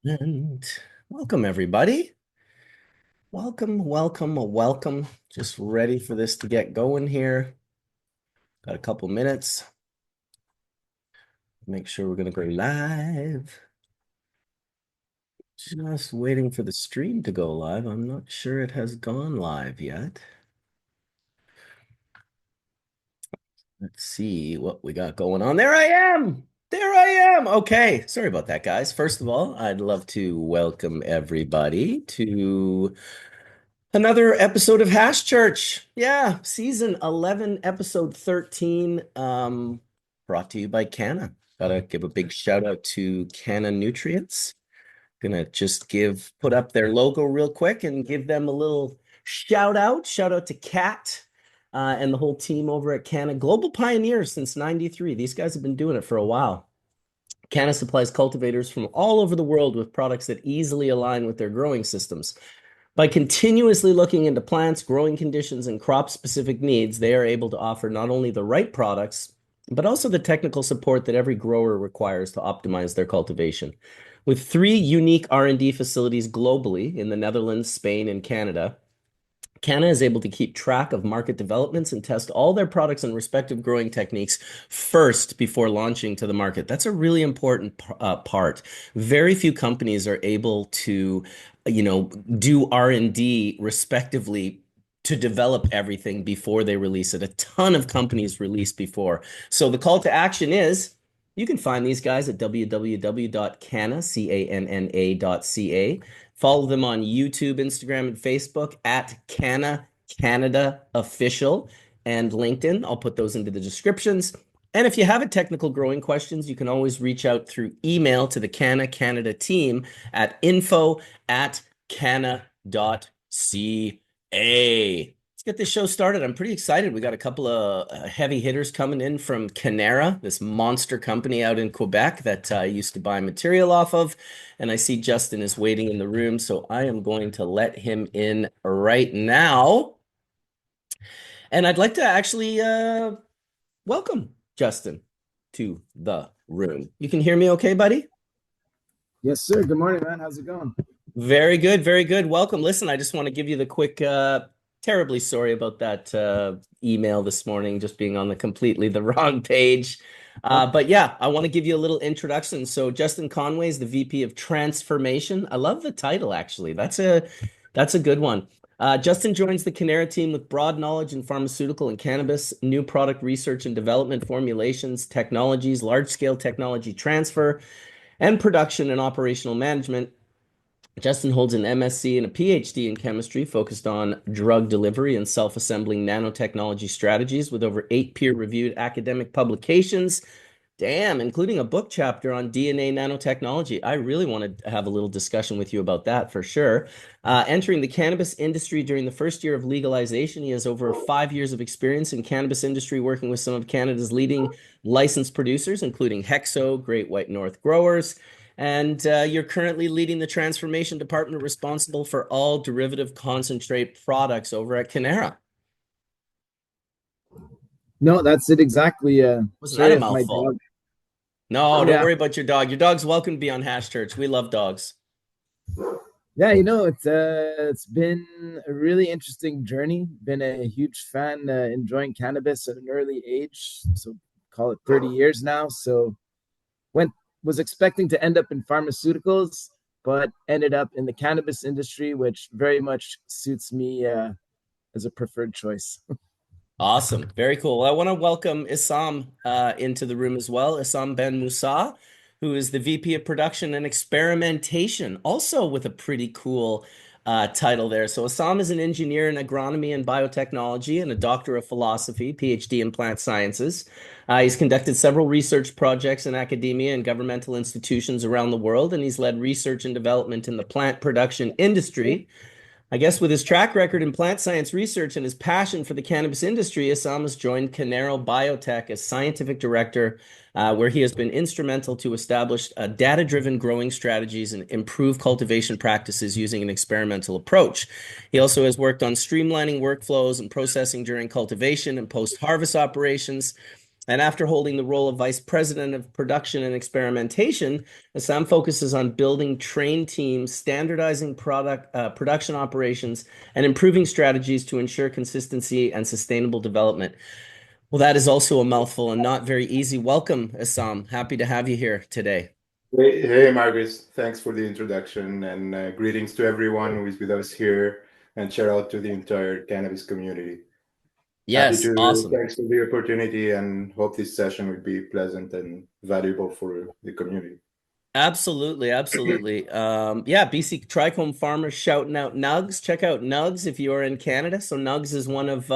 And welcome, everybody. Welcome. Just ready for this to get going here. Got a couple minutes. Make sure we're going to go live. Just waiting for the stream to go live. I'm not sure it has gone live yet. Let's see what we got going on. There I am. There I am. Okay. Sorry about that, guys. First of all, I'd love to welcome everybody to another episode of Hash Church. Yeah, season 11, episode 13, brought to you by Canna. Gotta give a big shout out to Canna Nutrients. Gonna just put up their logo real quick and give them a little shout out. Shout out to Kat and the whole team over at Canna. Global pioneers since 93. These guys have been doing it for a while. Canna supplies cultivators from all over the world with products that easily align with their growing systems. By continuously looking into plants, growing conditions, and crop-specific needs, they are able to offer not only the right products, but also the technical support that every grower requires to optimize their cultivation. With three unique R&D facilities globally in the Netherlands, Spain, and Canada, CANNA is able to keep track of market developments and test all their products and respective growing techniques first before launching to the market. That's a really important part. Very few companies are able to, do R&D respectively to develop everything before they release it. A ton of companies release before. So the call to action is you can find these guys at www.canna.ca. Follow them on YouTube, Instagram, and Facebook at Canna Canada Official and LinkedIn. I'll put those into the descriptions. And if you have a technical growing questions, you can always reach out through email to the Canna Canada team at info@canna.ca. Let's get this show started. I'm pretty excited. We got a couple of heavy hitters coming in from CANNA, this monster company out in Quebec that I used to buy material off of. And I see Justin is waiting in the room, so I am going to let him in right now. And I'd like to actually welcome Justin to the room. You can hear me okay, buddy? Yes, sir. Good morning, man. How's it going? Very good, very good. Welcome. Listen, I just want to give you the quick, terribly sorry about that email this morning, just being on the completely the wrong page. Oh, But yeah, I want to give you a little introduction. So Justin Conway is the VP of Transformation. I love the title, actually. That's a good one. Justin joins the Cannara team with broad knowledge in pharmaceutical and cannabis, new product research and development, formulations, technologies, large-scale technology transfer, and production and operational management. Justin holds an MSc and a PhD in chemistry focused on drug delivery and self-assembling nanotechnology strategies with over 8 peer-reviewed academic publications. Damn, including a book chapter on DNA nanotechnology. I really want to have a little discussion with you about that for sure. Entering the cannabis industry during the first year of legalization, he has over 5 years of experience in cannabis industry, working with some of Canada's leading licensed producers, including Hexo, Great White North Growers. And you're currently leading the transformation department responsible for all derivative concentrate products over at Cannara. no, that's it exactly. Wasn't that Sorry a if my mouthful? dog. No, don't Yeah, worry about your dog. Your dog's welcome to be on Hash Church. We love dogs. yeah. It's been a really interesting journey. Been a huge fan, enjoying cannabis at an early age. So call it 30 years now. So went was expecting to end up in pharmaceuticals, but ended up in the cannabis industry, which very much suits me as a preferred choice. Awesome. Very cool. Well, I want to welcome Issam into the room as well. Issam Ben Musa, who is the VP of Production and Experimentation, also with a pretty cool title there. So Issam is an engineer in agronomy and biotechnology and a doctor of philosophy, PhD in plant sciences. He's conducted several research projects in academia and governmental institutions around the world, and he's led research and development in the plant production industry. I guess with his track record in plant science research and his passion for the cannabis industry, Assam has joined Canaro Biotech as scientific director, where he has been instrumental to establish data-driven growing strategies and improve cultivation practices using an experimental approach. He also has worked on streamlining workflows and processing during cultivation and post-harvest operations. And after holding the role of vice president of production and experimentation, Assam focuses on building trained teams, standardizing production operations, and improving strategies to ensure consistency and sustainable development. Well, that is also a mouthful and not very easy. Welcome, Assam. Happy to have you here today. Hey, Margaret. Thanks for the introduction and greetings to everyone who is with us here and shout out to the entire cannabis community. Happy Yes, to, awesome. thanks for the opportunity and hope this session will be pleasant and valuable for the community. Absolutely, absolutely. Yeah, BC Trichome farmers shouting out Nugs. Check out Nugs if you are in Canada. So Nugs is one of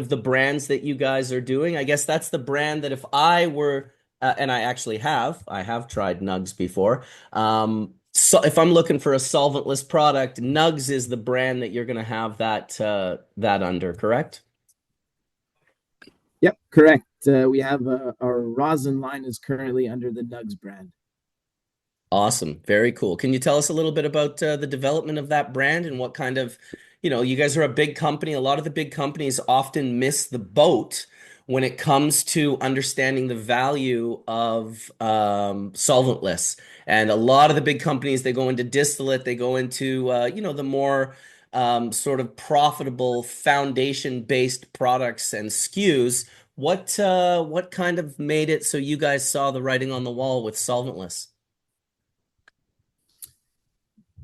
the brands that you guys are doing. I guess that's the brand that if I were and I have tried Nugs before. So if I'm looking for a solventless product, Nugs is the brand that you're going to have that under, correct? Yep, correct. We have our rosin line is currently under the Nugs brand. Awesome. Very cool. Can you tell us a little bit about the development of that brand and what kind of, you guys are a big company. A lot of the big companies often miss the boat when it comes to understanding the value of solventless. And a lot of the big companies, they go into distillate, they go into, the more sort of profitable foundation-based products and SKUs. What kind of made it so you guys saw the writing on the wall with solventless?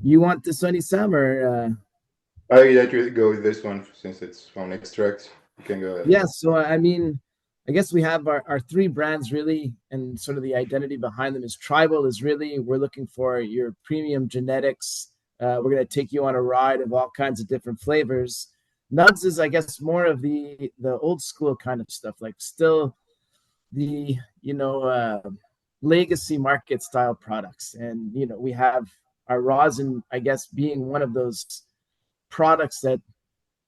You want this one, Sam, or I let you go with this one since it's from extract. You can go ahead. yeah? So I mean, I guess we have our three brands really, and sort of the identity behind them is tribal. Is really we're looking for your premium genetics. We're gonna take you on a ride of all kinds of different flavors. Nugs is, I guess, more of the old school kind of stuff, like still the legacy market style products, and we have our rosin, I guess, being one of those products that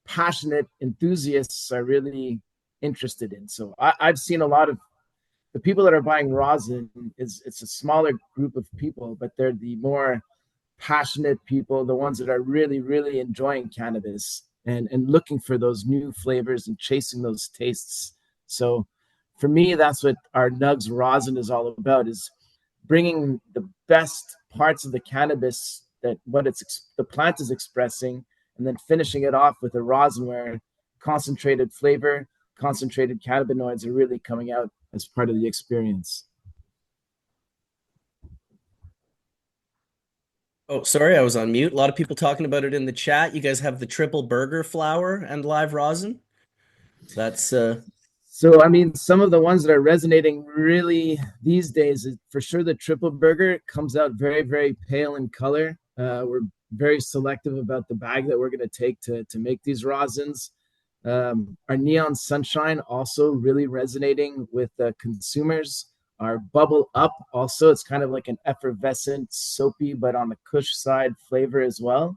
passionate enthusiasts are really interested in. So I've seen a lot of the people that are buying rosin is it's a smaller group of people, but they're the more passionate people, the ones that are really, really enjoying cannabis and looking for those new flavors and chasing those tastes. So for me, that's what our Nugs rosin is all about, is bringing the best parts of the cannabis that what the plant is expressing, and then finishing it off with a rosin where concentrated flavor, concentrated cannabinoids are really coming out as part of the experience. Oh, sorry, I was on mute. A lot of people talking about it in the chat. You guys have the triple burger flour and live rosin. That's So, I mean, some of the ones that are resonating really these days is for sure the triple burger. It comes out very, very pale in color. We're very selective about the bag that we're going to take to make these rosins. Our neon sunshine also really resonating with consumers. Our bubble up also, it's kind of like an effervescent, soapy, but on the kush side flavor as well.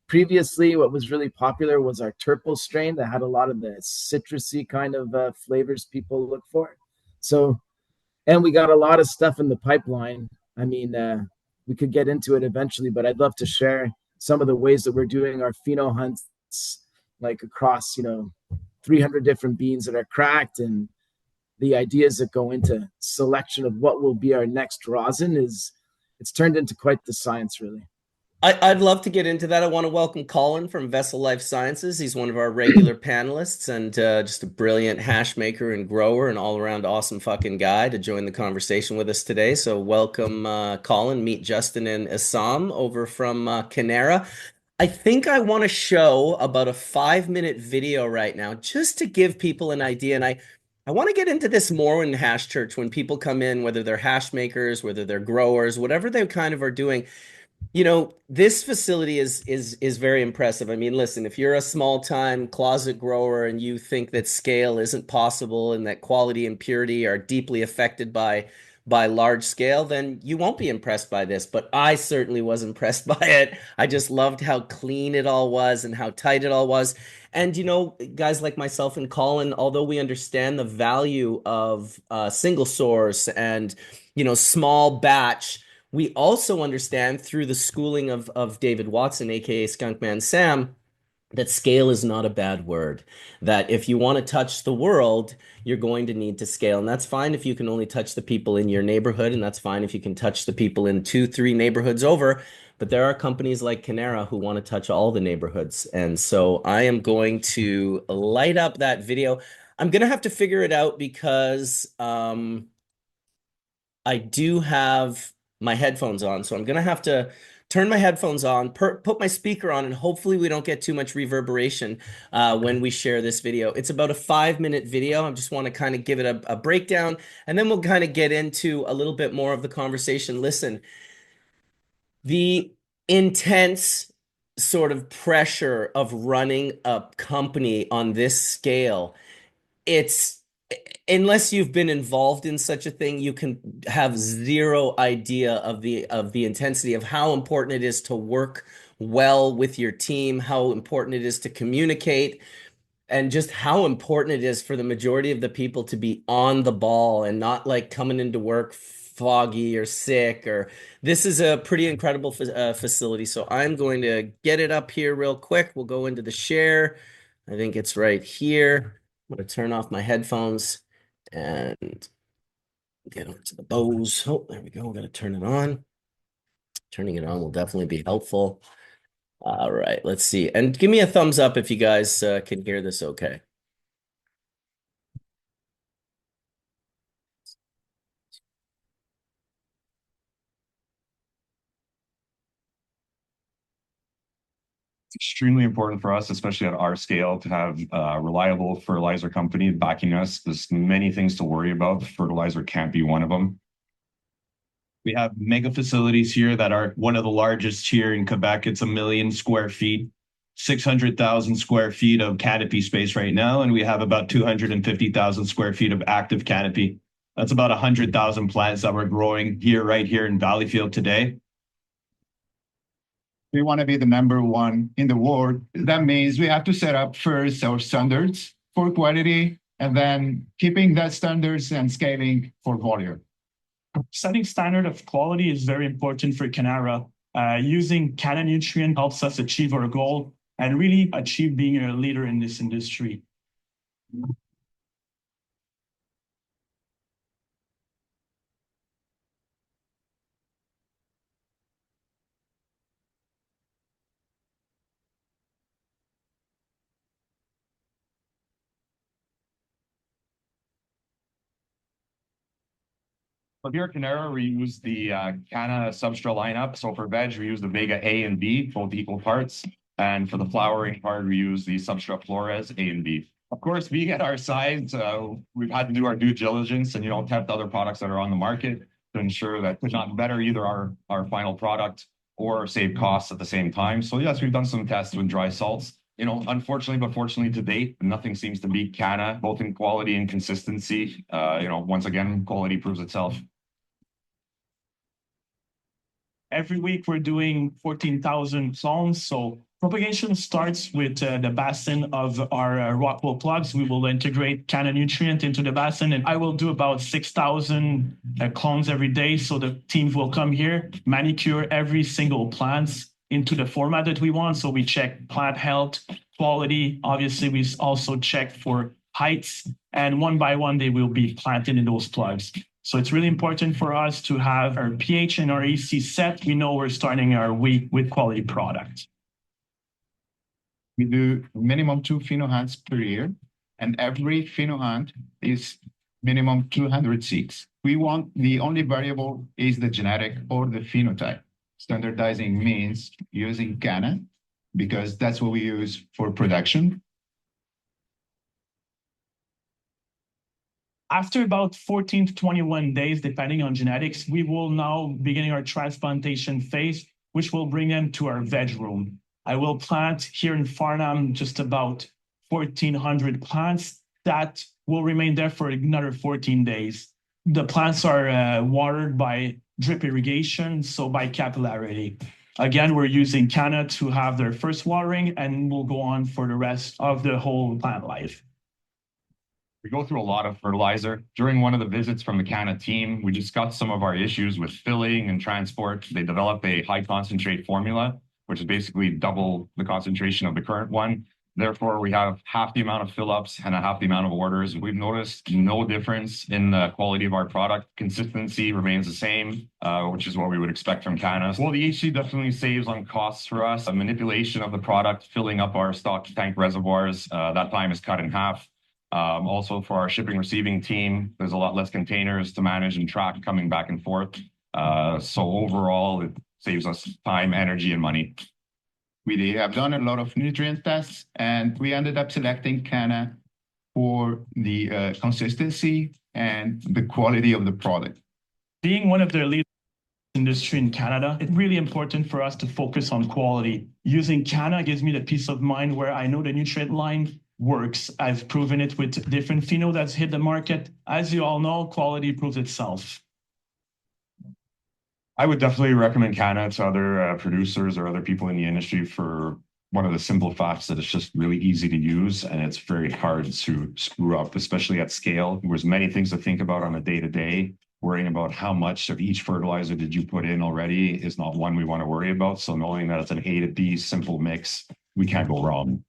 Previously, what was really popular was our Turple strain that had a lot of the citrusy kind of flavors people look for. So, and we got a lot of stuff in the pipeline. I mean, we could get into it eventually, but I'd love to share some of the ways that we're doing our pheno hunts, like across 300 different beans that are cracked, and the ideas that go into selection of what will be our next rosin is it's turned into quite the science, really. I'd love to get into that. I want to welcome Colin from Vessel Life Sciences. He's one of our regular panelists and just a brilliant hash maker and grower and all around awesome fucking guy to join the conversation with us today. So welcome, Colin. Meet Justin and Assam over from CANNA. I think I want to show about a 5 minute video right now just to give people an idea. And I want to get into this more in Hash Church when people come in, whether they're hash makers, whether they're growers, whatever they kind of are doing. This facility is very impressive. I mean, listen, if you're a small-time closet grower and you think that scale isn't possible and that quality and purity are deeply affected by large scale, then you won't be impressed by this. But I certainly was impressed by it. I just loved how clean it all was and how tight it all was. And guys like myself and Colin, although we understand the value of single source and small batch, we also understand through the schooling of David Watson, aka Skunkman Sam, that scale is not a bad word. That if you want to touch the world, you're going to need to scale. And that's fine if you can only touch the people in your neighborhood, and that's fine if you can touch the people in two, three neighborhoods over. But there are companies like CANNA who want to touch all the neighborhoods. And so I am going to light up that video. I'm going to have to figure it out because I do have my headphones on, so I'm gonna have to turn my headphones on, put my speaker on, and hopefully we don't get too much reverberation when we share this video. It's about a 5-minute video. I just want to kind of give it a breakdown, and then we'll kind of get into a little bit more of the conversation. Listen, the intense sort of pressure of running a company on this scale, it's unless you've been involved in such a thing, you can have zero idea of the intensity of how important it is to work well with your team, how important it is to communicate, and just how important it is for the majority of the people to be on the ball and not like coming into work foggy or sick. Or this is a pretty incredible facility. So I'm going to get it up here real quick. We'll go into the share. I think it's right here. I'm going to turn off my headphones and get onto the Bose. Oh, there we go. We're going to turn it on. Turning it on will definitely be helpful. All right, let's see. And give me a thumbs up if you guys can hear this okay. Extremely important for us, especially at our scale, to have a reliable fertilizer company backing us. There's many things to worry about. Fertilizer can't be one of them. We have mega facilities here that are one of the largest here in Quebec. It's 1 million square feet, 600,000 square feet of canopy space right now, and we have about 250,000 square feet of active canopy. That's about 100,000 plants that we're growing here, right here in Valleyfield today. We want to be the #1 in the world. That means we have to set up first our standards for quality and then keeping that standards and scaling for volume. Setting standard of quality is very important for CANNA. Using CANNA nutrient helps us achieve our goal and really achieve being a leader in this industry. But here at CANNA, we use the CANNA substrate lineup. So for veg, we use the Vega A and B, both equal parts. And for the flowering part, we use the substrate Flores A and B. Of course, being at our size, we've had to do our due diligence and, test other products that are on the market to ensure that could not better either our final product or save costs at the same time. So yes, we've done some tests with dry salts. Unfortunately, but fortunately to date, nothing seems to beat CANNA, both in quality and consistency. Once again, quality proves itself. Every week we're doing 14,000 clones. So propagation starts with the basin of our rockwool plugs. We will integrate CANNA nutrient into the basin, and I will do about 6,000 clones every day. So the teams will come here, manicure every single plant into the format that we want. So we check plant health, quality. Obviously, we also check for heights, and one by one, they will be planted in those plugs. So it's really important for us to have our pH and our EC set. We know we're starting our week with quality product. We do minimum 2 phenohunts per year, and every phenohunt is minimum 200 seeds. We want the only variable is the genetic or the phenotype. Standardizing means using CANNA because that's what we use for production. After about 14 to 21 days, depending on genetics, we will now begin our transplantation phase, which will bring them to our veg room. I will plant here in Farnham just about 1,400 plants that will remain there for another 14 days. The plants are watered by drip irrigation, so by capillarity. Again, we're using CANNA to have their first watering, and we'll go on for the rest of the whole plant life. We go through a lot of fertilizer. During one of the visits from the CANNA team, we discussed some of our issues with filling and transport. They developed a high concentrate formula, which is basically double the concentration of the current one. Therefore, we have half the amount of fill-ups and a half the amount of orders. We've noticed no difference in the quality of our product. Consistency remains the same, which is what we would expect from CANNA. Well, the HC definitely saves on costs for us. A manipulation of the product, filling up our stock tank reservoirs, that time is cut in half. Also, for our shipping receiving team, there's a lot less containers to manage and track coming back and forth. So overall, it saves us time, energy, and money. We have done a lot of nutrient tests, and we ended up selecting CANNA for the consistency and the quality of the product. Being one of the leaders in the industry in Canada, it's really important for us to focus on quality. Using CANNA gives me the peace of mind where I know the nutrient line works. I've proven it with different pheno that's hit the market. As you all know, quality proves itself. I would definitely recommend CANNA to other producers or other people in the industry for one of the simple facts that it's just really easy to use and it's very hard to screw up, especially at scale. There's many things to think about on a day-to-day. Worrying about how much of each fertilizer did you put in already is not one we want to worry about. So knowing that it's an A to B simple mix, we can't go wrong.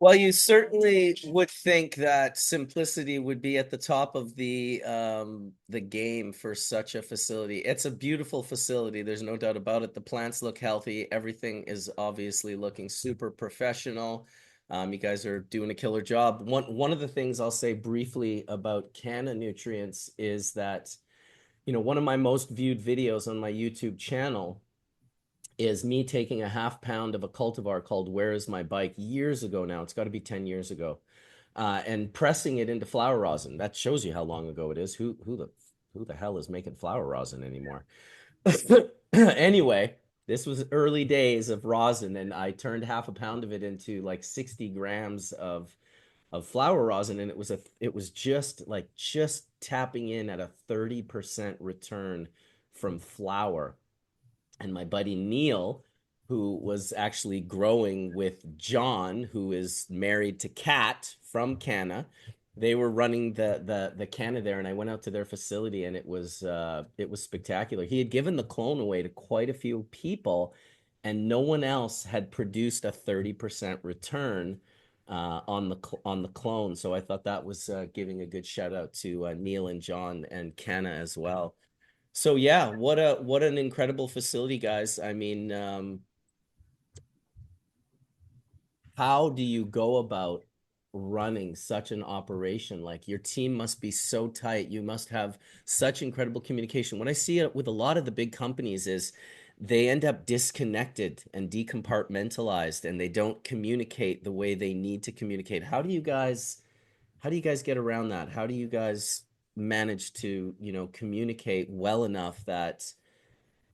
Well, you certainly would think that simplicity would be at the top of the game for such a facility. It's a beautiful facility. There's no doubt about it. The plants look healthy. Everything is obviously looking super professional. You guys are doing a killer job. One of the things I'll say briefly about CANNA nutrients is that, you know, one of my most viewed videos on my YouTube channel is me taking a half pound of a cultivar called Where Is My Bike years ago now. It's got to be 10 years ago. And pressing it into flower rosin. That shows you how long ago it is. Who the hell is making flower rosin anymore? Anyway, this was early days of rosin, and I turned half a pound of it into like 60 grams of flower rosin, and it was just tapping in at a 30% return from flower. And my buddy Neil, who was actually growing with John, who is married to Kat from CANNA, they were running the CANNA there, and I went out to their facility, and it was spectacular. He had given the clone away to quite a few people, and no one else had produced a 30% return on the clone. So I thought that was giving a good shout out to Neil and John and CANNA as well. So yeah, what an incredible facility, guys. I mean, how do you go about running such an operation? Like your team must be so tight. You must have such incredible communication. What I see it with a lot of the big companies is they end up disconnected and decompartmentalized and they don't communicate the way they need to communicate. How do you guys get around that? How do you guys manage to, you know, communicate well enough that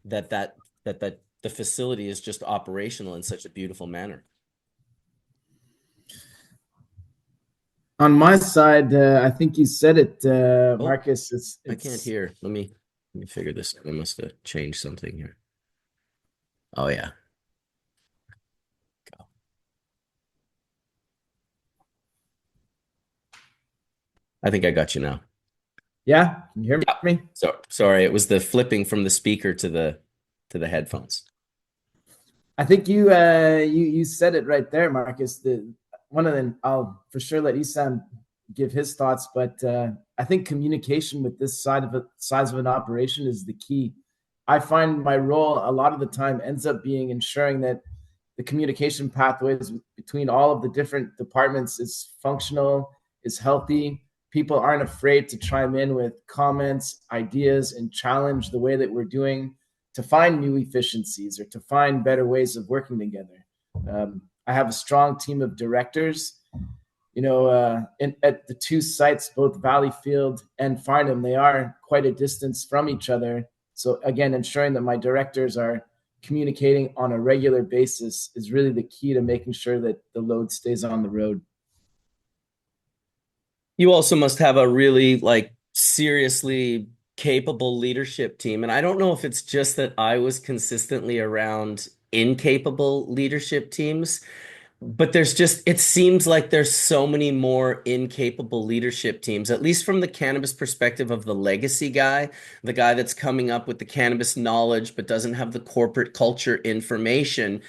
the facility is just operational in such a beautiful manner? On my side, I think you said it, Oh, Marcus. I can't hear. Let me figure this out. I must have changed something here. Oh yeah. Go. I think I got you now. Yeah, can you hear Yeah. me? So sorry, it was the flipping from the speaker to the headphones. I think you said it right there, Marcus. I'll for sure let Isam give his thoughts, but I think communication with this size of an operation is the key. I find my role a lot of the time ends up being ensuring that the communication pathways between all of the different departments is functional, is healthy. People aren't afraid to chime in with comments, ideas, and challenge the way that we're doing to find new efficiencies or to find better ways of working together. I have a strong team of directors. You know, at the two sites, both Valleyfield and Farnham, they are quite a distance from each other. So again, ensuring that my directors are communicating on a regular basis is really the key to making sure that the load stays on the road. You also must have a really like seriously capable leadership team. And I don't know if it's just that I was consistently around incapable leadership teams. But there's just, it seems like there's so many more incapable leadership teams, at least from the cannabis perspective of the legacy guy, the guy that's coming up with the cannabis knowledge but doesn't have the corporate culture information.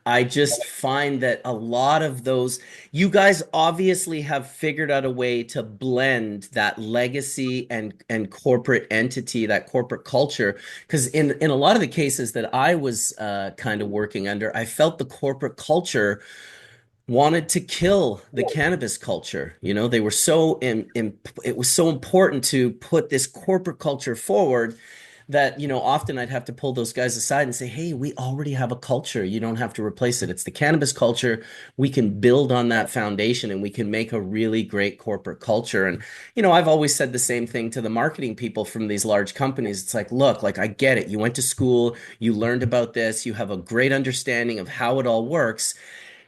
I just find that a lot of those, you guys obviously have figured out a way to blend that legacy and corporate entity, that corporate culture. Because in a lot of the cases that I was kind of working under, I felt the corporate culture wanted to kill the cannabis culture. You know, they were so it was so important to put this corporate culture forward that, you know, often I'd have to pull those guys aside and say, "Hey, we already have a culture. You don't have to replace it. It's the cannabis culture. We can build on that foundation and we can make a really great corporate culture." And, you know, I've always said the same thing to the marketing people from these large companies. It's like, "Look, like I get it. You went to school, you learned about this, you have a great understanding of how it all works.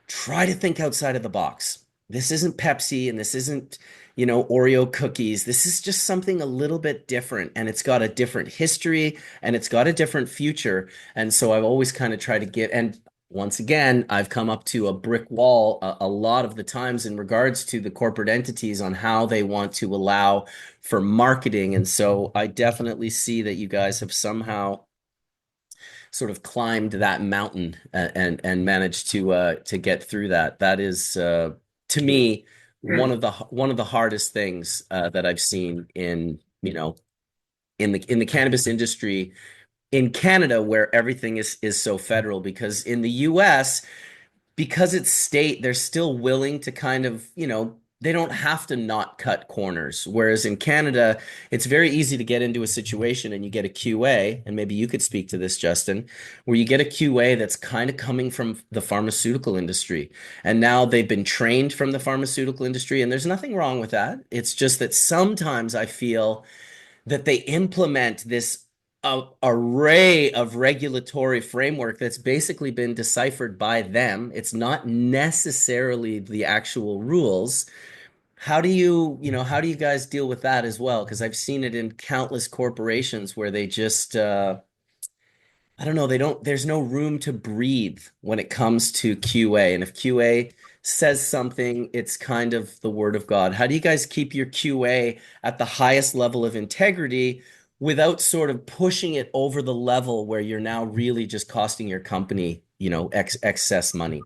Try to think outside of the box. This isn't Pepsi and this isn't, you know, Oreo cookies. This is just something a little bit different and it's got a different history and it's got a different future." And so I've always kind of tried to get, and once again, I've come up to a brick wall a lot of the times in regards to the corporate entities on how they want to allow for marketing. And so I definitely see that you guys have somehow sort of climbed that mountain and managed to get through that. That is to me one of the hardest things that I've seen in, you know, in the cannabis industry in Canada, where everything is so federal. Because in the US, because it's state, they're still willing to kind of, you know, they don't have to not cut corners. Whereas in Canada, it's very easy to get into a situation and you get a QA, and maybe you could speak to this, Justin, where you get a QA that's kind of coming from the pharmaceutical industry. And now they've been trained from the pharmaceutical industry, and there's nothing wrong with that. It's just that sometimes I feel that they implement this array of regulatory framework that's basically been deciphered by them. It's not necessarily the actual rules. How do you, you know, how do you guys deal with that as well? Because I've seen it in countless corporations where they just, I don't know, they don't, there's no room to breathe when it comes to QA. And if QA says something, it's kind of the word of God. How do you guys keep your QA at the highest level of integrity without sort of pushing it over the level where you're now really just costing your company, you know, excess money?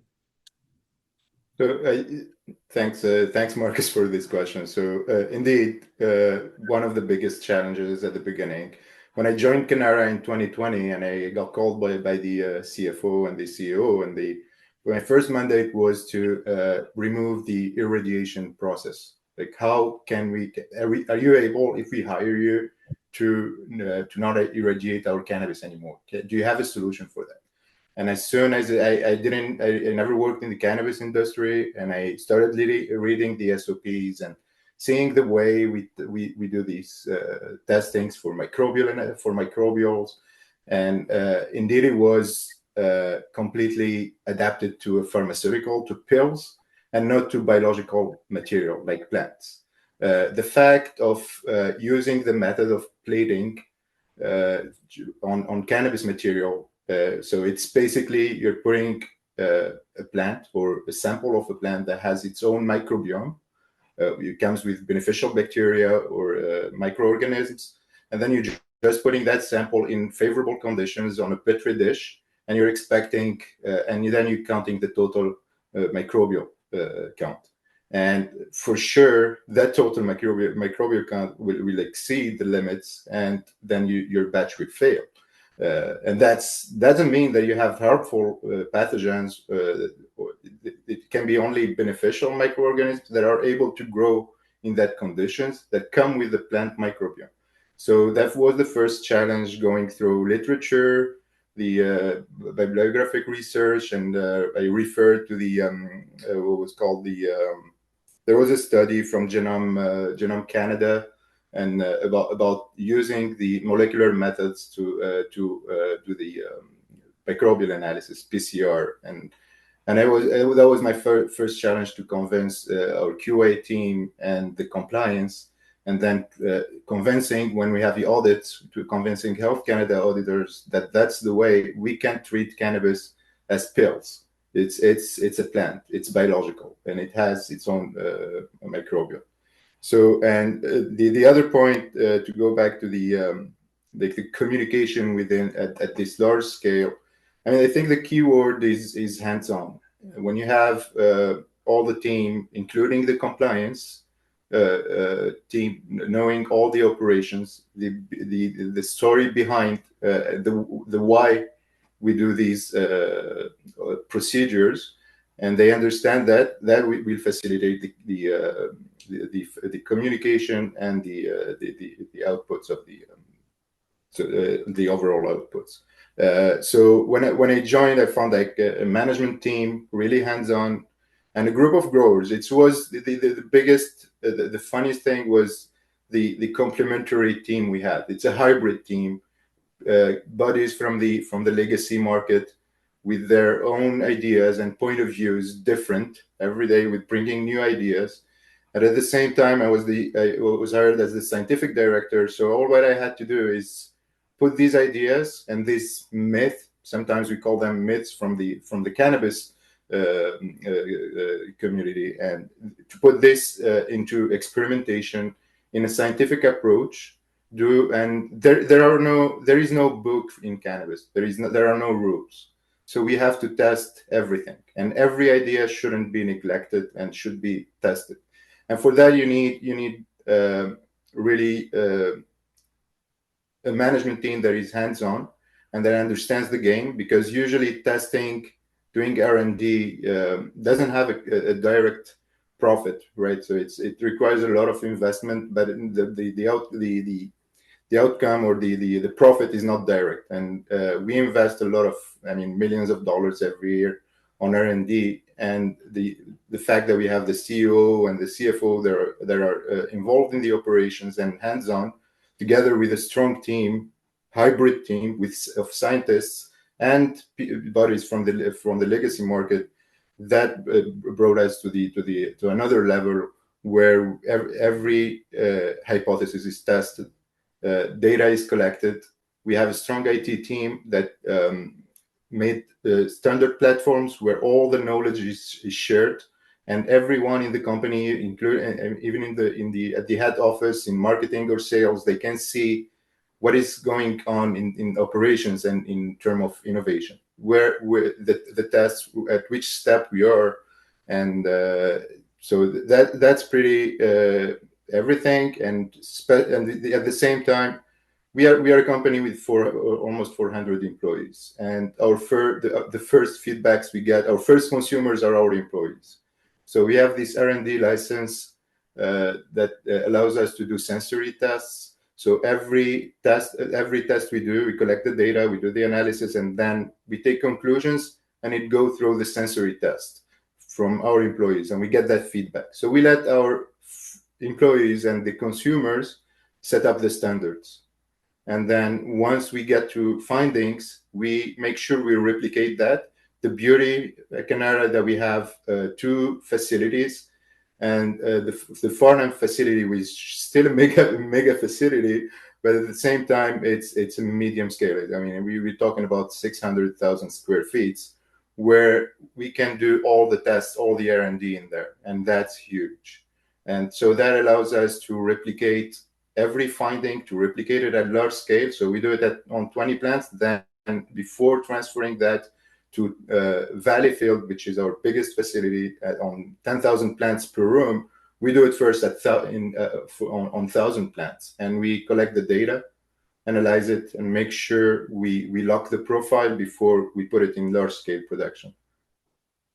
So, thanks, Marcus, for this question. So, indeed, one of the biggest challenges at the beginning, when I joined CANNA in 2020, and I got called by the CFO and the CEO, and my first mandate was to remove the irradiation process. Like, how can are you able, if we hire you, to not irradiate our cannabis anymore? Do you have a solution for that? And as soon as I never worked in the cannabis industry, and I started reading the SOPs and seeing the way we do these testings for microbials, and indeed it was completely adapted to a pharmaceutical, to pills, and not to biological material like plants. The fact of using the method of plating uh, on cannabis material. So it's basically you're putting a plant or a sample of a plant that has its own microbiome. It comes with beneficial bacteria or microorganisms, and then you're just putting that sample in favorable conditions on a petri dish, and you're expecting, and then you're counting the total microbial count. And for sure, that total microbial count will exceed the limits, and then your batch will fail. And that doesn't mean that you have harmful pathogens. It can be only beneficial microorganisms that are able to grow in that conditions that come with the plant microbiome. So that was the first challenge, going through literature, the bibliographic research, and I referred to the what was called the there was a study from Genome Canada, and about using the molecular methods to do the microbial analysis, PCR, and that was my first challenge, to convince our QA team and the compliance, and then convincing, when we have the audits, to convincing Health Canada auditors that that's the way we can treat cannabis as pills. It's a plant. It's biological, and it has its own microbial. So, and the other point to go back to the communication within at this large scale. I mean, I think the key word is hands-on. When you have all the team, including the compliance team, knowing all the operations, the story behind the why we do these procedures, and they understand that we will facilitate the communication and the outputs of the overall outputs. So when I joined, I found like a management team really hands-on, and a group of growers. It was the biggest, the funniest thing was the complementary team we had. It's a hybrid team, buddies from the legacy market with their own ideas and point of views, different every day, with bringing new ideas. And at the same time, I was hired as the scientific director. So all what I had to do is put these ideas and this myth. Sometimes we call them myths from the cannabis community, and to put this into experimentation in a scientific approach. And there is no book in cannabis. There are no rules. So we have to test everything, and every idea shouldn't be neglected and should be tested. And for that, you need really a management team that is hands-on and that understands the game, because usually testing, doing R&D doesn't have a direct profit, right? So it requires a lot of investment, but the outcome or the profit is not direct. And we invest a lot of, I mean, millions of dollars every year on R&D, and the fact that we have the CEO and the CFO that are involved in the operations and hands-on, together with a strong team, hybrid team of scientists and bodies from the legacy market, that brought us to another level where every hypothesis is tested, data is collected. We have a strong IT team that made standard platforms where all the knowledge is shared, and everyone in the company, including even at the head office in marketing or sales, they can see what is going on in operations and in terms of innovation, where the tests, at which step we are, and so that's pretty everything. And at the same time, we are a company with almost 400 employees, and the first feedbacks we get, our first consumers are our employees. So we have this R&D license that allows us to do sensory tests. So every test we do, we collect the data, we do the analysis, and then we take conclusions, and it go through the sensory test from our employees, and we get that feedback. So we let our employees and the consumers set up the standards. And then once we get to findings, we make sure we replicate that. The beauty at CANNA that we have two facilities, and the Farnham facility, which is still a mega facility, but at the same time, it's a medium scale. I mean, we're talking about 600,000 square feet, where we can do all the tests, all the R&D in there, and that's huge. And so that allows us to replicate every finding, to replicate it at large scale. So we do it on 20 plants. Then before transferring that to Valleyfield, which is our biggest facility on 10,000 plants per room, we do it first on 1,000 plants, and we collect the data, analyze it, and make sure we lock the profile before we put it in large scale production.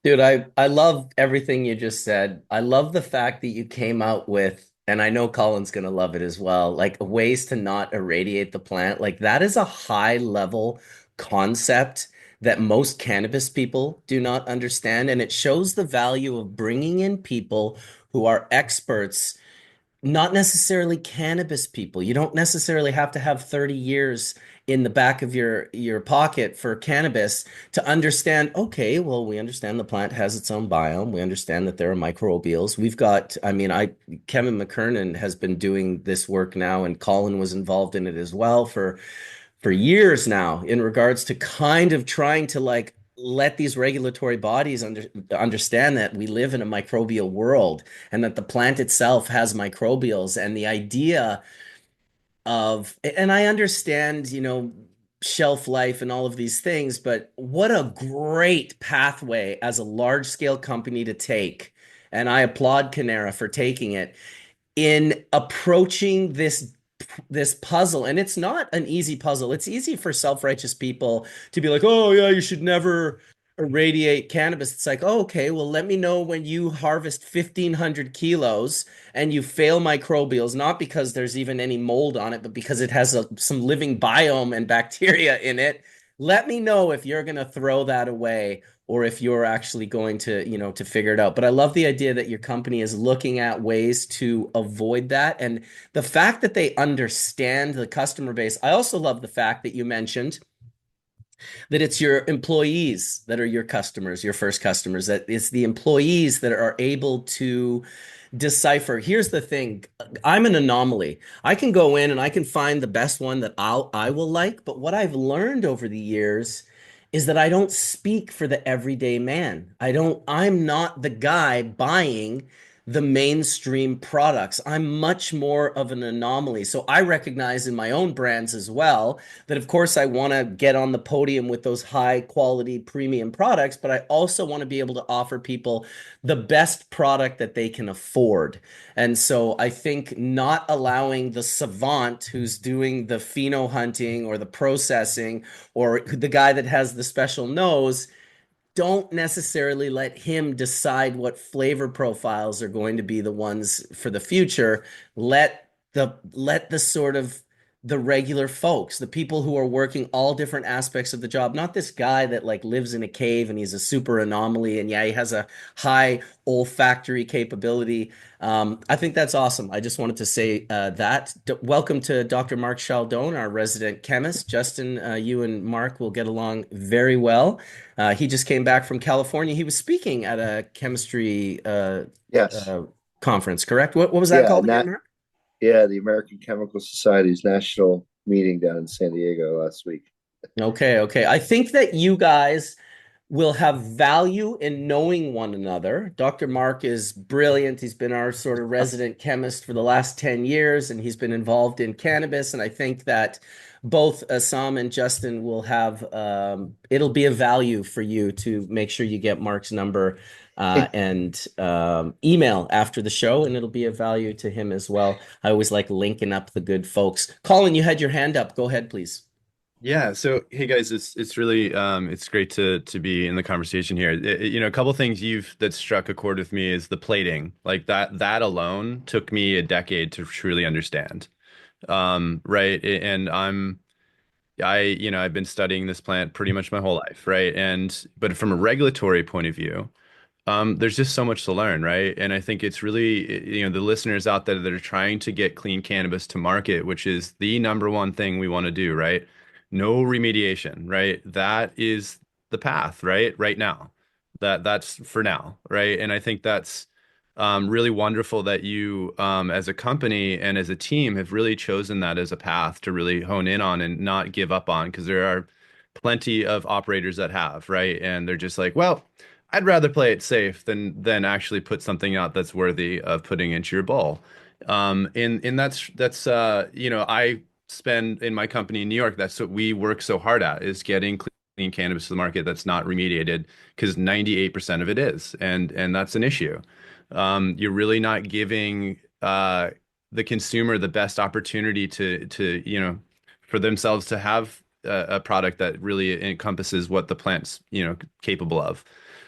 Dude, I love everything you just said. I love the fact that you came out with, and I know Colin's gonna love it as well, like ways to not irradiate the plant. Like that is a high level concept that most cannabis people do not understand. And it shows the value of bringing in people who are experts, not necessarily cannabis people. You don't necessarily have to have 30 years in the back of your pocket for cannabis to understand, okay, well, we understand the plant has its own biome. We understand that there are microbials. We've got, I mean, Kevin McKernan has been doing this work now, and Colin was involved in it as well for years now, in regards to kind of trying to like let these regulatory bodies understand that we live in a microbial world and that the plant itself has microbials. And the idea of, and I understand, shelf life and all of these things, but what a great pathway as a large scale company to take. And I applaud Canara for taking it in approaching this puzzle. And it's not an easy puzzle. It's easy for self-righteous people to be like, oh yeah, you should never irradiate cannabis. It's like, oh, okay, well, let me know when you harvest 1,500 kilos and you fail microbials, not because there's even any mold on it, but because it has some living biome and bacteria in it. Let me know if you're going to throw that away or if you're actually going to, to figure it out. But I love the idea that your company is looking at ways to avoid that. And the fact that they understand the customer base. I also love the fact that you mentioned that it's your employees that are your customers, your first customers, that it's the employees that are able to decipher. Here's the thing. I'm an anomaly. I can go in and I can find the best one that I will like, but what I've learned over the years is that I don't speak for the everyday man. I'm not the guy buying the mainstream products. I'm much more of an anomaly. So I recognize in my own brands as well that of course I want to get on the podium with those high quality premium products, but I also want to be able to offer people the best product that they can afford. And so I think not allowing the savant who's doing the pheno hunting or the processing or the guy that has the special nose, don't necessarily let him decide what flavor profiles are going to be the ones for the future. Let the sort of the regular folks, the people who are working all different aspects of the job, not this guy that like lives in a cave and he's a super anomaly and yeah, he has a high olfactory capability. I think that's awesome. I just wanted to say that. Welcome to Dr. Mark Chaldon, our resident chemist. Justin, you and Mark will get along very well. He just came back from California. He was speaking at a chemistry Yes. uh, conference, correct? What was that Yeah, called and again, that Mark? yeah, the American Chemical Society's national meeting down in San Diego last week. Okay, okay. I think that you guys will have value in knowing one another. Dr. Mark is brilliant. He's been our sort of resident chemist for the last 10 years, and he's been involved in cannabis. And I think that both Assam and Justin will have, it'll be a value for you to make sure you get Mark's number and email after the show, and it'll be a value to him as well. I always like linking up the good folks. Colin, you had your hand up. Go ahead, please. Yeah, so hey guys, it's really it's great to be in the conversation here. A couple things you've that struck a chord with me is the plating. Like that alone took me a decade to truly understand. Right? And I've been studying this plant pretty much my whole life, right? But from a regulatory point of view, there's just so much to learn, right? And I think it's really, the listeners out there that are trying to get clean cannabis to market, which is the number one thing we want to do, right? No remediation, right? That is the path, right? Right now. That's for now, right? And I think that's really wonderful that you, as a company and as a team, have really chosen that as a path to really hone in on and not give up on, because there are plenty of operators that have, right? And they're just like, well, I'd rather play it safe than actually put something out that's worthy of putting into your bowl. And that's I spend in my company in New York, that's what we work so hard at, is getting clean cannabis to the market that's not remediated, because 98% of it is, and that's an issue. You're really not giving the consumer the best opportunity to for themselves to have a product that really encompasses what the plant's capable of.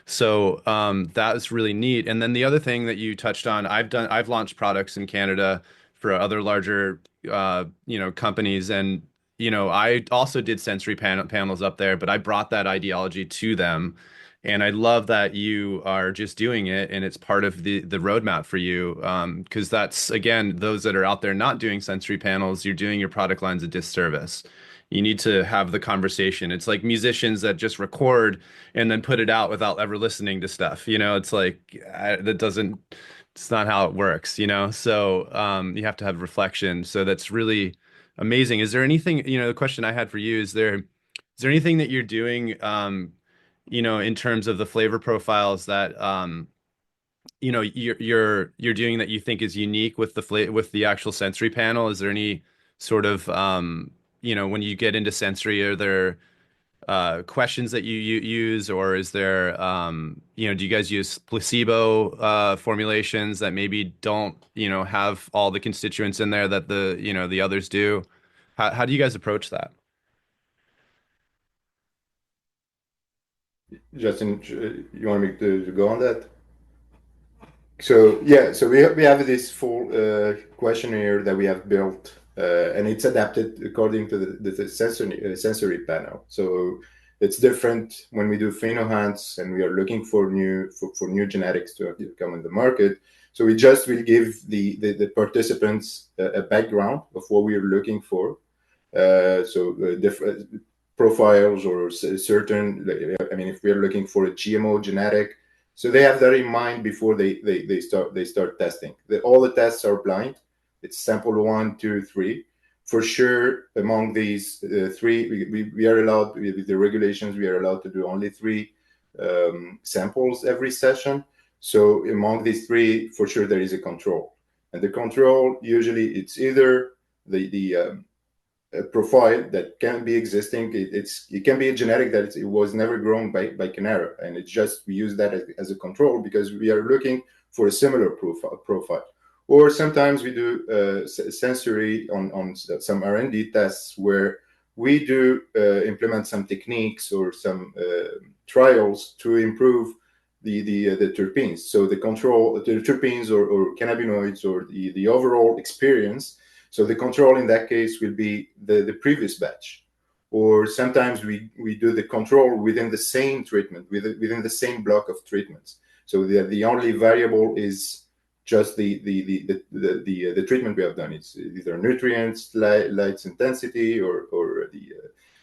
So that is really neat. And then the other thing that you touched on, I've launched products in Canada for other larger companies, and I also did sensory panels up there, but I brought that ideology to them. And I love that you are just doing it, and it's part of the roadmap for you. Because that's, again, those that are out there not doing sensory panels, you're doing your product lines a disservice. You need to have the conversation. It's like musicians that just record and then put it out without ever listening to stuff. It's like it's not how it works, So you have to have reflection. So that's really amazing. Is there anything, the question I had for you, is there anything that you're doing, in terms of the flavor profiles that you're doing that you think is unique with the actual sensory panel? Is there any sort of when you get into sensory, are there questions that you use, or is there do you guys use placebo formulations that maybe don't have all the constituents in there that the others do? How do you guys approach that? Justin, you want me to go on that? So yeah, so we have this full questionnaire that we have built, and it's adapted according to the sensory panel. So it's different when we do phenohunts and we are looking for new genetics to come in the market. So we just will give the participants a background of what we are looking for. Different profiles or certain. I mean, if we are looking for a GMO genetic. So they have that in mind before they start testing. All the tests are blind. It's sample 1, 2, 3. For sure, among these three, we are allowed, with the regulations, we are allowed to do only 3 samples every session. So among these 3, for sure, there is a control. And the control, usually, it's either the profile that can be existing. It can be a genetic that it was never grown by CANNA, and it's just we use that as a control because we are looking for a similar profile. Or sometimes we do sensory on some R&D tests where we do implement some techniques or some trials to improve the terpenes. So the control, the terpenes or cannabinoids or the overall experience. So the control in that case will be the previous batch. Or sometimes we do the control within the same treatment, within the same block of treatments. So the only variable is just the treatment we have done. It's either nutrients, light intensity, or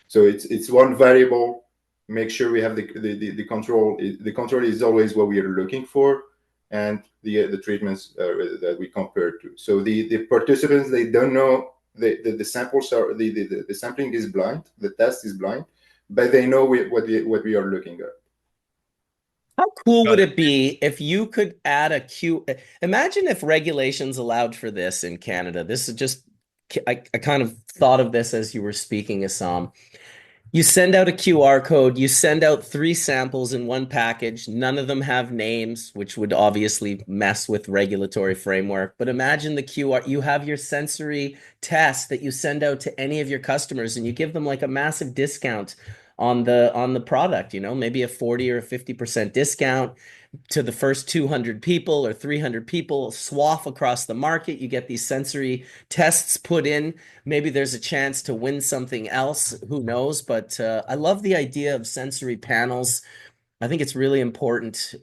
so it's one variable. Make sure we have the control. The control is always what we are looking for, and the treatments that we compare to. So the participants, they don't know the samples are the sampling is blind, the test is blind, but they know what we are looking at. How cool would it be if you could add a Q? Imagine if regulations allowed for this in Canada. This is just, I kind of thought of this as you were speaking, Assam. You send out a QR code, you send out 3 samples in one package. None of them have names, which would obviously mess with regulatory framework. But imagine the QR, you have your sensory test that you send out to any of your customers and you give them like a massive discount on the product, maybe a 40 or 50% discount to the first 200 people or 300 people, swath across the market. You get these sensory tests put in. Maybe there's a chance to win something else. Who knows? But I love the idea of sensory panels. I think it's really important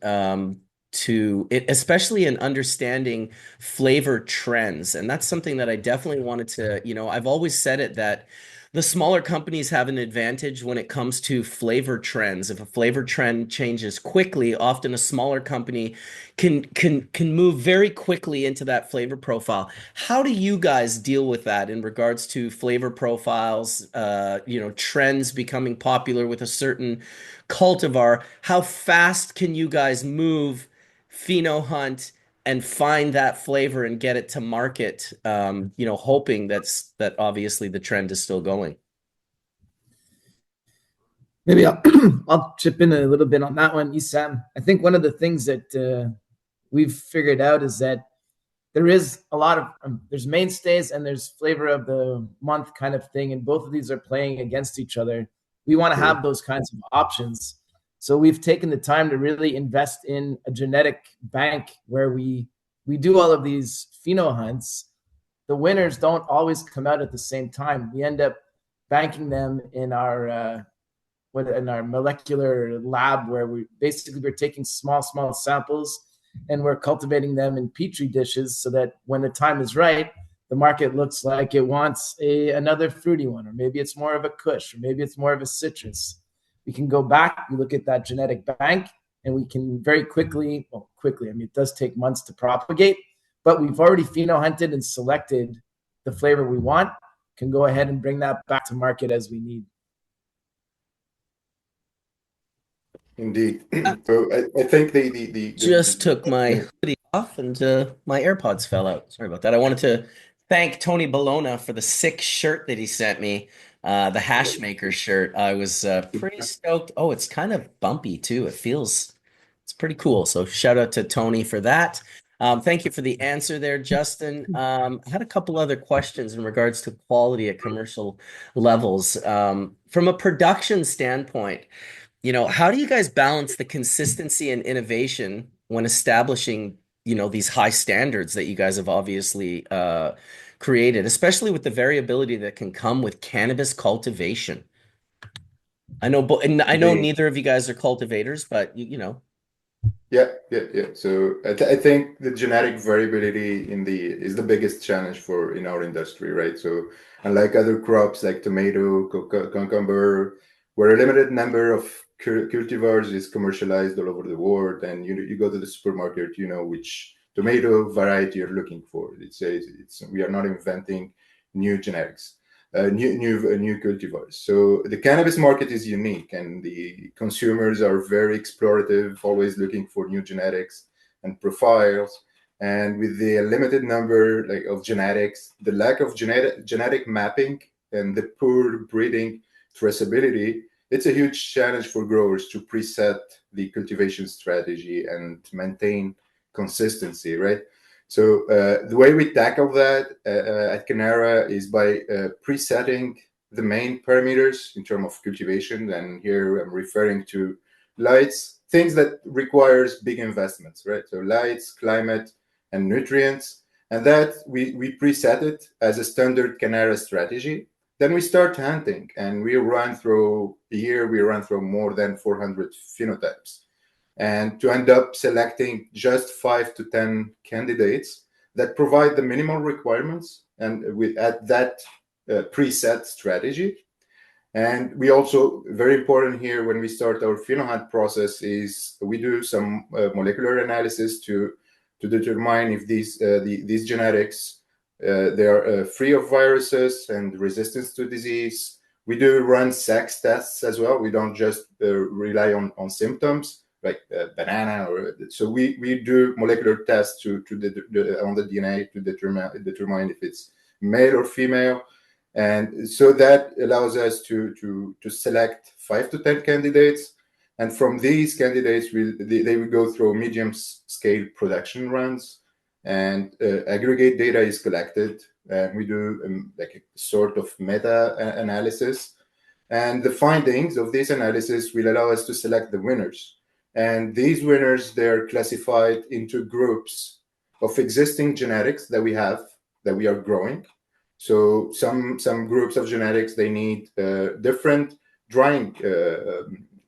especially in understanding flavor trends. And that's something that I definitely wanted to, I've always said it that the smaller companies have an advantage when it comes to flavor trends. If a flavor trend changes quickly, often a smaller company can move very quickly into that flavor profile. How do you guys deal with that in regards to flavor profiles, trends becoming popular with a certain cultivar? How fast can you guys move, pheno hunt, and find that flavor and get it to market, hoping that obviously the trend is still going? Maybe I'll chip in a little bit on that one, Isam. I think one of the things that we've figured out is that there is a lot of there's mainstays and there's flavor of the month kind of thing, and both of these are playing against each other. We want to have those kinds of options. So we've taken the time to really invest in a genetic bank where we do all of these pheno hunts. The winners don't always come out at the same time. We end up banking them in our molecular lab where we're taking small samples and we're cultivating them in petri dishes so that when the time is right, the market looks like it wants another fruity one, or maybe it's more of a kush, or maybe it's more of a citrus. We can go back, we look at that genetic bank, and we can very quickly, I mean, it does take months to propagate, but we've already pheno hunted and selected the flavor we want, can go ahead and bring that back to market as we need. Indeed. So I think Just took my the hoodie off and my AirPods fell out. Sorry about that. I wanted to thank Tony Bologna for the sick shirt that he sent me, the Hashmaker shirt. I was pretty stoked. Oh, it's kind of bumpy too. It's pretty cool. So shout out to Tony for that. Thank you for the answer there, Justin. I had a couple other questions in regards to quality at commercial levels. From a production standpoint, how do you guys balance the consistency and innovation when establishing, these high standards that you guys have obviously created, especially with the variability that can come with cannabis cultivation? And I know the neither of you guys are cultivators, but yeah. So I think the genetic variability is the biggest challenge in our industry, right? So unlike other crops like tomato, cucumber, where a limited number of cultivars is commercialized all over the world, and you go to the supermarket, you know which tomato variety you're looking for. It says we are not inventing new genetics. New cultivars. So the cannabis market is unique, and the consumers are very explorative, always looking for new genetics and profiles. And with the limited number of genetics, the lack of genetic mapping, and the poor breeding traceability, it's a huge challenge for growers to preset the cultivation strategy and maintain consistency, right? So the way we tackle that at CANNA is by presetting the main parameters in terms of cultivation. And here I'm referring to lights, things that requires big investments, right? So lights, climate, and nutrients. And that we preset it as a standard CANNA strategy. Then we start hunting, and we run through more than 400 phenotypes, and to end up selecting just 5 to 10 candidates that provide the minimal requirements and at that preset strategy. And we also, very important here when we start our phenohunt process, is we do some molecular analysis to determine if these genetics they are free of viruses and resistance to disease. We do run sex tests as well. We don't just rely on symptoms like banana, or so we do molecular tests on the DNA to determine if it's male or female. And so that allows us to select 5 to 10 candidates. And from these candidates, they will go through medium scale production runs, and aggregate data is collected. And we do like a sort of meta analysis. And the findings of this analysis will allow us to select the winners. And these winners, they're classified into groups of existing genetics that we are growing. So some groups of genetics, they need different drying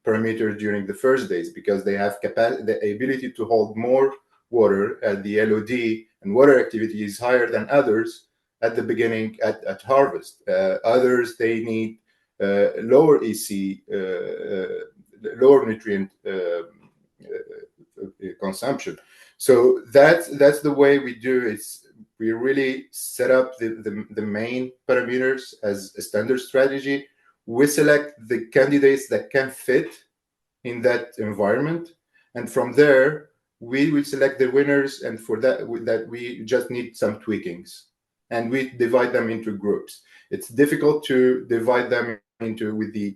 parameters during the first days, because they have the ability to hold more water at the LOD, and water activity is higher than others at the beginning at harvest. Others, they need lower EC, lower nutrient consumption. So that's the way we do it. We really set up the main parameters as a standard strategy. We select the candidates that can fit in that environment, and from there we will select the winners. And for that we just need some tweakings, and we divide them into groups. It's difficult to divide them into with the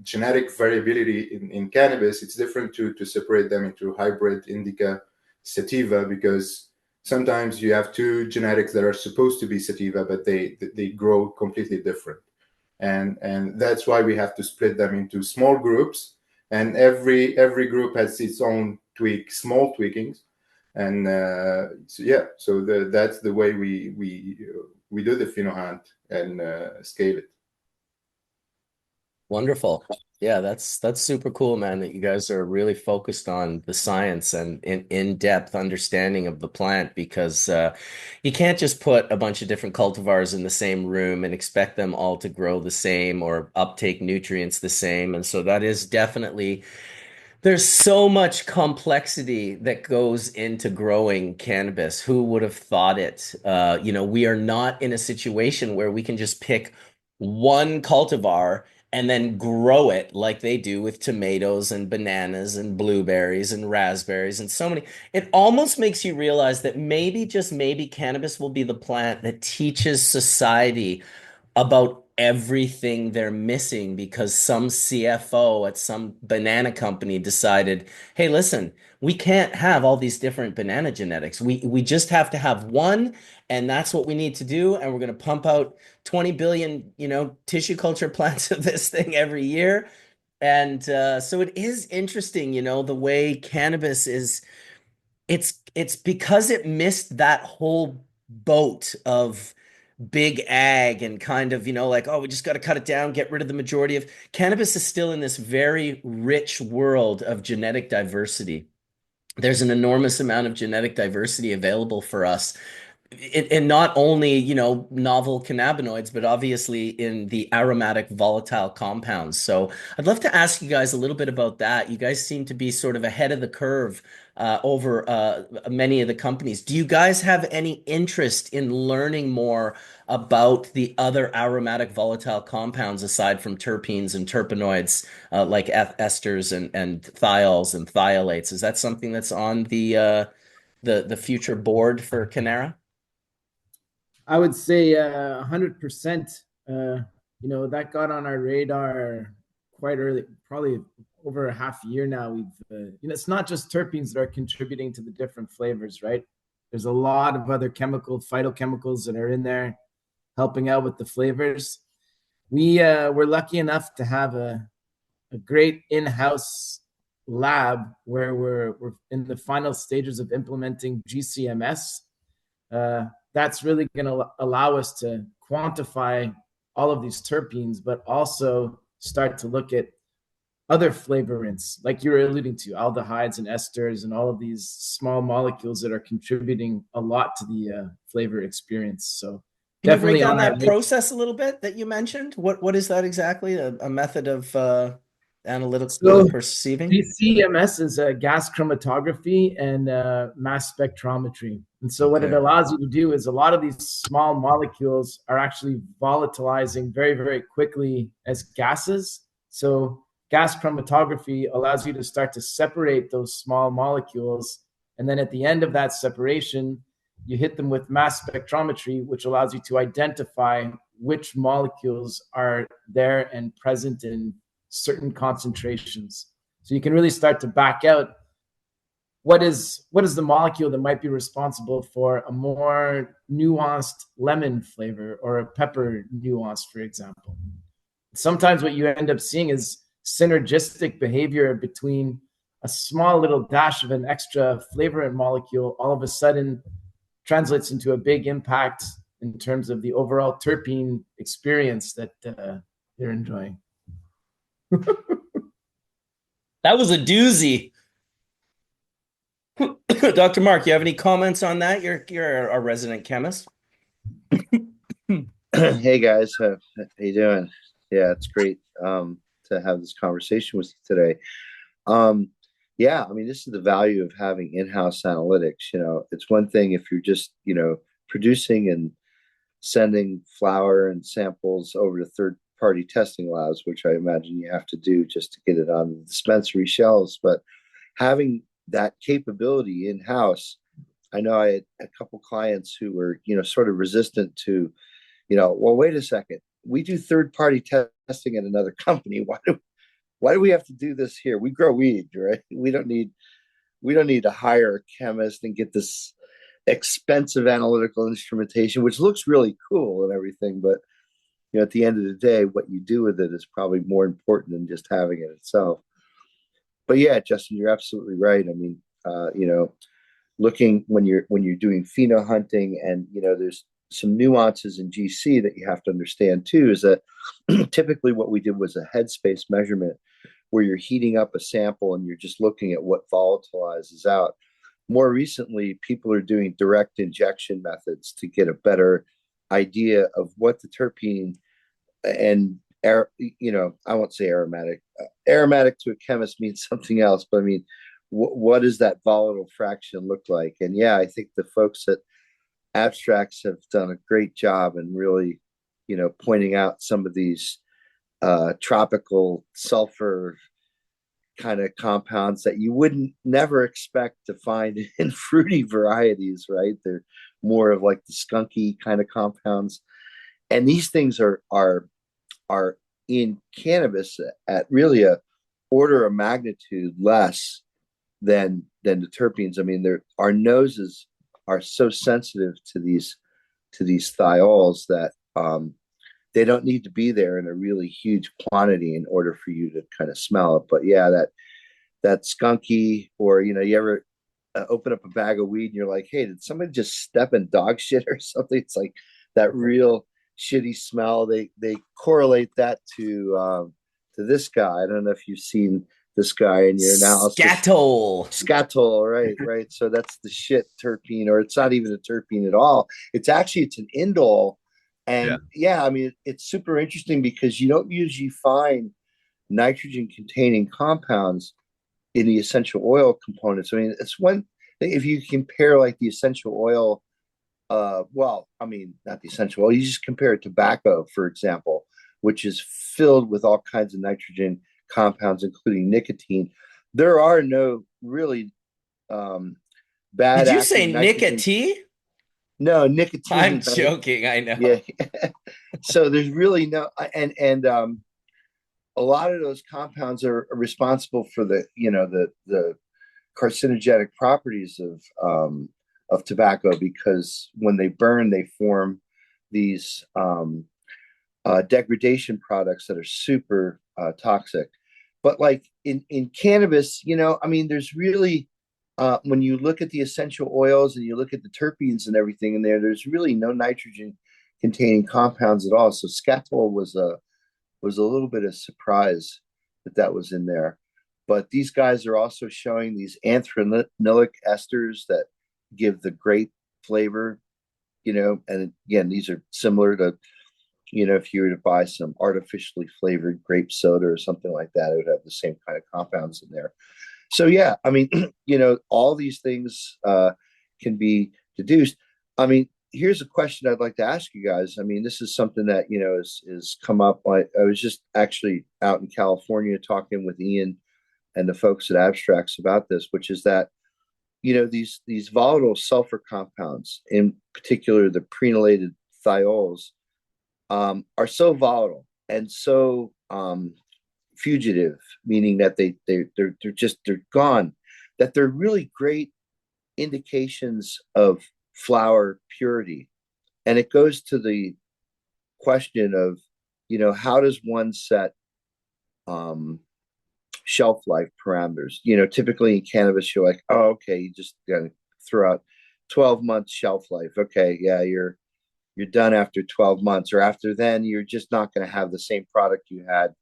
genetic variability in cannabis. It's different to separate them into hybrid, indica, sativa, because sometimes you have two genetics that are supposed to be sativa, but they grow completely different. And that's why we have to split them into small groups, and every group has its own small tweakings. And so that's the way we do the phenohunt and scale it. Wonderful. Yeah, that's super cool, man, that you guys are really focused on the science and in-depth understanding of the plant, because you can't just put a bunch of different cultivars in the same room and expect them all to grow the same or uptake nutrients the same. And so that is definitely, there's so much complexity that goes into growing cannabis. Who would have thought it? We are not in a situation where we can just pick one cultivar and then grow it like they do with tomatoes and bananas and blueberries and raspberries and so many. It almost makes you realize that maybe, just maybe, cannabis will be the plant that teaches society about everything they're missing because some CFO at some banana company decided, hey, listen, we can't have all these different banana genetics. We just have to have one, and that's what we need to do. And we're going to pump out 20 billion, tissue culture plants of this thing every year. And so it is interesting, the way cannabis is. It's because it missed that whole boat of big ag and kind of, like, oh, we just got to cut it down, get rid of the majority of cannabis is still in this very rich world of genetic diversity. There's an enormous amount of genetic diversity available for us in not only, novel cannabinoids, but obviously in the aromatic volatile compounds. So I'd love to ask you guys a little bit about that. You guys seem to be sort of ahead of the curve over many of the companies. Do you guys have any interest in learning more about the other aromatic volatile compounds aside from terpenes and terpenoids, like esters and thiols and thiolates? Is that something that's on the future board for CANNA? I would say 100%. That got on our radar quite early, probably over a half year now. It's not just terpenes that are contributing to the different flavors, right? There's a lot of other phytochemicals that are in there helping out with the flavors. We're lucky enough to have a great in-house lab where we're in the final stages of implementing GCMS. That's really going to allow us to quantify all of these terpenes, but also start to look at other flavorants, like you were alluding to, aldehydes and esters and all of these small molecules that are contributing a lot to the flavor experience. So can you break definitely down on our that process a little bit that you mentioned? What is that exactly? A method of analytical perceiving? CMS is gas chromatography and mass spectrometry. And so what it Okay. allows you to do is a lot of these small molecules are actually volatilizing very, very quickly as gases. So gas chromatography allows you to start to separate those small molecules. And then at the end of that separation, you hit them with mass spectrometry, which allows you to identify which molecules are there and present in certain concentrations. So you can really start to back out what is the molecule that might be responsible for a more nuanced lemon flavor or a pepper nuance, for example. Sometimes what you end up seeing is synergistic behavior between a small little dash of an extra flavorant molecule all of a sudden translates into a big impact in terms of the overall terpene experience that they're enjoying. That was a doozy. Dr. Mark, you have any comments on that? You're a resident chemist. Hey guys, how you doing? Yeah, it's great to have this conversation with you today. Yeah, I mean, this is the value of having in-house analytics. It's one thing if you're just producing and sending flower and samples over to third-party testing labs, which I imagine you have to do just to get it on the dispensary shelves. But having that capability in-house, I know I had a couple clients who were, sort of resistant to, well, wait a second, we do third-party testing at another company. Why do we have to do this here? We grow weed, right? We don't need to hire a chemist and get this expensive analytical instrumentation, which looks really cool and everything, but at the end of the day, what you do with it is probably more important than just having it itself. But yeah, Justin, you're absolutely right. I mean, looking when you're doing pheno hunting, and there's some nuances in GC that you have to understand too, is that typically what we did was a headspace measurement where you're heating up a sample and you're just looking at what volatilizes out. More recently, people are doing direct injection methods to get a better idea of what the terpene and I won't say aromatic. Aromatic to a chemist means something else, but I mean, what does that volatile fraction look like? And yeah, I think the folks at Abstracts have done a great job in really, pointing out some of these tropical sulfur kind of compounds that you wouldn't never expect to find in fruity varieties, right? They're more of like the skunky kind of compounds, and these things are in cannabis at really a order of magnitude less than the terpenes. I mean, our noses are so sensitive to these thiols that they don't need to be there in a really huge quantity in order for you to kind of smell it. But yeah, that skunky, or you ever open up a bag of weed and you're like, hey, did somebody just step in dog shit or something? It's like that real shitty smell. They correlate that to this guy. I don't know if you've seen this guy in your analysis. Scatol, right. So that's the shit terpene, or it's not even a terpene at all. It's an indole. And yeah, I mean, it's super interesting because you don't usually find nitrogen containing compounds in the essential oil components. I mean, it's one thing if you compare like the essential oil, well, I mean, not the essential oil, you just compare tobacco, for example, which is filled with all kinds of nitrogen compounds, including nicotine. There are no really bad. Did you say nicotine? No, nicotine. I'm joking. I know. Yeah. So there's really no, and a lot of those compounds are responsible for the carcinogenic properties of tobacco, because when they burn, they form these degradation products that are super toxic. But like in cannabis, I mean, there's really when you look at the essential oils and you look at the terpenes and everything in there, there's really no nitrogen containing compounds at all. So scatol was a little bit of surprise that was in there. But these guys are also showing these anthranilic esters that give the grape flavor, and again, these are similar to, if you were to buy some artificially flavored grape soda or something like that, it would have the same kind of compounds in there. So yeah, I mean, all these things can be deduced. I mean, here's a question I'd like to ask you guys. I mean, this is something that is come up. I was just actually out in California talking with Ian and the folks at Abstracts about this, which is that these volatile sulfur compounds, in particular the prenolated thiols, are so volatile and so fugitive, meaning that they're gone, that they're really great indications of flower purity. And it goes to the question of, how does one set shelf life parameters? Typically in cannabis, you're like, oh, okay, you just gotta throw out 12 months shelf life. Okay, yeah, you're done after 12 months, or after then, you're just not going to have the same product you had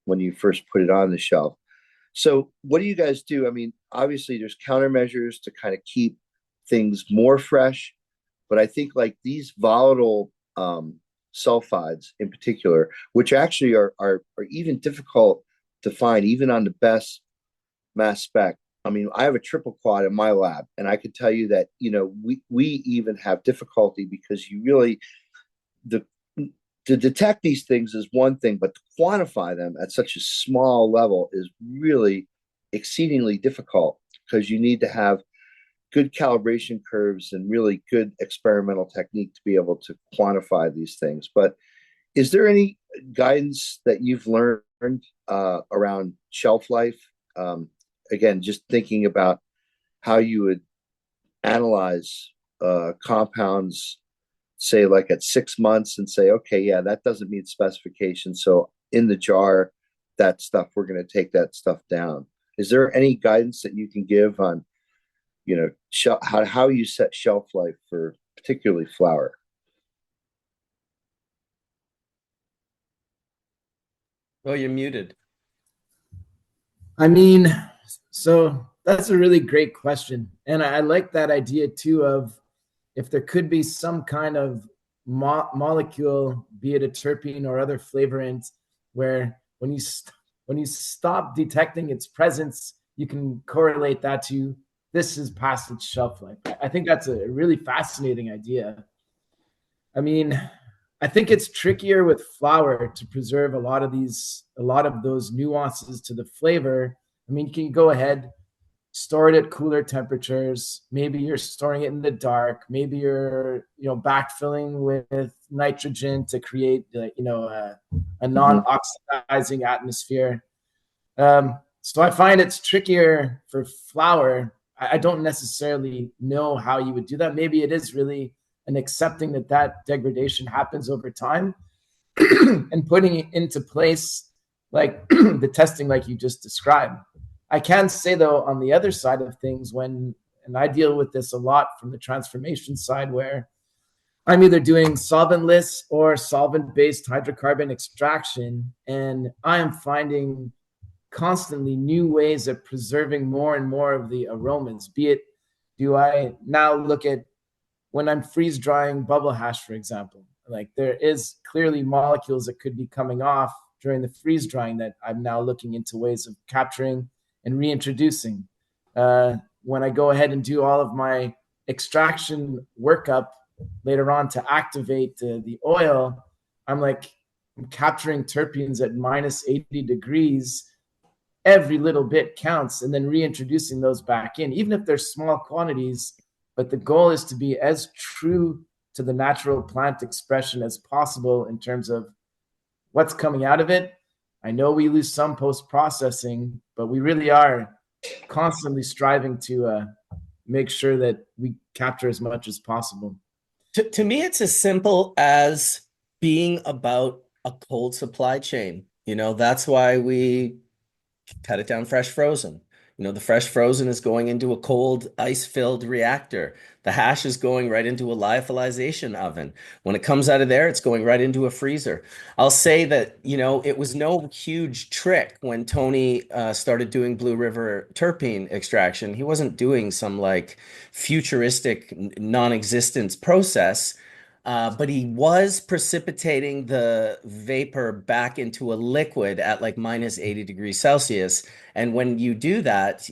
when you first put it on the shelf. So what do you guys do? I mean, obviously there's countermeasures to kind of keep things more fresh, but I think like these volatile sulfides in particular, which actually are even difficult to find even on the best mass spec. I mean, I have a triple quad in my lab, and I could tell you that we even have difficulty because you really to detect these things is one thing, but to quantify them at such a small level is really exceedingly difficult, because you need to have good calibration curves and really good experimental technique to be able to quantify these things. But is there any guidance that you've learned around shelf life? Again, just thinking about how you would analyze compounds, say like at 6 months, and say, okay, yeah, that doesn't meet specifications. So in the jar, that stuff, we're going to take that stuff down. Is there any guidance that you can give on, how you set shelf life for particularly flower? Oh, you're muted. I mean, so that's a really great question. And I like that idea too of if there could be some kind of molecule, be it a terpene or other flavorant, where when you stop detecting its presence, you can correlate that to this is past its shelf life. I think that's a really fascinating idea. I mean, I think it's trickier with flour to preserve a lot of those nuances to the flavor. I mean, you can go ahead, store it at cooler temperatures. Maybe you're storing it in the dark. Maybe you're, backfilling with nitrogen to create, a Mhm. non-oxidizing atmosphere. So I find it's trickier for flour. I don't necessarily know how you would do that. Maybe it is really an accepting that that degradation happens over time and putting it into place, like the testing, like you just described. I can say though, on the other side of things, and I deal with this a lot from the transformation side, where I'm either doing solventless or solvent based hydrocarbon extraction, and I am finding constantly new ways of preserving more and more of the aromas. Be it, do I now look at when I'm freeze drying bubble hash, for example, like there is clearly molecules that could be coming off during the freeze drying that I'm now looking into ways of capturing and reintroducing. When I go ahead and do all of my extraction workup later on to activate the oil, I'm capturing terpenes at minus 80 degrees. Every little bit counts, and then reintroducing those back in, even if they're small quantities. But the goal is to be as true to the natural plant expression as possible in terms of what's coming out of it. I know we lose some post processing, but we really are constantly striving to make sure that we capture as much as possible. To me, it's as simple as being about a cold supply chain. That's why we cut it down fresh frozen. The fresh frozen is going into a cold ice-filled reactor. The hash is going right into a lyophilization oven. When it comes out of there, it's going right into a freezer. I'll say that, it was no huge trick when Tony started doing Blue River terpene extraction. He wasn't doing some like futuristic non-existence process. But he was precipitating the vapor back into a liquid at like minus 80 degrees Celsius. And when you do that,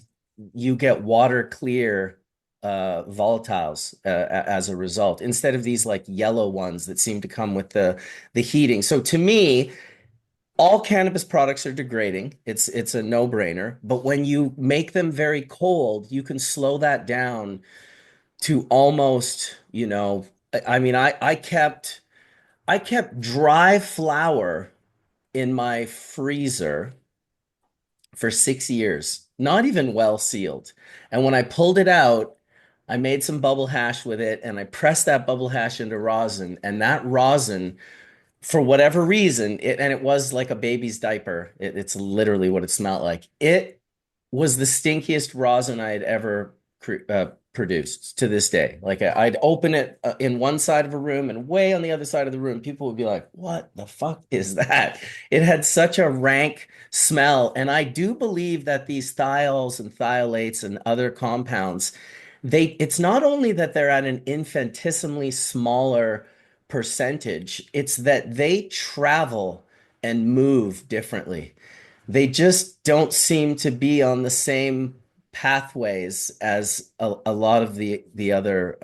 you get water clear volatiles as a result, instead of these like yellow ones that seem to come with the heating. So to me, all cannabis products are degrading. It's a no-brainer. But when you make them very cold, you can slow that down to almost, I mean, I kept dry flour in my freezer for 6 years, not even well sealed. And when I pulled it out, I made some bubble hash with it and I pressed that bubble hash into rosin. And that rosin, for whatever reason, and it was like a baby's diaper. It's literally what it smelled like. It was the stinkiest rosin I had ever produced to this day. Like I'd open it in one side of a room and way on the other side of the room, people would be like, "What the fuck is that?" It had such a rank smell. And I do believe that these thiols and thiolates and other compounds, it's not only that they're at an infinitesimally smaller percentage, it's that they travel and move differently. They just don't seem to be on the same pathways as a lot of the other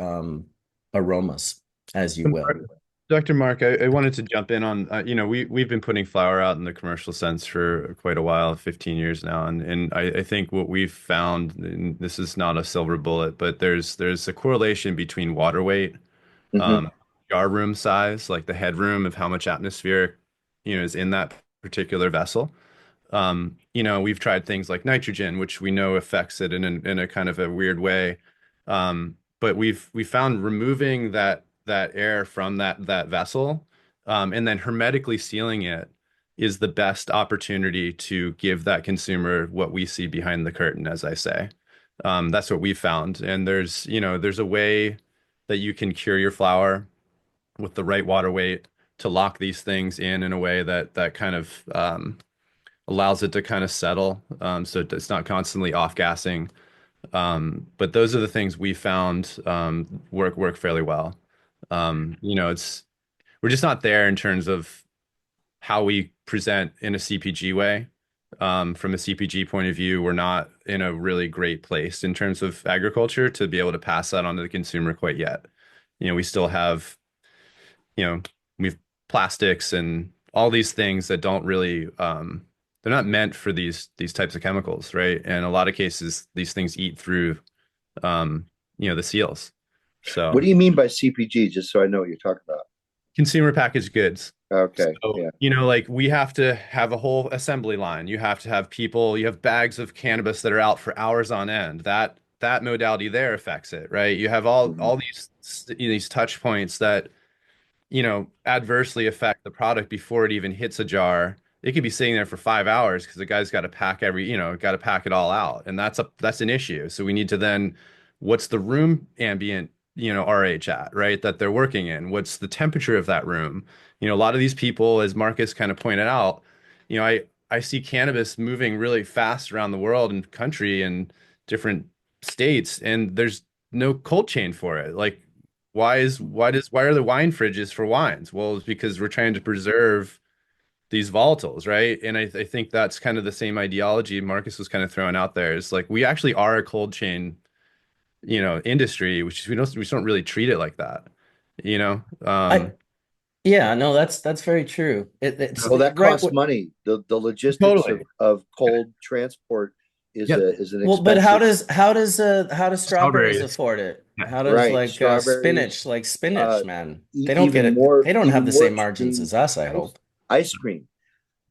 aromas, as you will. Dr. Mark, I wanted to jump in on, we've been putting flower out in the commercial sense for quite a while, 15 years now. And I think what we've found, and this is not a silver bullet, but there's a correlation between water weight, Mhm. um, jar room size, like the headroom of how much atmospheric, is in that particular vessel. We've tried things like nitrogen, which we know affects it in a kind of a weird way. But we found removing that air from that vessel, and then hermetically sealing it is the best opportunity to give that consumer what we see behind the curtain, as I say. That's what we found. And there's a way that you can cure your flower with the right water weight to lock these things in a way that kind of allows it to kind of settle, so it's not constantly off gassing. But those are the things we found work fairly well. It's we're just not there in terms of how we present in a CPG way. From a CPG point of view, we're not in a really great place in terms of agriculture to be able to pass that on to the consumer quite yet. We still have, you know, we've plastics and all these things that don't really they're not meant for these types of chemicals, right? And in a lot of cases, these things eat through the seals. What So do you mean by CPG? Just so I know what you're talking about. consumer packaged goods. Okay. So, Yeah. like we have to have a whole assembly line. You have to have people, you have bags of cannabis that are out for hours on end. That modality there affects it, right? You have all these touch points that adversely affect the product before it even hits a jar. It could be sitting there for 5 hours because the guy's got to pack got to pack it all out, and that's an issue. So we need to then, what's the room ambient, RH at, right? That they're working in. What's the temperature of that room? A lot of these people, as Marcus kind of pointed out, I see cannabis moving really fast around the world and country and different states, and there's no cold chain for it. Like why are the wine fridges for wines? Well, it's because we're trying to preserve these volatiles, right? And I think that's kind of the same ideology Marcus was kind of throwing out there. Is like we actually are a cold chain, industry, which is we don't really treat it like that, you know. I Yeah, no, that's very true. It's Well, that right. costs money. The logistics Totally. of cold transport is Yep. is an Well, but expensive. how does strawberries Strawberries. afford it? Yeah. How does Right. like Strawberries, spinach, like spinach, uh, man? They don't get even it. more, They don't have even the more same margins extreme, as us, I ice hope. ice cream.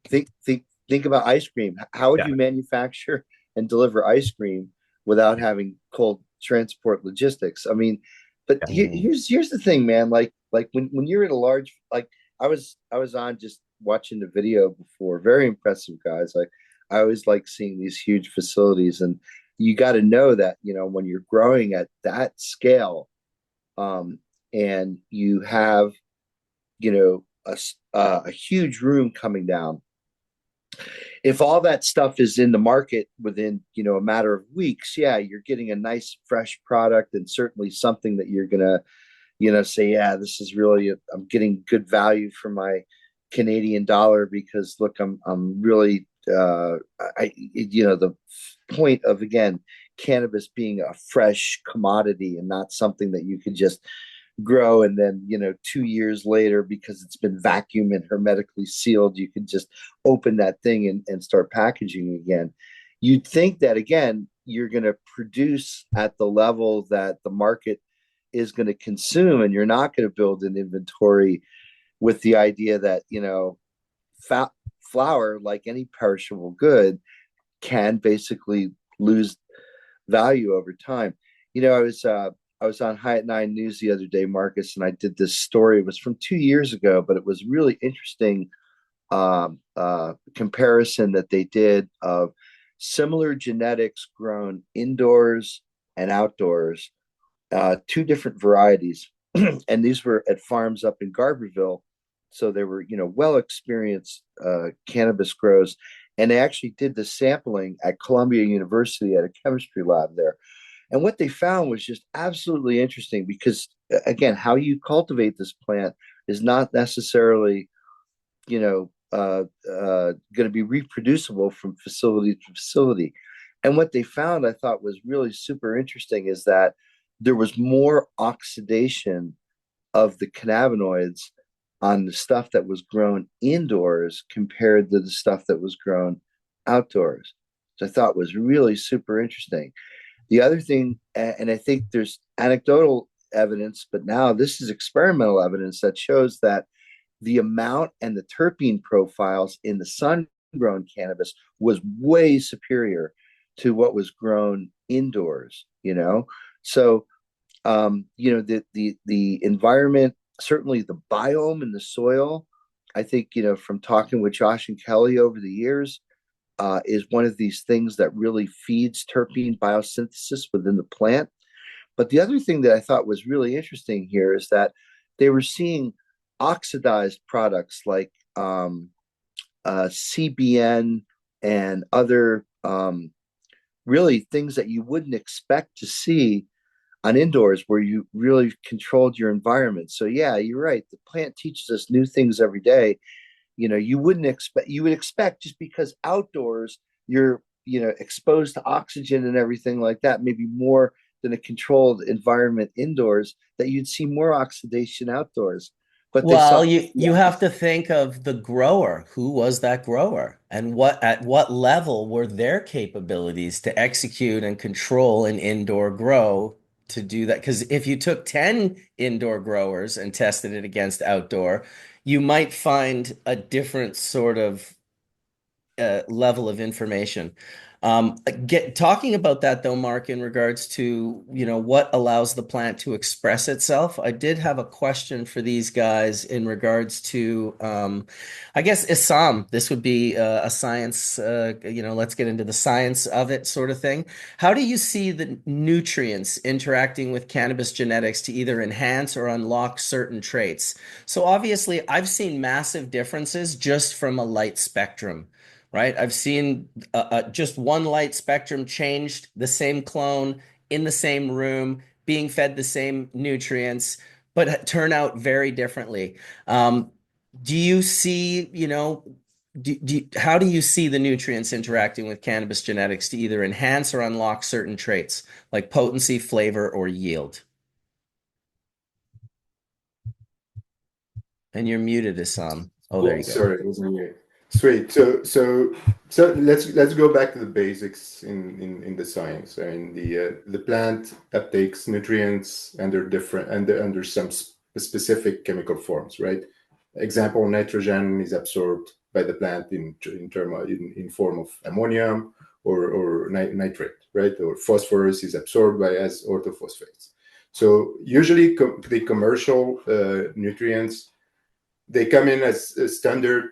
Think about ice cream. How would Yeah. you manufacture and deliver ice cream without having cold transport logistics? I mean, but Yeah. here's the thing, man. Like when you're in a large, like I was on just watching the video before. Very impressive, guys. Like I always like seeing these huge facilities, and you got to know that when you're growing at that scale, and you have a huge room coming down. If all that stuff is in the market within a matter of weeks, yeah, you're getting a nice fresh product, and certainly something that you're gonna say, yeah, this is really I'm getting good value for my Canadian dollar, because look, I'm really the point of, again, cannabis being a fresh commodity and not something that you could just grow and then 2 years later, because it's been vacuumed and hermetically sealed, you can just open that thing and start packaging again. You'd think that, again, you're going to produce at the level that the market is going to consume, and you're not going to build an inventory with the idea that flour, like any perishable good, can basically lose value over time. I was on Hyatt 9 News the other day, Marcus, and I did this story. It was from 2 years ago, but it was really interesting comparison that they did of similar genetics grown indoors and outdoors, two different varieties. And these were at farms up in Garberville. So they were, well experienced cannabis grows. And they actually did the sampling at Columbia University at a chemistry lab there. And what they found was just absolutely interesting, because, again, how you cultivate this plant is not necessarily, going to be reproducible from facility to facility. And what they found, I thought, was really super interesting, is that there was more oxidation of the cannabinoids on the stuff that was grown indoors compared to the stuff that was grown outdoors. So I thought was really super interesting. The other thing, and I think there's anecdotal evidence, but now this is experimental evidence that shows that the amount and the terpene profiles in the sun-grown cannabis was way superior to what was grown indoors. So the environment, certainly the biome and the soil. I think from talking with Josh and Kelly over the years, is one of these things that really feeds terpene biosynthesis within the plant. But the other thing that I thought was really interesting here is that they were seeing oxidized products like CBN and other really things that you wouldn't expect to see on indoors, where you really controlled your environment. So yeah, you're right. The plant teaches us new things every day. You would expect, just because outdoors you're exposed to oxygen and everything like that, maybe more than a controlled environment indoors, that you'd see more oxidation outdoors. but they Well, suffer. you have to think of the grower. Who was that grower? And at what level were their capabilities to execute and control an indoor grow to do that? Because if you took 10 indoor growers and tested it against outdoor, you might find a different sort of level of information. Talking about that though, Mark, in regards to, what allows the plant to express itself, I did have a question for these guys in regards to, I guess, Issam. This would be a science, let's get into the science of it sort of thing. How do you see the nutrients interacting with cannabis genetics to either enhance or unlock certain traits? So obviously, I've seen massive differences just from a light spectrum, right? I've seen just one light spectrum changed, the same clone in the same room, being fed the same nutrients, but turn out very differently. Do you see, how do you see the nutrients interacting with cannabis genetics to either enhance or unlock certain traits like potency, flavor, or yield? And you're muted, Assam. Oh, there Oh, you go. sorry, it was me. Sweet. So let's go back to the basics in the science. I mean, the plant uptakes nutrients under different under some specific chemical forms, right? Example, nitrogen is absorbed by the plant in form of ammonium or nitrate, right? Or phosphorus is absorbed by as orthophosphates. So usually the commercial nutrients, they come in as a standard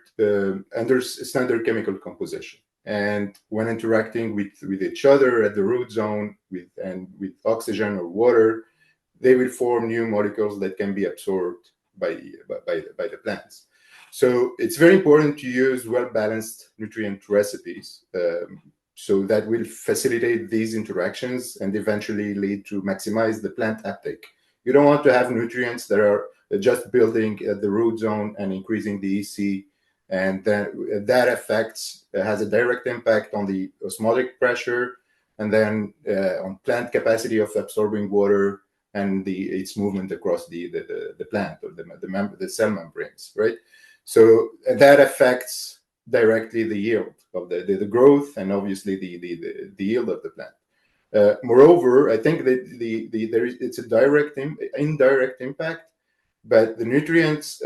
under standard chemical composition, and when interacting with each other at the root zone with oxygen or water, they will form new molecules that can be absorbed by the plants. So it's very important to use well-balanced nutrient recipes, so that will facilitate these interactions and eventually lead to maximize the plant uptake. You don't want to have nutrients that are just building at the root zone and increasing the EC, and then that affects has a direct impact on the osmotic pressure, and then on plant capacity of absorbing water and its movement across the plant or the cell membranes, right? So that affects directly the yield of the growth and obviously the yield of the plant. Moreover, I think that it's a indirect impact, but the nutrients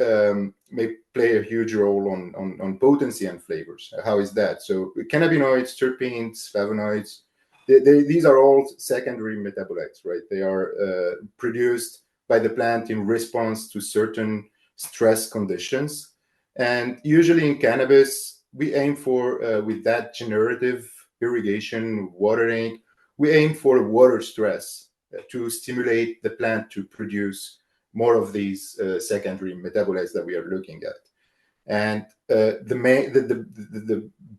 may play a huge role on potency and flavors. How is that? So cannabinoids, terpenes, flavonoids, these are all secondary metabolites, right? They are produced by the plant in response to certain stress conditions. And usually in cannabis, we aim for, with that generative irrigation, watering, we aim for water stress to stimulate the plant to produce more of these secondary metabolites that we are looking at. And the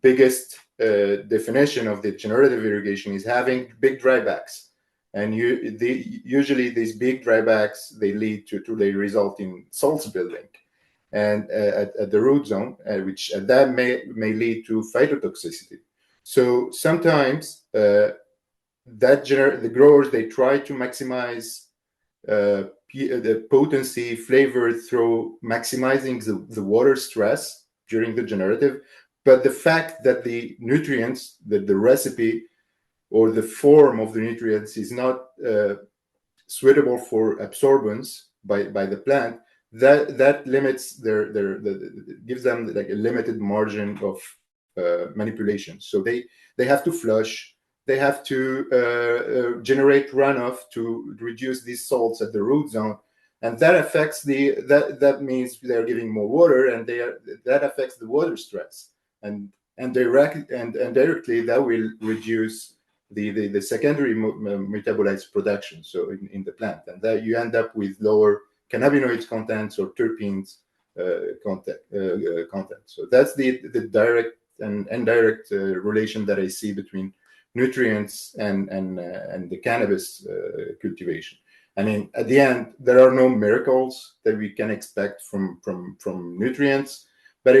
biggest definition of the generative irrigation is having big drybacks. And usually these big drybacks, they result in salts building and at the root zone, which that may lead to phytotoxicity. So sometimes the growers, they try to maximize the potency, flavor through maximizing the water stress during the generative. But the fact that the nutrients, that the recipe or the form of the nutrients is not suitable for absorbance by the plant, that limits gives them like a limited margin of manipulation. So they have to flush, they have to generate runoff to reduce these salts at the root zone, and that affects that means they're giving more water, and that affects the water stress, and directly that will reduce the secondary metabolites production, so in the plant, and that you end up with lower cannabinoids contents or terpenes content. So that's the direct and indirect relation that I see between nutrients and the cannabis cultivation. I mean, at the end, there are no miracles that we can expect from nutrients, but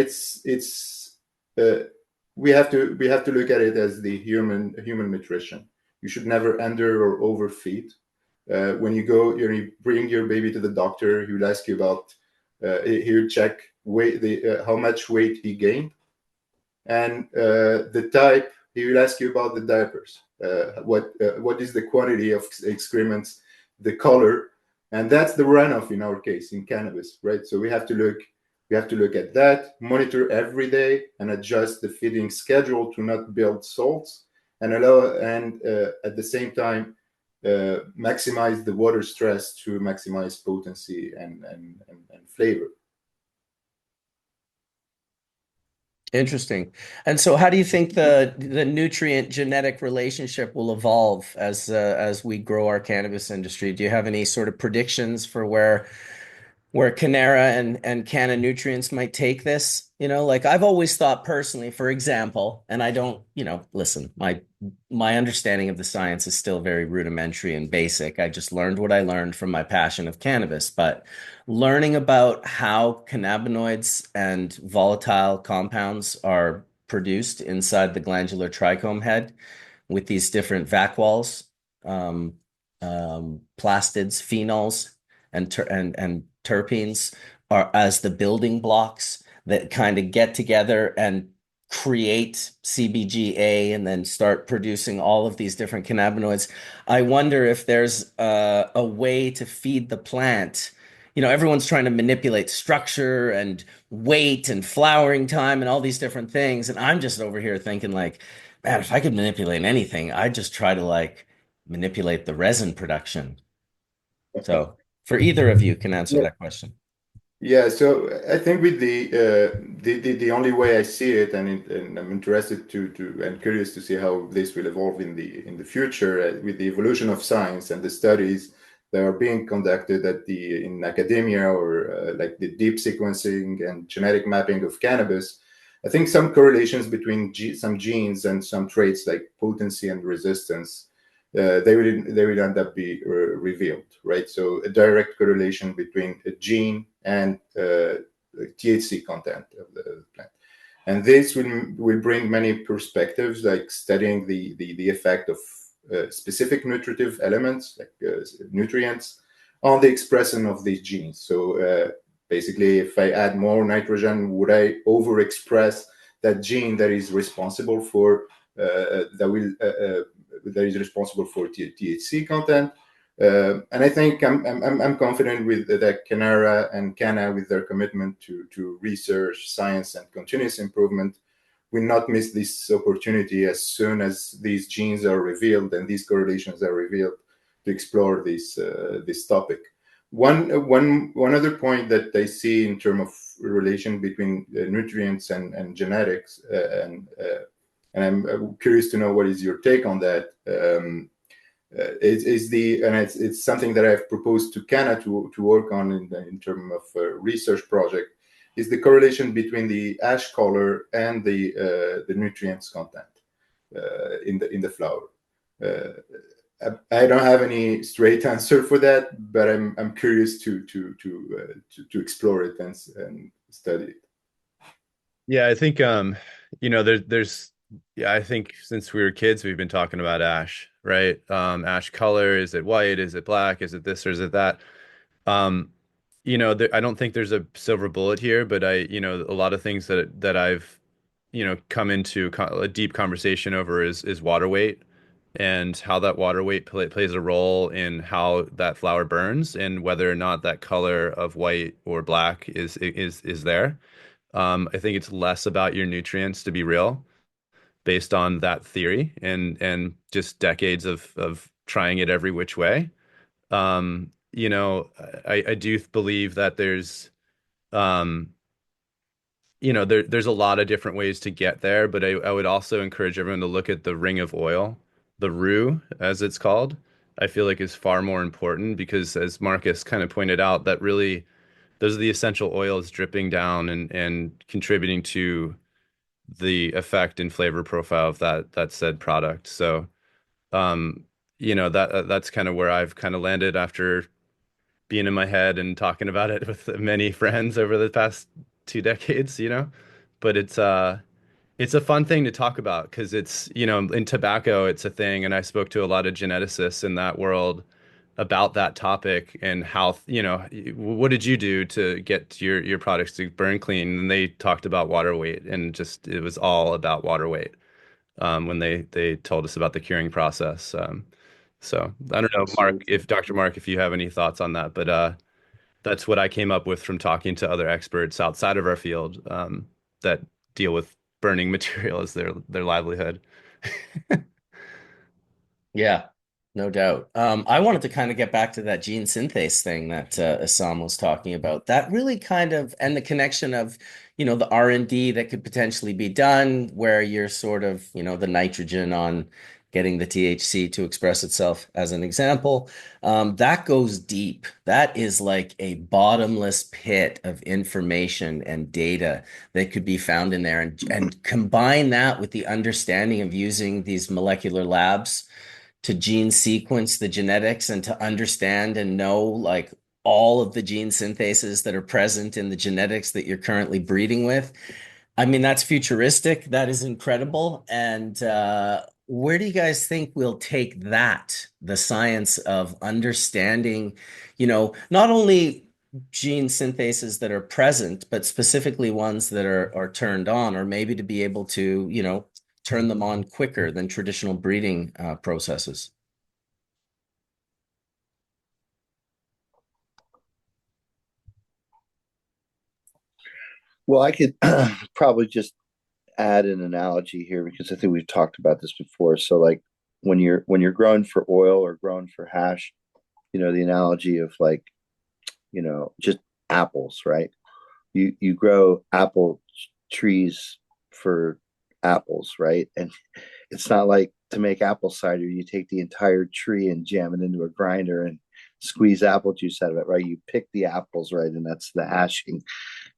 we have to look at it as the human nutrition. You should never under or overfeed. When you bring your baby to the doctor, he will ask you about he'll check how much weight he gained, and the type. He will ask you about the diapers. What is the quantity of excrements, the color, and that's the runoff in our case in cannabis, right? So we have to look at that, monitor every day, and adjust the feeding schedule to not build salts, and at the same time maximize the water stress to maximize potency and flavor. Interesting. And so how do you think the nutrient genetic relationship will evolve as we grow our cannabis industry? Do you have any sort of predictions for where Canara and Canna Nutrients might take this? Like I've always thought personally, for example, and I don't, listen, my understanding of the science is still very rudimentary and basic. I just learned what I learned from my passion of cannabis, but learning about how cannabinoids and volatile compounds are produced inside the glandular trichome head with these different vac walls, um, plastids, phenols, and terpenes are as the building blocks that kind of get together and create CBGA and then start producing all of these different cannabinoids. I wonder if there's a way to feed the plant. Everyone's trying to manipulate structure and weight and flowering time and all these different things. And I'm just over here thinking like, man, if I could manipulate anything, I'd just try to like manipulate the resin production. So for either of you can answer that question. Yeah, so I think with the only way I see it, and I'm interested to and curious to see how this will evolve in the future with the evolution of science and the studies that are being conducted in academia or like the deep sequencing and genetic mapping of cannabis. I think some correlations between some genes and some traits like potency and resistance they will end up be revealed, right? So a direct correlation between a gene and THC content of the plant, and this will bring many perspectives, like studying the effect of specific nutritive elements, like nutrients, on the expression of these genes. So basically, if I add more nitrogen, would I overexpress that gene that is responsible for THC content? And I think I'm confident with that Canara and Canna, with their commitment to research, science, and continuous improvement, will not miss this opportunity as soon as these genes are revealed and these correlations are revealed to explore this topic. One other point that I see in terms of relation between nutrients and genetics, and I'm curious to know what is your take on that. It's something that I've proposed to Canna to work on in terms of a research project, is the correlation between the ash color and the nutrients content in the flower. I don't have any straight answer for that, but I'm curious to explore it and study it. Yeah, I think there's yeah, I think since we were kids we've been talking about ash, right? Ash color, is it white, is it black, is it this or is it that? Um, I don't think there's a silver bullet here, but a lot of things that I've come into a deep conversation over is water weight and how that water weight plays a role in how that flower burns and whether or not that color of white or black is there. I think it's less about your nutrients, to be real, based on that theory and just decades of trying it every which way. I do believe that um, there's a lot of different ways to get there, but I would also encourage everyone to look at the ring of oil, the roux, as it's called. I feel like is far more important because, as Marcus kind of pointed out, that really those are the essential oils dripping down and contributing to the effect and flavor profile of that said product. So, that's kind of where I've kind of landed after being in my head and talking about it with many friends over the past 2 decades. But it's a fun thing to talk about because it's, in tobacco, it's a thing. And I spoke to a lot of geneticists in that world. about that topic and how, what did you do to get your products to burn clean? And they talked about water weight, and just it was all about water weight when they told us about the curing process. So I don't know, Mark, Absolutely. if Dr. Mark, if you have any thoughts on that, but that's what I came up with from talking to other experts outside of our field that deal with burning material as their livelihood. Yeah, no doubt. I wanted to kind of get back to that gene synthase thing that Assam was talking about. That really kind of, and the connection of, the R&D that could potentially be done, where you're sort of, the nitrogen on getting the THC to express itself as an example. That goes deep. That is like a bottomless pit of information and data that could be found in there, and combine that with the understanding of using these molecular labs to gene sequence the genetics and to understand and know like all of the gene synthases that are present in the genetics that you're currently breeding with. I mean, that's futuristic. That is incredible. And where do you guys think we'll take that, the science of understanding, not only gene syntheses that are present, but specifically ones that are turned on, or maybe to be able to, turn them on quicker than traditional breeding processes? Well, I could probably just add an analogy here because I think we've talked about this before. So like when you're growing for oil or growing for hash, the analogy of like, just apples, right? You grow apple trees for apples, right? And it's not like to make apple cider, you take the entire tree and jam it into a grinder and squeeze apple juice out of it, right? You pick the apples, right? And that's the hashing.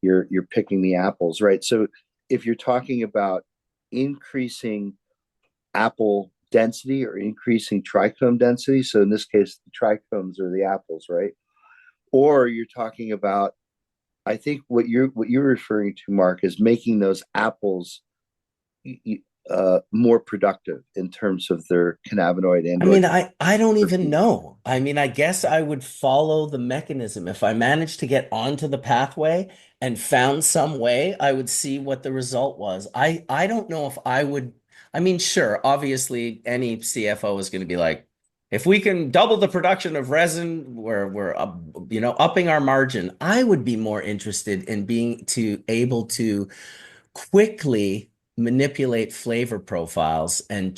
You're picking the apples, right? So if you're talking about increasing apple density or increasing trichome density, so in this case the trichomes are the apples, right? Or you're talking about, I think what you're referring to, Mark, is making those apples more productive in terms of their cannabinoid and I or mean, I don't even terpene. know. I mean, I guess I would follow the mechanism. If I managed to get onto the pathway and found some way, I would see what the result was. I don't know if I would. I mean, sure, obviously any CFO is going to be like, if we can double the production of resin, we're up, upping our margin. I would be more interested in being to able to quickly manipulate flavor profiles and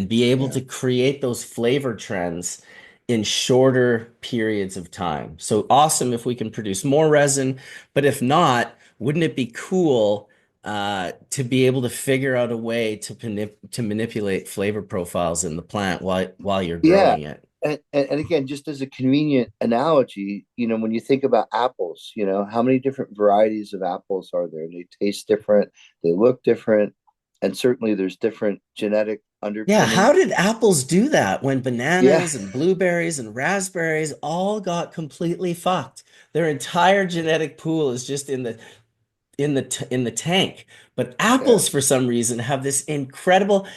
be able Yeah, to create those flavor trends in shorter periods of time. So awesome if we can produce more resin, but if not, wouldn't it be cool to be able to figure out a way to manipulate flavor profiles in the plant while you're yeah. growing it? And again, just as a convenient analogy, when you think about apples, how many different varieties of apples are there? They taste different, they look different, and certainly there's different genetic Yeah, underpinning. how did apples do that when Yeah, bananas and blueberries and raspberries all got completely fucked? Their entire genetic pool is just in the tank. But yeah, apples, for some reason, have this incredible,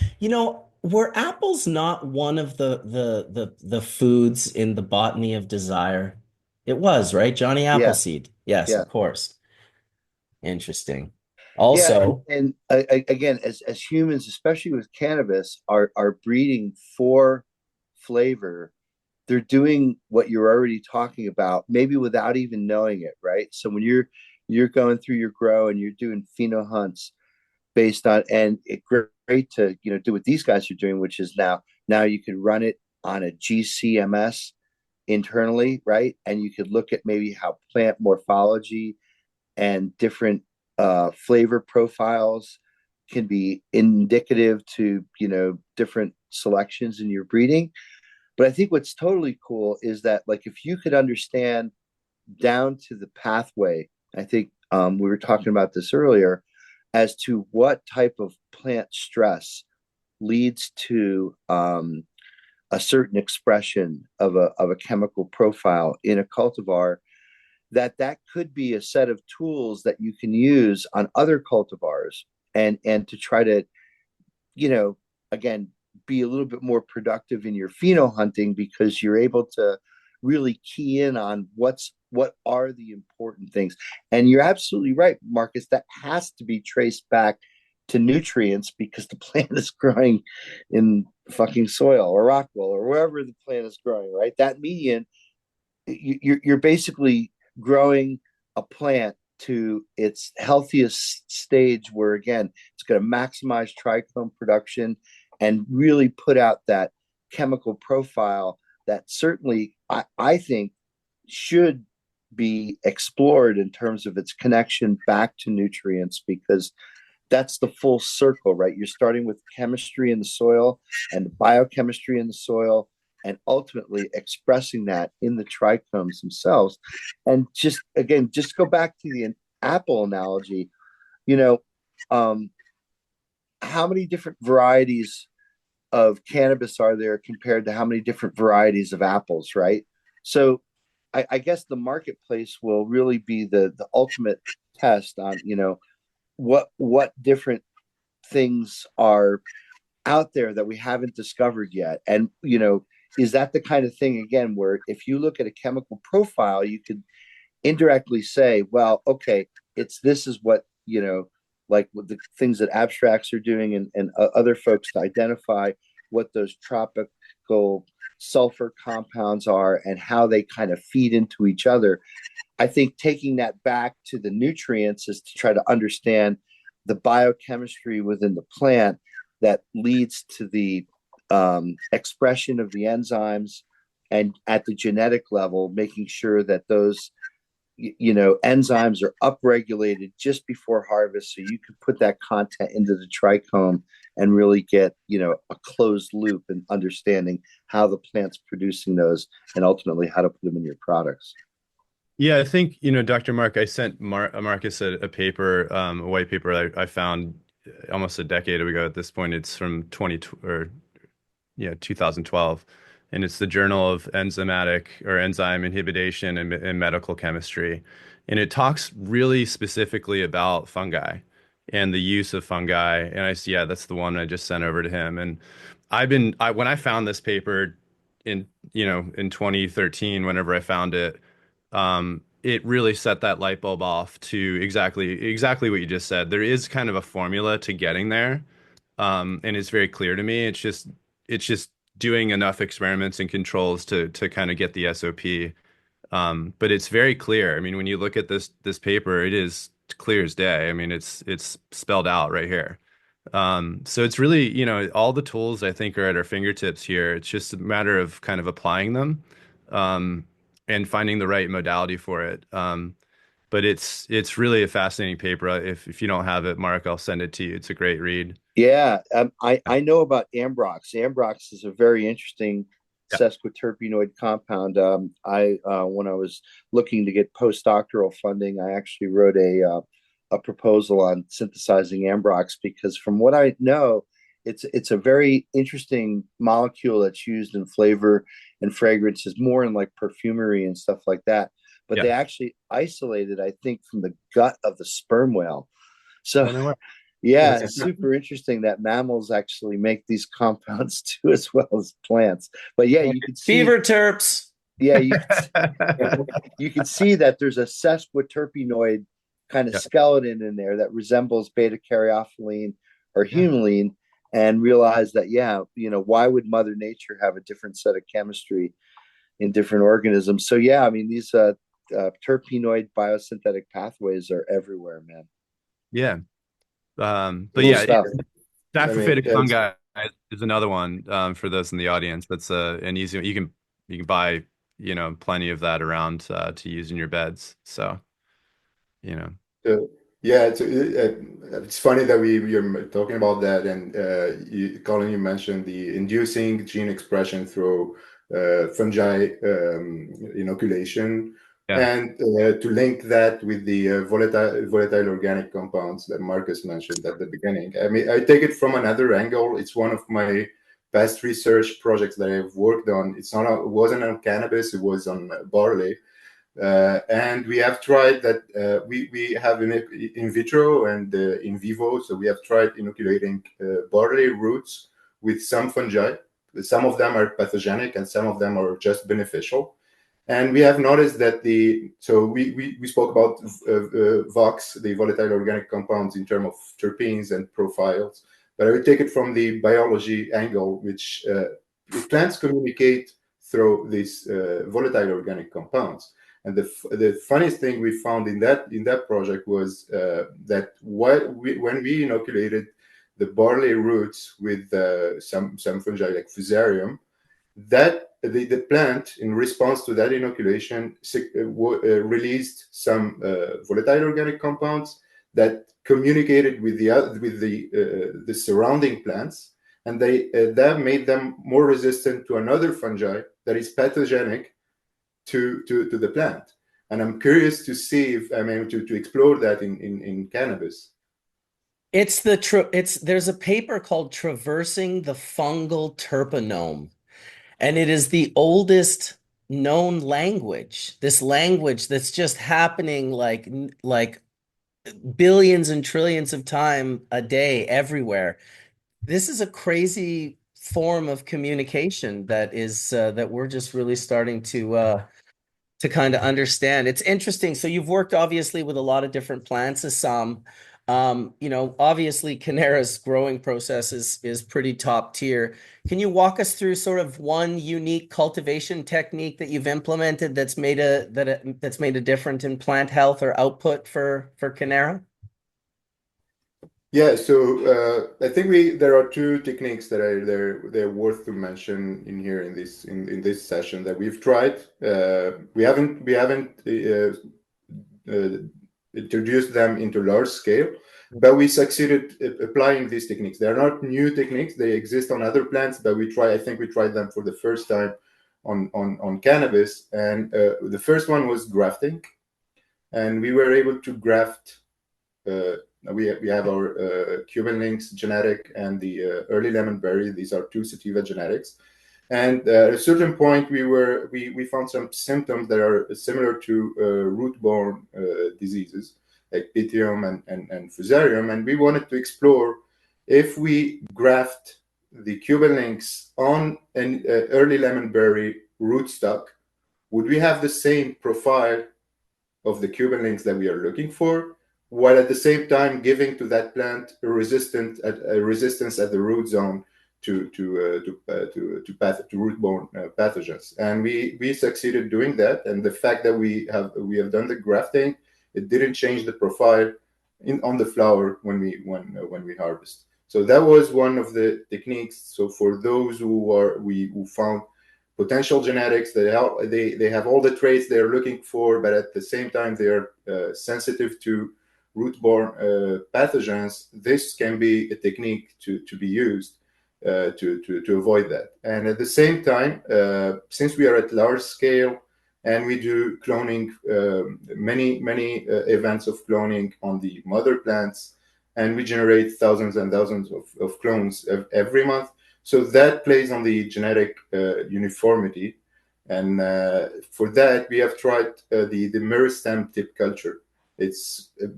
were apples not one of the foods in the botany of desire? It was, right? Johnny yeah, Appleseed. Yes, yeah. of course. Interesting. Yeah, Also, and again, as humans, especially with cannabis, are breeding for flavor. They're doing what you're already talking about, maybe without even knowing it, right? So when you're going through your grow and you're doing pheno hunts based on, and it's great to do what these guys are doing, which is now you can run it on a GCMS internally, right? And you could look at maybe how plant morphology and different flavor profiles can be indicative to different selections in your breeding. But I think what's totally cool is that, like, if you could understand down to the pathway, I think we were talking about this earlier, as to what type of plant stress leads to a certain expression of a chemical profile in a cultivar, that could be a set of tools that you can use on other cultivars and to try to, again, be a little bit more productive in your pheno hunting, because you're able to really key in on what are the important things. And you're absolutely right, Marcus, that has to be traced back to nutrients, because the plant is growing in fucking soil or rock wool or wherever the plant is growing, right? That median, you're basically growing a plant to its healthiest stage, where again it's going to maximize trichome production and really put out that chemical profile that certainly I think should be explored in terms of its connection back to nutrients, because that's the full circle, right? You're starting with chemistry in the soil and biochemistry in the soil, and ultimately expressing that in the trichomes themselves. And just again, just go back to the apple analogy. You know, how many different varieties of cannabis are there compared to how many different varieties of apples, right? So I guess the marketplace will really be the ultimate test on, what different things are out there that we haven't discovered yet. And is that the kind of thing, again, where if you look at a chemical profile, you could indirectly say, well, okay, this is what, like with the things that abstracts are doing, and other folks, to identify what those tropical sulfur compounds are and how they kind of feed into each other. I think taking that back to the nutrients is to try to understand the biochemistry within the plant that leads to the expression of the enzymes, and at the genetic level, making sure that those enzymes are upregulated just before harvest, so you can put that content into the trichome and really get a closed loop and understanding how the plant's producing those, and ultimately how to put them in your products. Yeah, I think, Dr. Mark, I sent Marcus a paper, a white paper I found almost a decade ago at this point. It's from 2012. And it's the Journal of Enzyme Inhibition and Medical Chemistry. And it talks really specifically about fungi and the use of fungi. And that's the one I just sent over to him. And when I found this paper in 2013, whenever I found it, it really set that light bulb off to exactly what you just said. There is kind of a formula to getting there. And it's very clear to me. It's just doing enough experiments and controls to kind of get the SOP. But it's very clear. I mean, when you look at this paper, it is clear as day. I mean, it's spelled out right here. So it's really, all the tools I think are at our fingertips here. It's just a matter of kind of applying them, and finding the right modality for it. But it's really a fascinating paper. If you don't have it, Mark, I'll send it to you. It's a great read. Yeah, I know about Ambrox. Ambrox is a very interesting sesquiterpenoid compound. When I was looking to get postdoctoral funding, I actually wrote a proposal on synthesizing Ambrox, because from what I know, it's a very interesting molecule that's used in flavor and fragrances, more in like perfumery and stuff like that. But they actually isolated, I think, from the gut of the sperm whale. So yeah, it's super interesting that mammals actually make these compounds too, as well as plants. But yeah, you could see beaver terps. Yeah, you can see that there's a sesquiterpenoid kind of skeleton in there that resembles beta caryophyllene or humulene, and realize that why would Mother Nature have a different set of chemistry in different organisms? So yeah, I mean, these terpenoid biosynthetic pathways are everywhere, man. Yeah. But Cool stuff. saprophytic fungi is another one, for those in the audience. That's an easy one. You can buy, plenty of that around to use in your beds. So, Yeah, it's funny that you're talking about that, and Colin, you mentioned the inducing gene expression through fungi inoculation. And to link that with the volatile organic compounds that Marcus mentioned at the beginning. I mean, I take it from another angle. It's one of my past research projects that I've worked on. It wasn't on cannabis, it was on barley. And we have tried that. We have in vitro and in vivo. So we have tried inoculating barley roots with some fungi. Some of them are pathogenic and some of them are just beneficial. And we have noticed that we spoke about VOX, the volatile organic compounds, in terms of terpenes and profiles. But I would take it from the biology angle, which plants communicate through these volatile organic compounds. And the funniest thing we found in that project was that when we inoculated the barley roots with some fungi like Fusarium, that the plant, in response to that inoculation, released some volatile organic compounds that communicated with the surrounding plants, and that made them more resistant to another fungi that is pathogenic to the plant. And I'm curious to see if to explore that in cannabis. There's a paper called Traversing the Fungal Terpenome, and it is the oldest known language. This language that's just happening like billions and trillions of time a day everywhere. This is a crazy form of communication that we're just really starting to kind of understand. It's interesting. So you've worked obviously with a lot of different plants, Assam. Obviously CANNA's growing process is pretty top tier. Can you walk us through sort of one unique cultivation technique that you've implemented that's made a difference in plant health or output for CANNA? Yeah, so I think there are two techniques that they're worth to mention in here in this session that we've tried. We haven't introduced them into large scale, but we succeeded applying these techniques. They are not new techniques; they exist on other plants, but I think we tried them for the first time on cannabis. And the first one was grafting, and we were able to graft. We have our Cuban links genetic and the early lemon berry. These are two sativa genetics. And at a certain point, we found some symptoms that are similar to root-borne diseases like Pythium and Fusarium. And we wanted to explore if we graft the Cuban links on an early lemon berry rootstock, would we have the same profile of the Cuban links that we are looking for, while at the same time giving to that plant a resistance at the root zone to root-borne pathogens. And we succeeded doing that. And the fact that we have done the grafting, it didn't change the profile on the flower when we harvest. So that was one of the techniques. So for those who found potential genetics, they have all the traits they're looking for, but at the same time they are sensitive to root-borne pathogens. This can be a technique to be used to avoid that. And at the same time, since we are at large scale and we do cloning, many events of cloning on the mother plants, and we generate thousands and thousands of clones every month. So that plays on the genetic uniformity. And for that, we have tried the meristem tip culture. It's in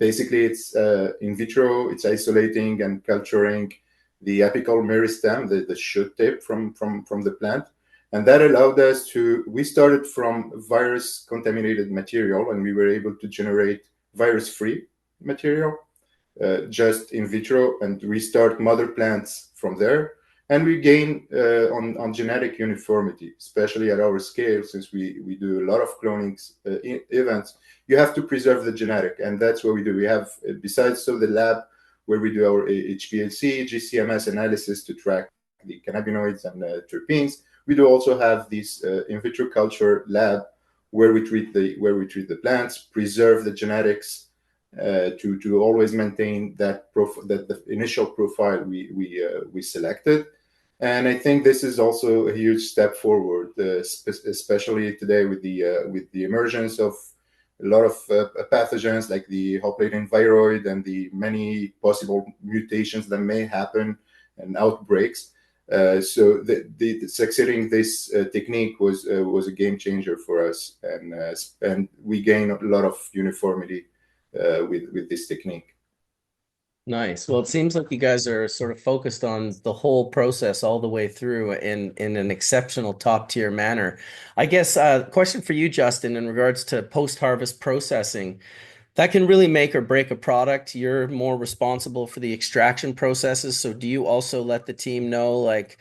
vitro, it's isolating and culturing the apical meristem, the shoot tip from the plant. And that allowed us we started from virus contaminated material, and we were able to generate virus-free material just in vitro and restart mother plants from there. And we gain on genetic uniformity, especially at our scale, since we do a lot of cloning events. You have to preserve the genetic, and that's what we do. We have, besides the lab where we do our HPLC, GCMS analysis to track the cannabinoids and terpenes, we do also have this in vitro culture lab where we treat the plants, preserve the genetics to always maintain that the initial profile we selected. And I think this is also a huge step forward, especially today with the emergence of a lot of pathogens like the Hoplite viroid and the many possible mutations that may happen and outbreaks. So succeeding this technique was a game changer for us, and we gain a lot of uniformity with this technique. Nice. Well, it seems like you guys are sort of focused on the whole process all the way through in an exceptional top tier manner. I guess question for you, Justin, in regards to post-harvest processing, that can really make or break a product. You're more responsible for the extraction processes. So do you also let the team know like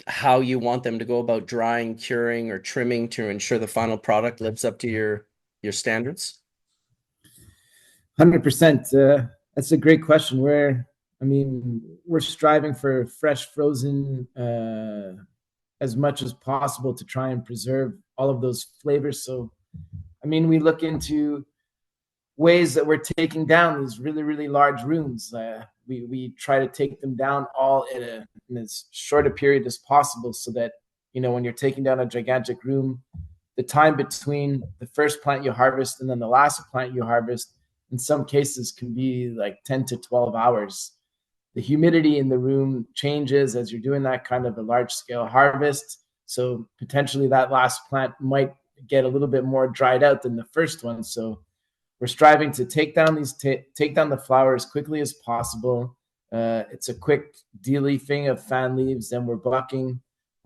how you want them to go about drying, curing, or trimming to ensure the final product lives up to your standards? 100%. That's a great question. We're striving for fresh, frozen, as much as possible to try and preserve all of those flavors. So, we look into ways that we're taking down these really, really large rooms. We try to take them down all in as short a period as possible, so that when you're taking down a gigantic room, the time between the first plant you harvest and then the last plant you harvest, in some cases, can be like 10 to 12 hours. The humidity in the room changes as you're doing that kind of a large scale harvest. So potentially that last plant might get a little bit more dried out than the first one. So we're striving to take down the flower as quickly as possible. It's a quick de-leafing of fan leaves, then we're bucking,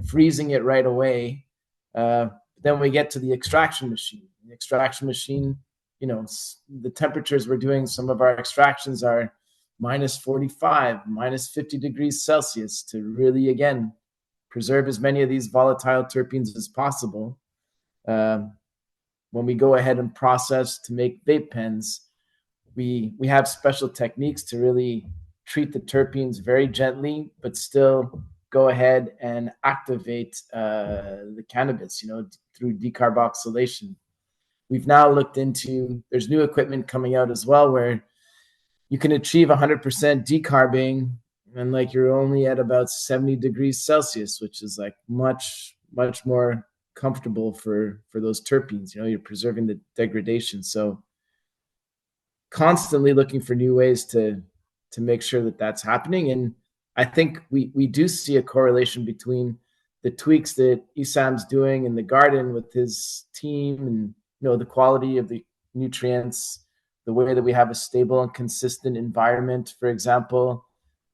freezing it right away. Then we get to the extraction machine. The extraction machine, the temperatures we're doing, some of our extractions are minus 45, minus 50 degrees Celsius, to really, again, preserve as many of these volatile terpenes as possible. When we go ahead and process to make vape pens, we have special techniques to really treat the terpenes very gently, but still go ahead and activate the cannabis, through decarboxylation. We've now looked into, there's new equipment coming out as well where you can achieve 100% decarbing, and like you're only at about 70 degrees Celsius, which is like much, much more comfortable for those terpenes. You're preserving the degradation. So constantly looking for new ways to make sure that that's happening. And I think we do see a correlation between the tweaks that Isam's doing in the garden with his team, and the quality of the nutrients, the way that we have a stable and consistent environment. For example,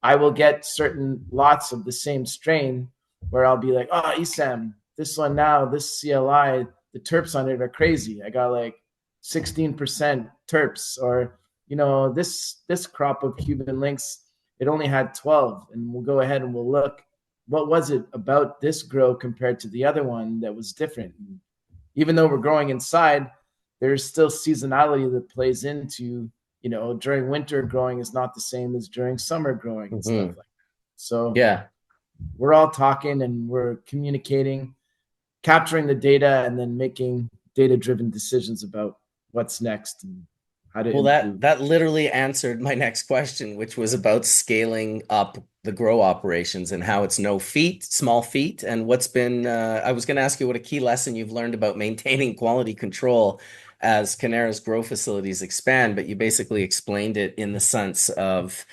I will get certain lots of the same strain where I'll be like, oh, Isam, this one now, this CLI, the terps on it are crazy. I got like 16% terps. Or, this crop of Cuban links, it only had 12. And we'll go ahead and we'll look, what was it about this grow compared to the other one that was different? Even though we're growing inside, there's still seasonality that plays into, during winter growing is not the same as during summer growing and stuff like that. So yeah, we're all talking and we're communicating, capturing the data, and then making data-driven decisions about what's next and how to improve. That literally answered my next question, which was about scaling up the grow operations and how it's no feat, small feat. And what's been, I was going to ask you what a key lesson you've learned about maintaining quality control as CANNA's grow facilities expand, but you basically explained it in the sense of,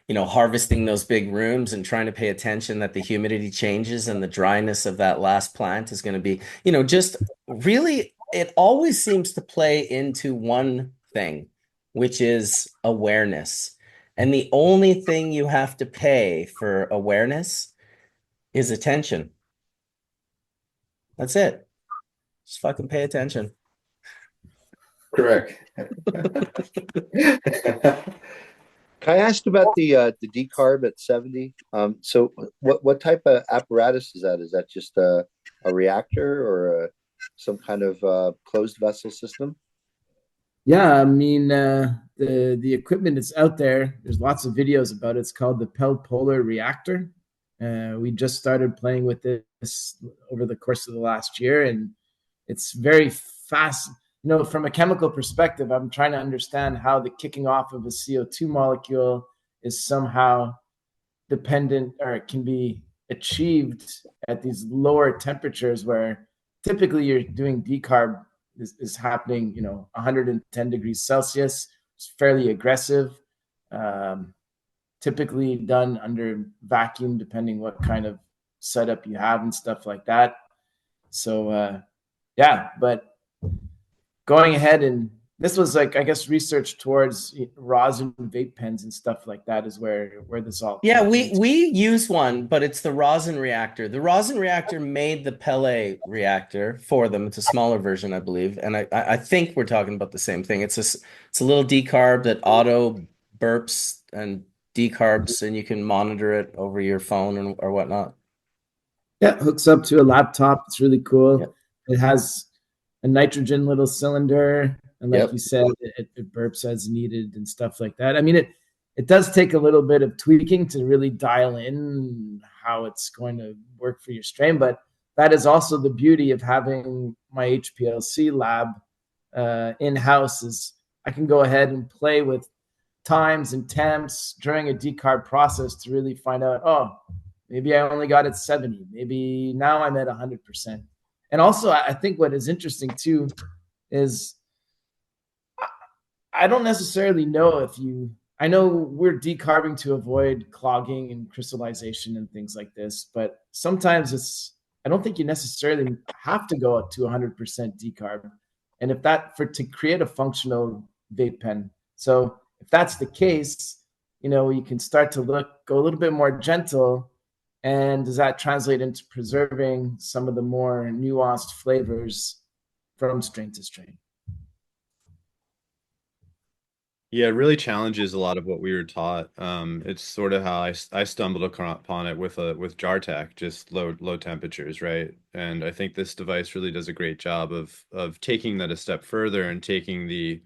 harvesting those big rooms and trying to pay attention that the humidity changes and the dryness of that last plant is going to be, just really, it always seems to play into one thing, which is awareness. And the only thing you have to pay for awareness is attention. That's it. Just fucking pay attention. Correct. Can I ask about the decarb at 70? So what type of apparatus is that? Is that just a reactor or some kind of closed vessel system? Yeah, the equipment is out there. There's lots of videos about it. It's called the Pell Polar Reactor. We just started playing with this over the course of the last year, and it's very fast. From a chemical perspective, I'm trying to understand how the kicking off of a CO2 molecule is somehow dependent, or it can be achieved at these lower temperatures where typically you're doing decarb is happening, 110 degrees Celsius. It's fairly aggressive, typically done under vacuum, depending what kind of setup you have and stuff like that. So, yeah, but going ahead and this was like, I guess, research towards rosin vape pens and stuff like that is where this all Yeah, came to. we use one, but it's the rosin reactor. The rosin reactor made the Pele reactor for them. It's a smaller version, I believe, and I think we're talking about the same thing. It's a little decarb that auto burps and decarbs, and you can monitor it over your phone and or whatnot. Yeah, hooks up to a laptop. It's really Yep. cool. It has a nitrogen little cylinder, and like you Yep. said, it burps as needed and stuff like that. I mean, it does take a little bit of tweaking to really dial in how it's going to work for your strain, but that is also the beauty of having my HPLC lab in house. Is I can go ahead and play with times and temps during a decarb process to really find out, oh, maybe I only got it 70. Maybe now I'm at 100%. And also, I think what is interesting too is I don't necessarily know if you, I know we're decarbing to avoid clogging and crystallization and things like this, but sometimes I don't think you necessarily have to go up to 100% decarb. And if that, to create a functional vape pen. So if that's the case, you can start to go a little bit more gentle. And does that translate into preserving some of the more nuanced flavors from strain to strain? Yeah, it really challenges a lot of what we were taught. It's sort of how I stumbled upon it with jar tech, just low temperatures, right? And I think this device really does a great job of taking that a step further and taking the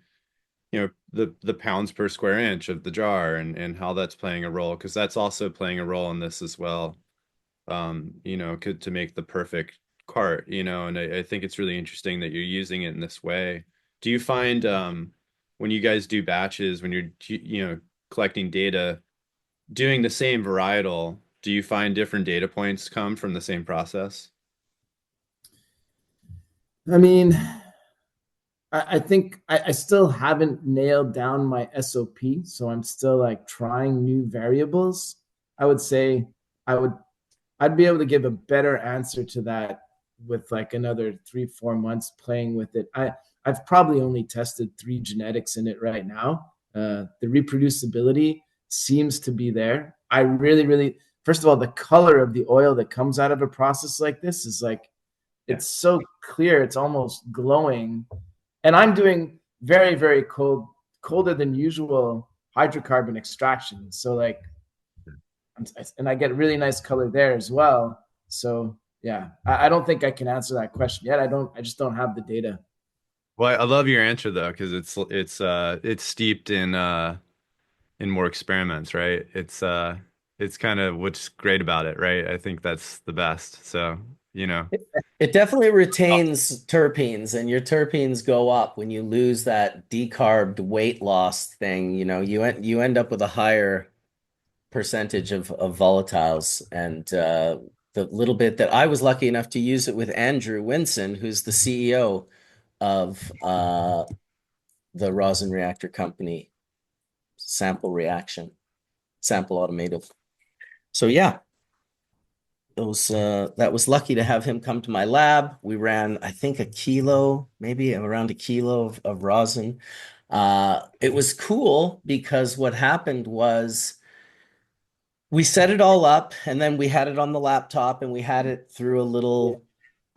pounds per square inch of the jar and how that's playing a role, because that's also playing a role in this as well. To make the perfect cart, and I think it's really interesting that you're using it in this way. Do you find when you guys do batches, when you're collecting data, doing the same varietal, do you find different data points come from the same process? I mean, I think I still haven't nailed down my SOP, so I'm still like trying new variables. I would say I would I'd be able to give a better answer to that with like another 3 4 months playing with it. I've probably only tested 3 genetics in it right now. The reproducibility seems to be there. I really, first of all, the color of the oil that comes out of a process like this is like Yeah. it's so clear, it's almost glowing. And I'm doing very colder than usual hydrocarbon extraction. So like, and I get really nice color there as well. So yeah, I don't think I can answer that question yet. I just don't have the data. Well, I love your answer though, because it's steeped in more experiments, right? It's kind of what's great about it, right? I think that's the best. So, you know. It definitely retains terpenes, and your terpenes go up when you lose that decarbed weight loss thing. You end up with a higher percentage of volatiles. And the little bit that I was lucky enough to use it with Andrew Winson, who's the CEO of the rosin reactor company, Sample Automotive. So yeah, that was lucky to have him come to my lab. We ran, I think, a kilo, maybe around a kilo of rosin. It was cool because what happened was we set it all up and then we had it on the laptop and we had it through a little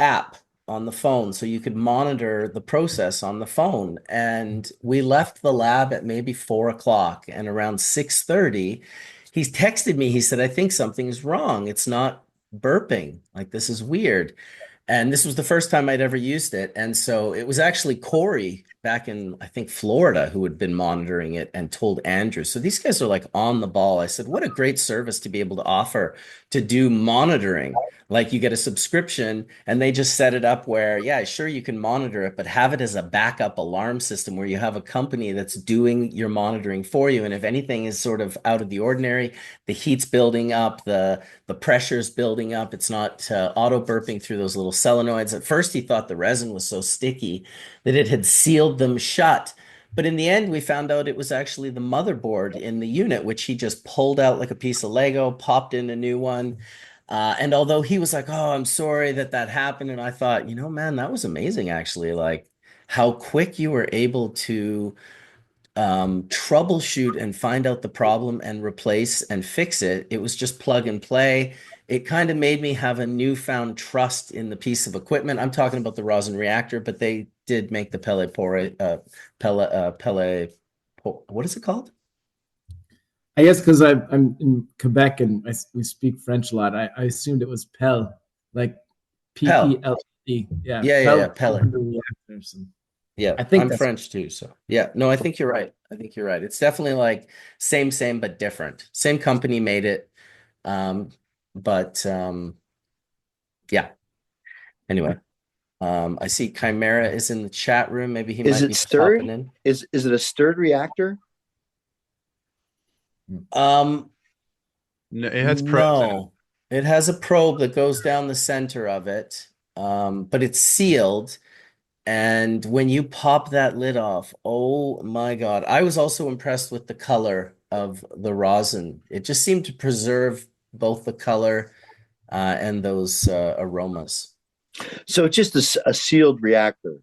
app on the phone so you could monitor the process on the phone. And we left the lab at maybe 4 o'clock, and around 6:30, he's texted me. He said, I think something's wrong. It's not burping. Like, this is weird. And this was the first time I'd ever used it. And so it was actually Corey back in, I think, Florida who had been monitoring it and told Andrew. So these guys are like on the ball. I said, what a great service to be able to offer to do monitoring. Like, you get a subscription and they just set it up where, yeah, sure, you can monitor it, but have it as a backup alarm system where you have a company that's doing your monitoring for you. And if anything is sort of out of the ordinary, the heat's building up, the pressure's building up. It's not auto burping through those little solenoids. At first, he thought the resin was so sticky that it had sealed them shut. But in the end, we found out it was actually the motherboard in the unit, which he just pulled out like a piece of Lego, popped in a new one. And although he was like, "Oh, I'm sorry that that happened," and I thought, man, that was amazing, actually. Like, how quick you were able to troubleshoot and find out the problem and replace and fix it. It was just plug and play. It kind of made me have a newfound trust in the piece of equipment. I'm talking about the rosin reactor, but they did make the what is it called? I guess because I'm in Quebec and we speak French a lot. I assumed it was Pell, like Pell. PELE. Yeah, Yeah, pellet. reactors. Yeah, I think I'm that's French too, so yeah. No, I think you're right. I think you're right. It's definitely like same, but different. Same company made it, um, but yeah. Anyway, I see Chimera is in the chat room. Maybe he Is might it be popping stirred? in. Is it a stirred reactor? Um, No, it has probes in it. no, it has a probe that goes down the center of it, but it's sealed. And when you pop that lid off, oh my God. I was also impressed with the color of the rosin. It just seemed to preserve both the color and those aromas. So it's just a sealed reactor.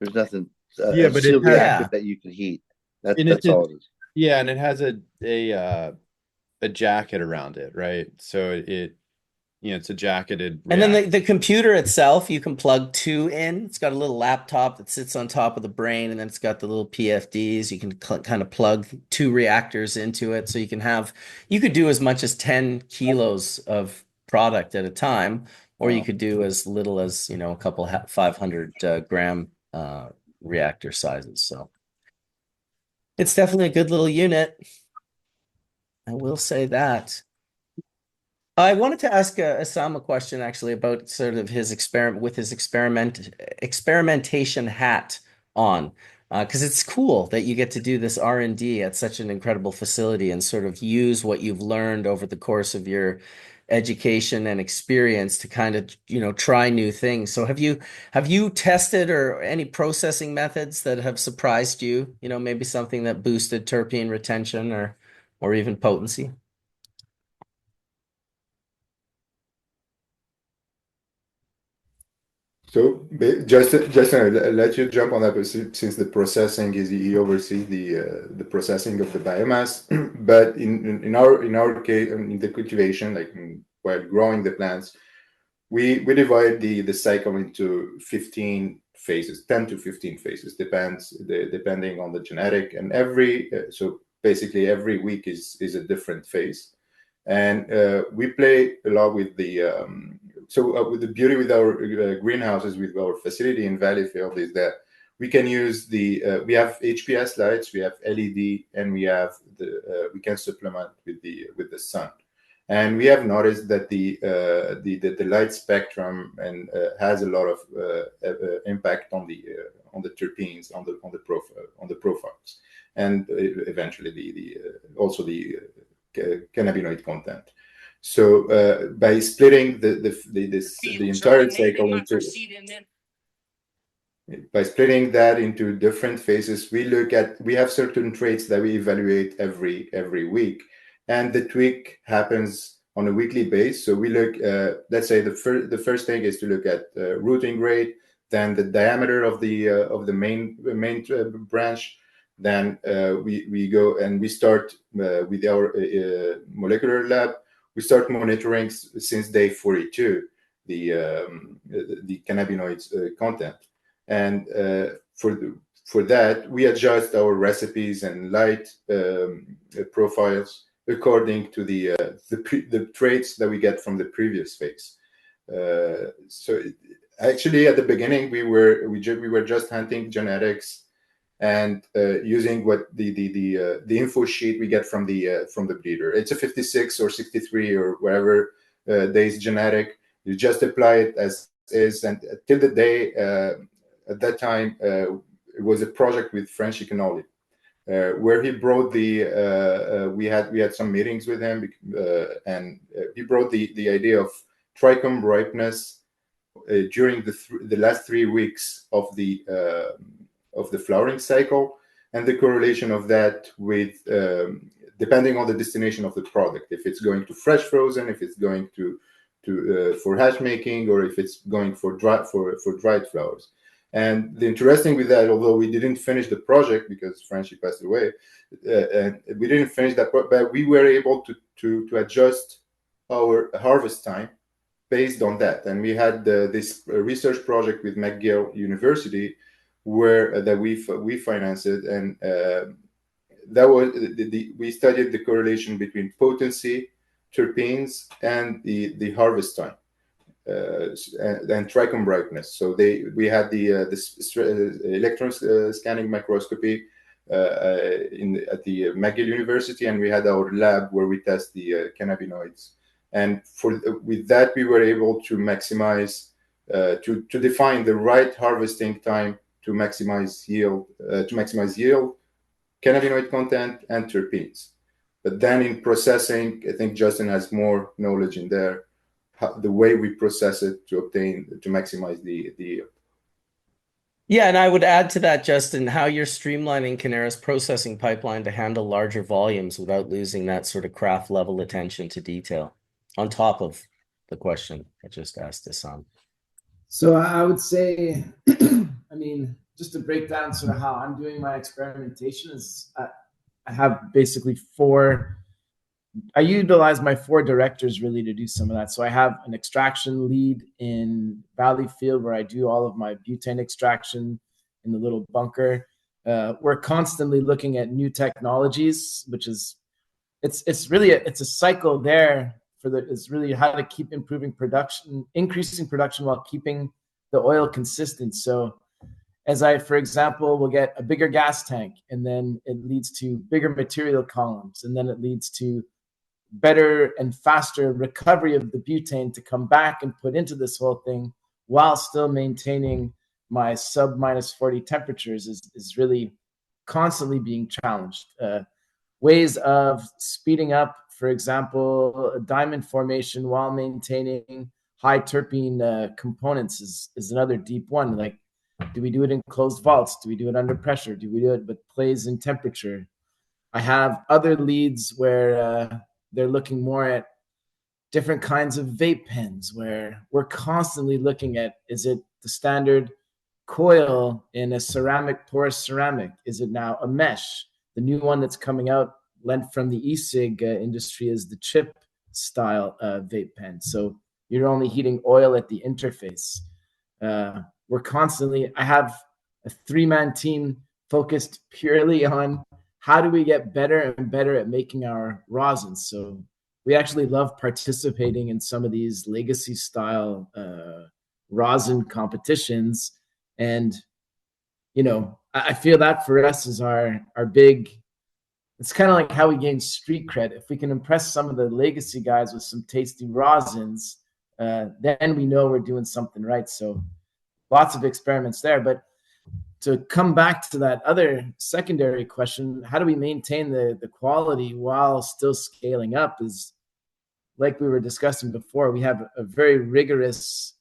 There's nothing Yeah, a but it sealed has, reactor Yeah. that you can heat. and That's all it is. yeah, and it has a jacket around it, right? So it's a jacketed And then reactor. the computer itself, you can plug two in. It's got a little laptop that sits on top of the brain, and then it's got the little PFDs. You can kind of plug two reactors into it. So you could do as much as 10 kilos of product at a time, or you Wow. could do as little as, a couple 500 gram reactor sizes. So it's definitely a good little unit. I will say that. I wanted to ask Assam a question actually about sort of his experiment with his experimentation hat on, because it's cool that you get to do this R&D at such an incredible facility and sort of use what you've learned over the course of your education and experience to kind of, try new things. So have you tested or any processing methods that have surprised you? Maybe something that boosted terpene retention or even potency? So just let you jump on that, but since the processing is he oversees the processing of the biomass, but in our case in the cultivation, like while growing the plants, we divide the cycle into 15 phases, 10 to 15 phases, depending on the genetic, and so basically every week is a different phase, and we play a lot with with the beauty with our greenhouses, with our facility in Valleyfield, is that we can use we have HPS lights, we have LED, and we can supplement with the sun. And we have noticed that the light spectrum and has a lot of impact on the terpenes, on the profiles, and eventually also the cannabinoid content. So by splitting the entire cycle into by splitting that into different phases, we have certain traits that we evaluate every week, and the tweak happens on a weekly basis. So we look, let's say the first thing is to look at rooting rate, then the diameter of the main branch. Then we go and we start with our molecular lab. We start monitoring since day 42 the cannabinoids content. And for that, we adjust our recipes and light profiles according to the traits that we get from the previous phase. Actually, at the beginning, we were just hunting genetics and using what the info sheet we get from the breeder. It's a 56 or 63 or whatever days genetic. You just apply it as is, and till the day. At that time, it was a project with French Economic, where he brought we had some meetings with him, and he brought the idea of trichome ripeness during the last 3 weeks of the flowering cycle, and the correlation of that with depending on the destination of the product, if it's going to fresh frozen, if it's going to for hash making, or if it's going for dried flowers. And the interesting with that, although we didn't finish the project because Francie passed away, and we didn't finish that, but we were able to adjust our harvest time based on that. And we had this research project with McGill University where that we financed it, and that was we studied the correlation between potency, terpenes, and the harvest time and trichome brightness. So we had the electron scanning microscopy at the McGill University, and we had our lab where we test the cannabinoids. And with that, we were able to maximize to define the right harvesting time to maximize yield, cannabinoid content, and terpenes. But then in processing, I think Justin has more knowledge in there, the way we process it to maximize the yield. Yeah, and I would add to that, Justin, how you're streamlining Cannara's processing pipeline to handle larger volumes without losing that sort of craft level attention to detail, on top of the question I just asked Hassan. So I would say, I mean, just to break down sort of how I'm doing my experimentation is I have basically I utilize my 4 directors really to do some of that. So I have an extraction lead in Valleyfield where I do all of my butane extraction in the little bunker. We're constantly looking at new technologies, which is it's really it's a cycle there it's really how to keep improving production, increasing production while keeping the oil consistent. So for example, will get a bigger gas tank, and then it leads to bigger material columns, and then it leads to better and faster recovery of the butane to come back and put into this whole thing while still maintaining my sub -40 temperatures is really constantly being challenged. Ways of speeding up, for example, a diamond formation while maintaining high terpene components is another deep one. Like, do we do it in closed vaults? Do we do it under pressure? Do we do it with plays in temperature? I have other leads where they're looking more at different kinds of vape pens, where we're constantly looking at, is it the standard coil in a porous ceramic? Is it now a mesh? The new one that's coming out, lent from the e-cig industry, is the chip style vape pen. So you're only heating oil at the interface. I have a 3-man team focused purely on how do we get better and better at making our rosins. So we actually love participating in some of these legacy style rosin competitions. And, I feel that for us is our big, it's kind of like how we gain street cred. If we can impress some of the legacy guys with some tasty rosins, then we know we're doing something right. So lots of experiments there. But to come back to that other secondary question, how do we maintain the quality while still scaling up, is like we were discussing before. We have a very rigorous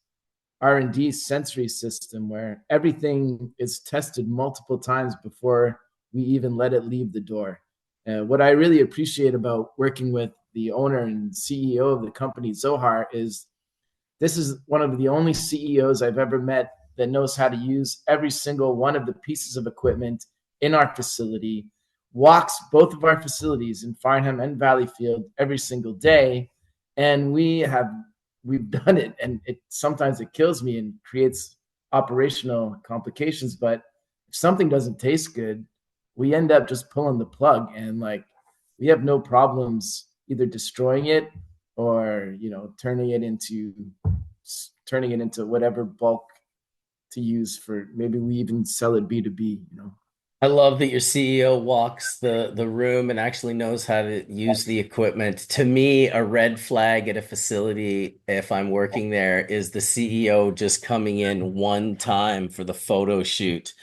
R&D sensory system where everything is tested multiple times before we even let it leave the door. What I really appreciate about working with the owner and CEO of the company, Zohar, is this is one of the only CEOs I've ever met that knows how to use every single one of the pieces of equipment in our facility, walks both of our facilities in Farnham and Valleyfield every single day. And we've done it, and sometimes it kills me and creates operational complications. But if something doesn't taste good, we end up just pulling the plug, and we have no problems either destroying it or turning it into whatever bulk to use for, maybe we even sell it B2B. I love that your CEO walks the room and actually knows how to use the equipment. To me, a red flag at a facility, if I'm working there, is the CEO just coming in one time for the photo shoot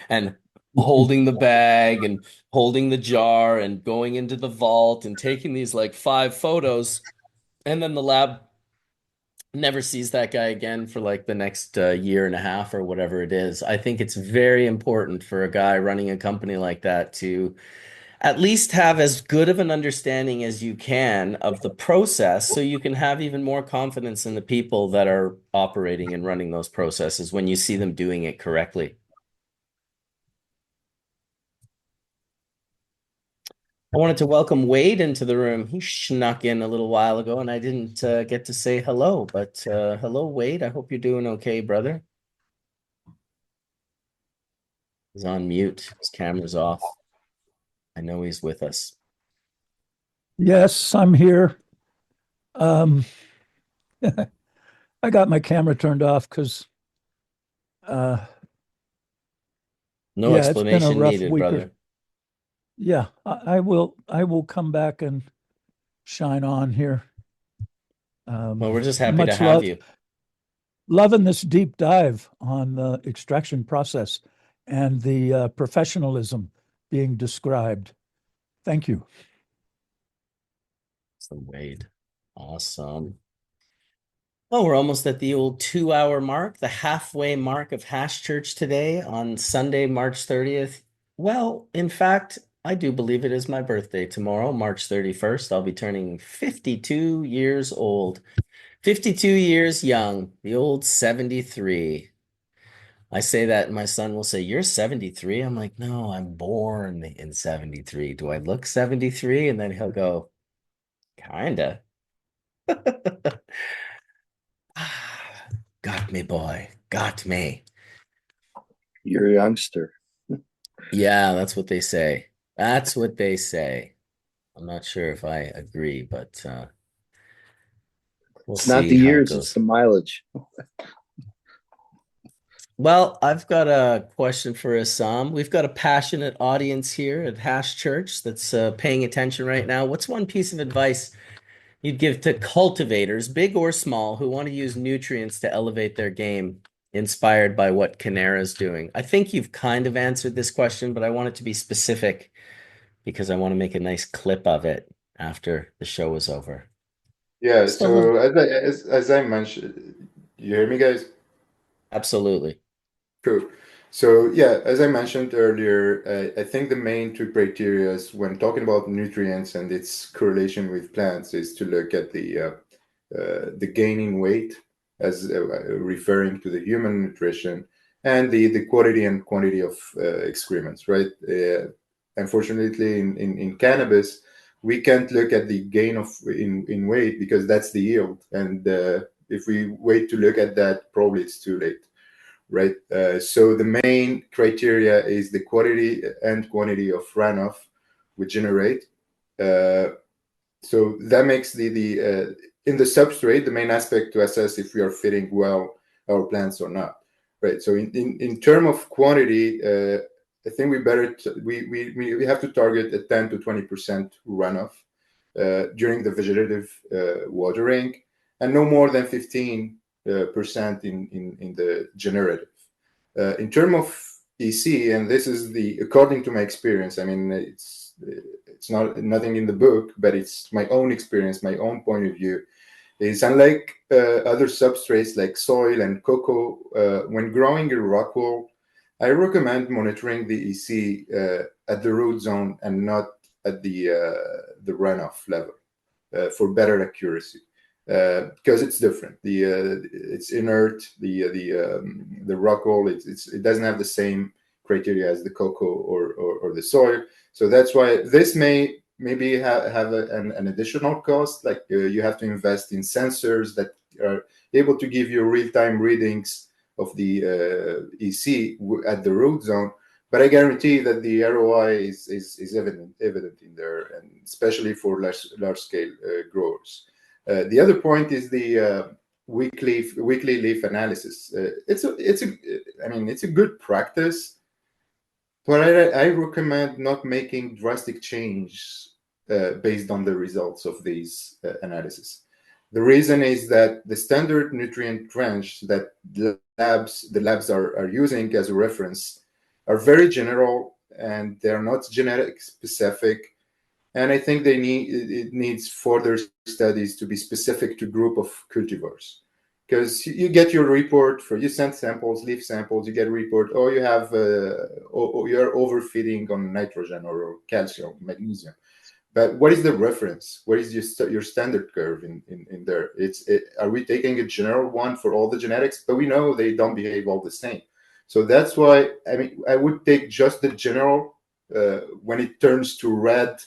and holding the bag and holding the jar and going into the vault and taking these 5 photos, and then the lab never sees that guy again for the next year and a half or whatever it is. I think it's very important for a guy running a company like that to at least have as good of an understanding as you can of the process so you can have even more confidence in the people that are operating and running those processes when you see them doing it correctly. I wanted to welcome Wade into the room. He snuck in a little while ago and I didn't get to say hello, but hello, Wade. I hope you're doing okay, brother. He's on mute. His camera's off. I know he's with us. Yes, I'm here. I got my camera turned off because, No yeah, it's been a explanation rough needed, week. brother. Yeah, I will come back and shine on here. Well, we're just happy to Much have love, you. loving this deep dive on the extraction process and the professionalism being described. Thank you. So Wade. Awesome. Oh, we're almost at the old 2 hour mark, the halfway mark of Hash Church today on Sunday, March 30th. Well, in fact, I do believe it is my birthday tomorrow, March 31st. I'll be turning 52 years old. 52 years young, the old 73. I say that, and my son will say, "You're 73." I'm like, "No, I'm born in 73. Do I look 73?" And then he'll go, "Kinda." Got me, boy. Got me. You're a youngster. Yeah, that's what they say. That's what they say. I'm not sure if I agree, but we'll It's not see the how it years, it's goes. the mileage. Well, I've got a question for Assam. We've got a passionate audience here at Hash Church that's paying attention right now. What's one piece of advice you'd give to cultivators, big or small, who want to use nutrients to elevate their game, inspired by what CANNA is doing? I think you've kind of answered this question, but I want it to be specific because I want to make a nice clip of it after the show is over. Yeah, Just a so little, as I mentioned, you hear me, guys? absolutely. Cool. So yeah, as I mentioned earlier, I think the main two criteria when talking about nutrients and its correlation with plants is to look at the gaining weight as referring to the human nutrition and the quality and quantity of excrements, right? Unfortunately, in cannabis, we can't look at the gain of in weight because that's the yield, and if we wait to look at that, probably it's too late, right? So the main criteria is the quality and quantity of runoff we generate. So that makes the in the substrate the main aspect to assess if we are fitting well our plants or not, right? So in term of quantity, I think we have to target a 10 to 20% runoff during the vegetative watering, and no more than 15% in the generative. In terms of EC, and this is the according to my experience. I mean, it's not nothing in the book, but it's my own experience, my own point of view. Is unlike other substrates like soil and cocoa, when growing a rock wool, I recommend monitoring the EC at the root zone and not at the runoff level for better accuracy. Because it's different. It's inert. The rock wool it doesn't have the same criteria as the cocoa or the soil. So that's why this may maybe have an additional cost. Like you have to invest in sensors that are able to give you real-time readings of the EC at the root zone. But I guarantee that the ROI is evident in there, and especially for large scale growers. The other point is the weekly leaf analysis. It's a good practice, but I recommend not making drastic change based on the results of these analysis. The reason is that the standard nutrient trench that the labs are using as a reference are very general, and they're not genetic specific. And I think it needs further studies to be specific to group of cultivars. because you get your report for, you send samples, leaf samples, you get a report, oh, you have, you're overfeeding on nitrogen or calcium, magnesium. But what is the reference? What is your standard curve in there? Are we taking a general one for all the genetics? But we know they don't behave all the same. So that's why, I mean, I would take just the general. When it turns to red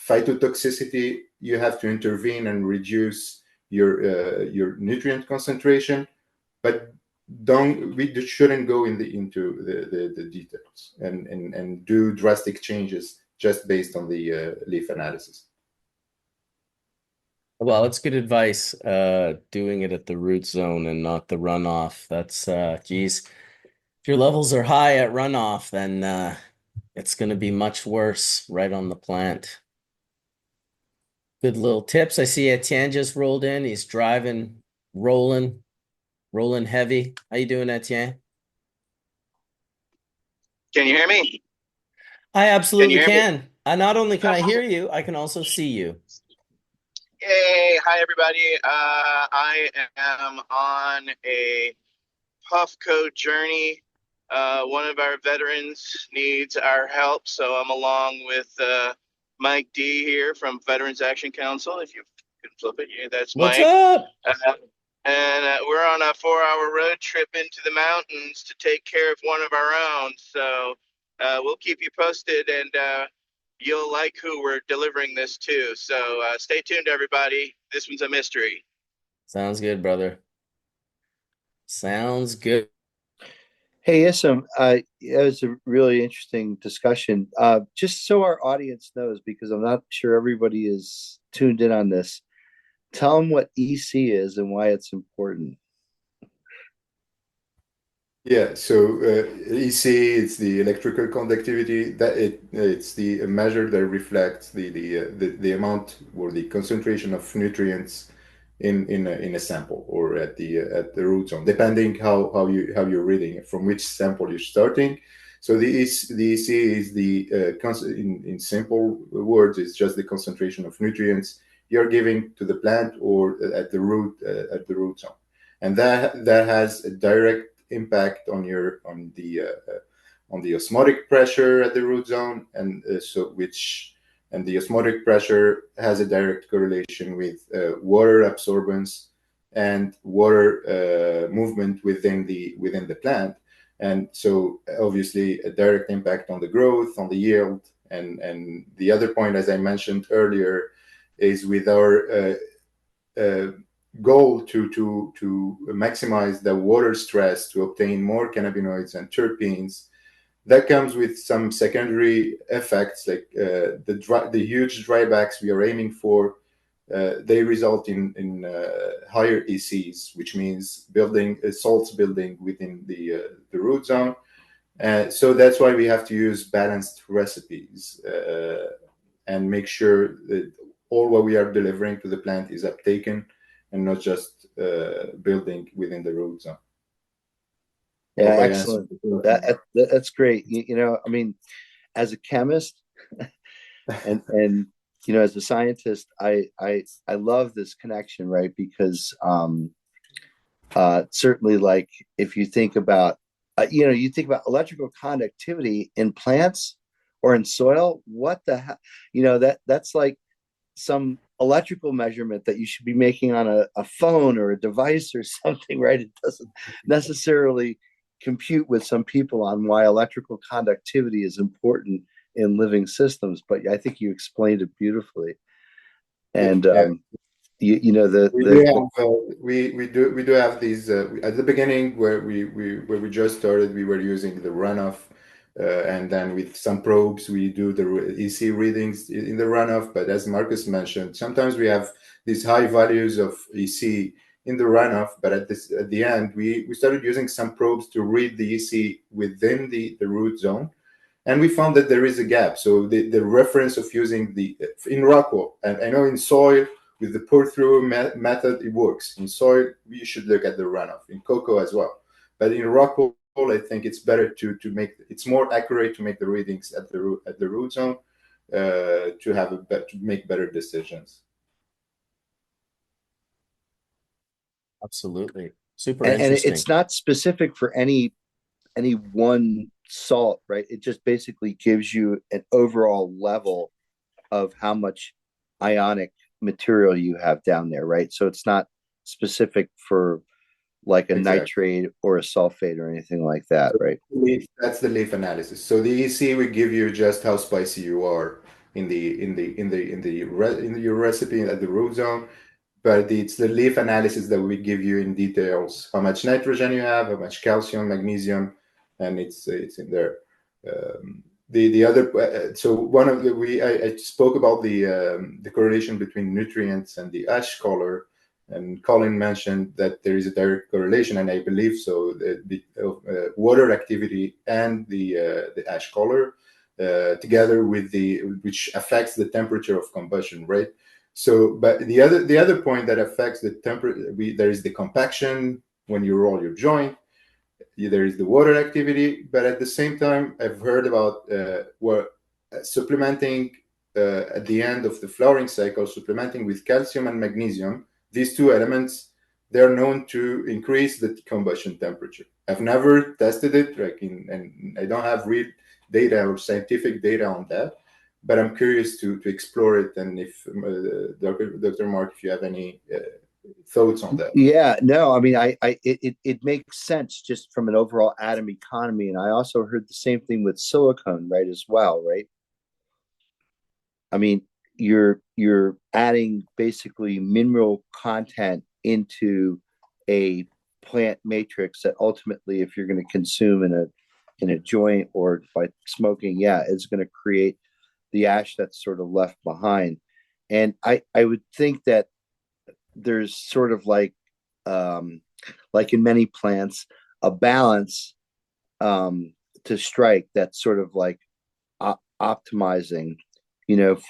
phytotoxicity, you have to intervene and reduce your nutrient concentration. But we shouldn't go into the details and do drastic changes just based on the leaf analysis. Well, it's good advice, doing it at the root zone and not the runoff. That's, geez, if your levels are high at runoff, then it's going to be much worse right on the plant. Good little tips. I see Etienne just rolled in. He's driving, rolling heavy. How you doing, Etienne? Can you hear me? I absolutely hear me? can. Not only can I hear you, I can also see you. Hey, hi everybody. I am on a Puffco journey. One of our veterans needs our help, so I'm along with Mike D here from Veterans Action Council. If you can flip it, yeah, that's What's Mike. up? And we're on a 4-hour road trip into the mountains to take care of one of our own. So we'll keep you posted, and you'll like who we're delivering this to. So stay tuned, everybody. This one's a mystery. Sounds good, brother. Sounds good. Hey, Issam, it was a really interesting discussion. Just so our audience knows, because I'm not sure everybody is tuned in on this, tell them what EC is and why it's important. Yeah, so EC, it's the electrical conductivity. It's the measure that reflects the amount or the concentration of nutrients in a sample or at the root zone, depending how you're reading it, from which sample you're starting. So the EC is in simple words, it's just the concentration of nutrients you're giving to the plant or at the root zone, and that has a direct impact on the osmotic pressure at the root zone, and the osmotic pressure has a direct correlation with water absorbance and water movement within the plant, and so obviously a direct impact on the growth, on the yield, and the other point, as I mentioned earlier, is with our goal to maximize the water stress to obtain more cannabinoids and terpenes. That comes with some secondary effects, like the huge drybacks we are aiming for. They result in higher ECs, which means salts building within the root zone. So that's why we have to use balanced recipes and make sure that all what we are delivering to the plant is uptaken and not just building within the root zone. Yeah, excellent. That's great. I mean, as a chemist and as a scientist, I love this connection, right? Because certainly, like, if you think about you think about electrical conductivity in plants or in soil, what the hell, that's like some electrical measurement that you should be making on a phone or a device or something, right? It doesn't necessarily compute with some people on why electrical conductivity is important in living systems, but I think you explained it beautifully. And we do have these at the beginning where we just started. We were using the runoff, and then with some probes we do the EC readings in the runoff. But as Marcus mentioned, sometimes we have these high values of EC in the runoff, but at the end we started using some probes to read the EC within the root zone, and we found that there is a gap. So the reference of using in rockwool, and I know in soil with the pour through method it works. In soil we should look at the runoff, in cocoa as well, but in rockwool I think it's better it's more accurate to make the readings at the root zone to make better decisions. Absolutely. Super And interesting. it's not specific for any one salt, right? It just basically gives you an overall level of how much ionic material you have down there, right? So it's not specific for like a Exactly. nitrate or a sulfate or anything like that, So right? that's the leaf analysis. So the EC will give you just how spicy you are in your recipe at the root zone, but it's the leaf analysis that we give you in details how much nitrogen you have, how much calcium, magnesium, and it's in there. The other so one of the we I spoke about the correlation between nutrients and the ash color, and Colin mentioned that there is a direct correlation, and I believe so. The water activity and the ash color together with which affects the temperature of combustion, right? So, but the other point that affects the temperature, there is the compaction when you roll your joint. There is the water activity, but at the same time, I've heard about supplementing at the end of the flowering cycle, supplementing with calcium and magnesium. These two elements, they're known to increase the combustion temperature. I've never tested it, and I don't have real data or scientific data on that, but I'm curious to explore it. And if Dr. Mark, if you have any thoughts on that. Yeah, no, I mean, it makes sense just from an overall atom economy, and I also heard the same thing with silicone, right, as well, right? I mean, you're adding basically mineral content into a plant matrix that ultimately, if you're going to consume in a joint or by smoking, yeah, it's going to create the ash that's sort of left behind. And I would think that there's sort of like in many plants, a balance to strike that's sort of like optimizing,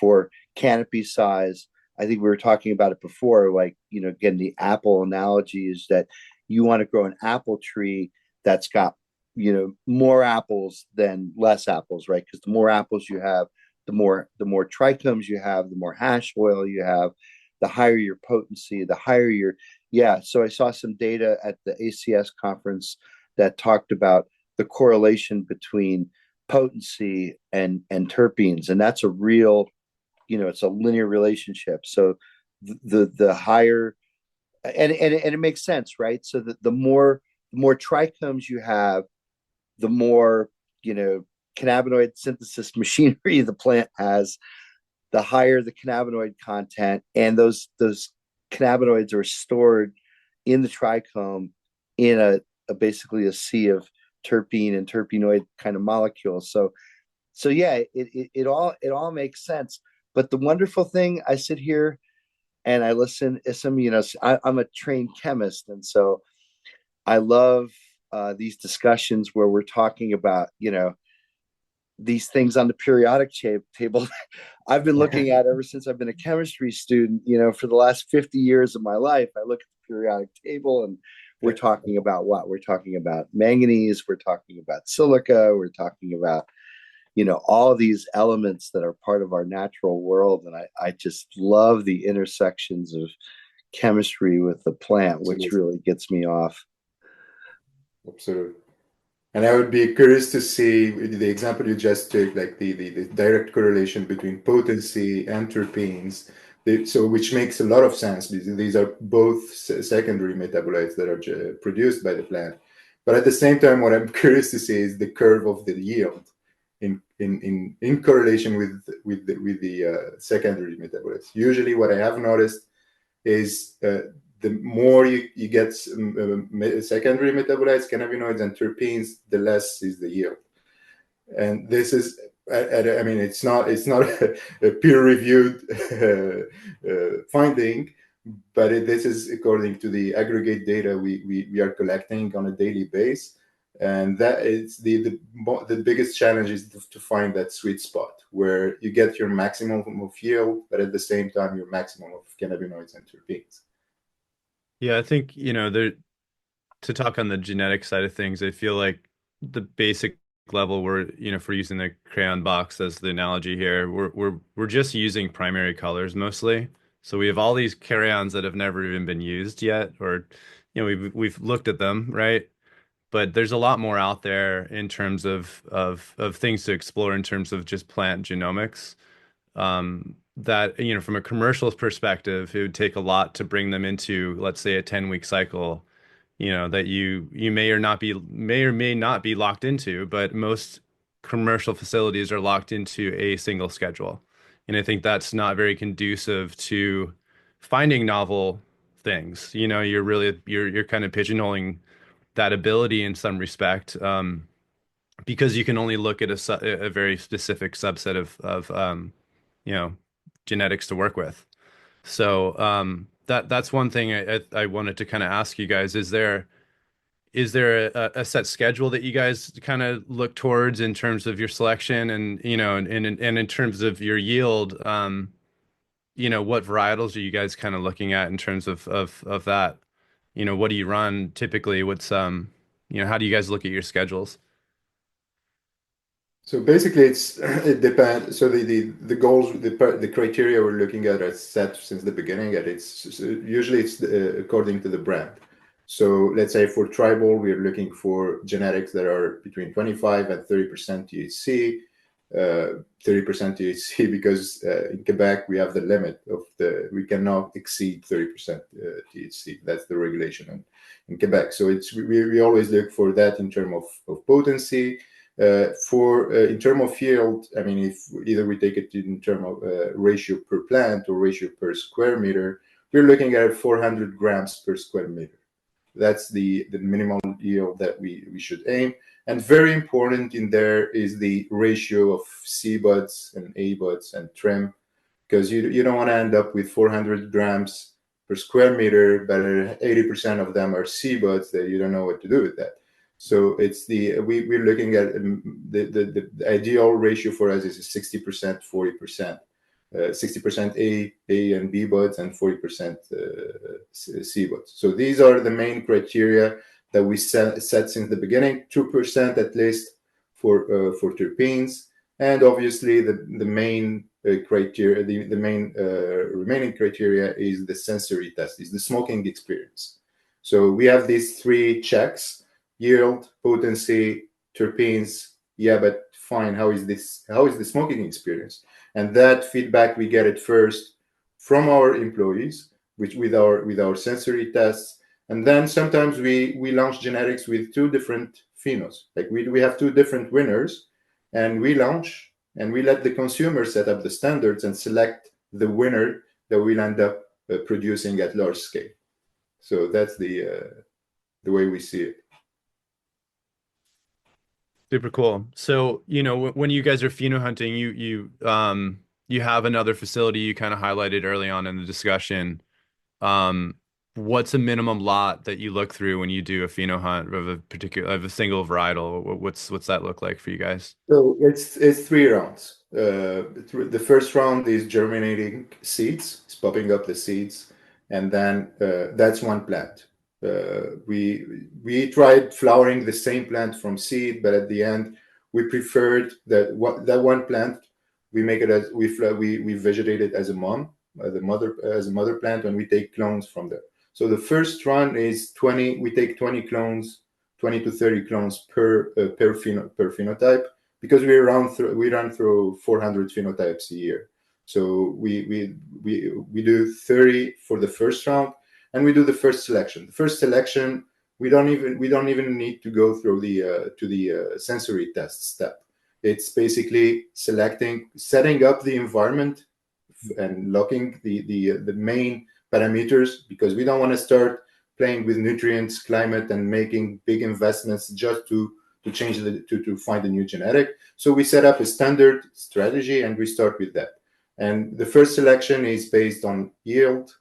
for canopy size. I think we were talking about it before, like, again, the apple analogy is that you want to grow an apple tree that's got, more apples than less apples, right? Because the more apples you have, the more trichomes you have, the more hash oil you have, the higher your potency, the higher your, yeah. So I saw some data at the ACS conference that talked about the correlation between potency and terpenes, and that's a real, it's a linear relationship. So the higher, and it makes sense, right? So that the more trichomes you have, the more, cannabinoid synthesis machinery the plant has, the higher the cannabinoid content, and those cannabinoids are stored in the trichome in a basically a sea of terpene and terpenoid kind of molecules. So yeah, it all makes sense. But the wonderful thing, I sit here and I listen. I'm a trained chemist, and so I love these discussions where we're talking about these things on the periodic table. I've been looking at ever since I've been a chemistry student. For the last 50 years of my life, I look at the periodic table and we're talking about what? We're talking about manganese. We're talking about silica. We're talking about all these elements that are part of our natural world. And I just love the intersections of chemistry with the plant, which really gets me off. Absolutely. And I would be curious to see the example you just took, like the direct correlation between potency and terpenes, so which makes a lot of sense because these are both secondary metabolites that are produced by the plant. But at the same time, what I'm curious to see is the curve of the yield in correlation with the secondary metabolites. Usually, what I have noticed is the more you get secondary metabolites, cannabinoids, and terpenes, the less is the yield. And this is, I mean, it's not a peer-reviewed finding, but this is according to the aggregate data we are collecting on a daily basis. And that is the biggest challenge is to find that sweet spot where you get your maximum of yield, but at the same time your maximum of cannabinoids and terpenes. Yeah, I think, to talk on the genetic side of things, I feel like the basic level we're, if we're using the crayon box as the analogy here, we're just using primary colors mostly. So we have all these carry-ons that have never even been used yet, or we've looked at them, right? But there's a lot more out there in terms of things to explore in terms of just plant genomics. That from a commercial perspective, it would take a lot to bring them into, let's say, a 10-week cycle, that you may or may not be locked into, but most commercial facilities are locked into a single schedule. And I think that's not very conducive to finding novel things. You're kind of pigeonholing that ability in some respect, because you can only look at a very specific subset of you know genetics to work with. So that's one thing I wanted to kind of ask you guys. Is there a set schedule that you guys kind of look towards in terms of your selection, and in terms of your yield? What varietals are you guys kind of looking at in terms of that? What do you run typically? How do you guys look at your schedules? So basically, it depends. So the goals, the criteria we're looking at are set since the beginning, and usually it's according to the brand. So let's say for tribal, we're looking for genetics that are between 25 and 30% THC. 30% THC because in Quebec we have the limit of we cannot exceed 30% THC. That's the regulation in Quebec. So we always look for that in terms of potency. In terms of yield, I mean, if either we take it in terms of ratio per plant or ratio per square meter, we're looking at 400 grams per square meter. That's the minimum yield that we should aim. And very important in there is the ratio of C buds and A buds and trim, because you don't want to end up with 400 grams per square meter, but 80% of them are C buds that you don't know what to do with that. So we're looking at the ideal ratio for us is 60%, 40%. 60% A and B buds and 40% C buds. So these are the main criteria that we set since the beginning. 2% at least for terpenes, and obviously the main criteria, the main remaining criteria is the sensory test, is the smoking experience. So we have these three checks: yield, potency, terpenes. Yeah, but fine. How is the smoking experience? And that feedback we get it first from our employees, which with our sensory tests, and then sometimes we launch genetics with two different phenos. Like we have two different winners, and we launch and we let the consumer set up the standards and select the winner that we'll end up producing at large scale. So that's the way we see it. Super cool. So, when you guys are pheno hunting, you have another facility you kind of highlighted early on in the discussion. What's a minimum lot that you look through when you do a pheno hunt of a single varietal? What's that look like for you guys? So it's 3 rounds. The first round is germinating seeds. It's popping up the seeds, and then that's one plant. We tried flowering the same plant from seed, but at the end we preferred that one plant. We make it as we vegetate it as a mother plant, and we take clones from there. So the first run is 20. We take 20 clones, 20 to 30 clones per phenotype, because we run through 400 phenotypes a year. So we do 30 for the first round, and we do the first selection. The first selection, we don't even need to go through the sensory test step. It's basically setting up the environment and locking the main parameters, because we don't want to start playing with nutrients, climate, and making big investments just to change to find a new genetic. So we set up a standard strategy and we start with that. And the first selection is based on yield,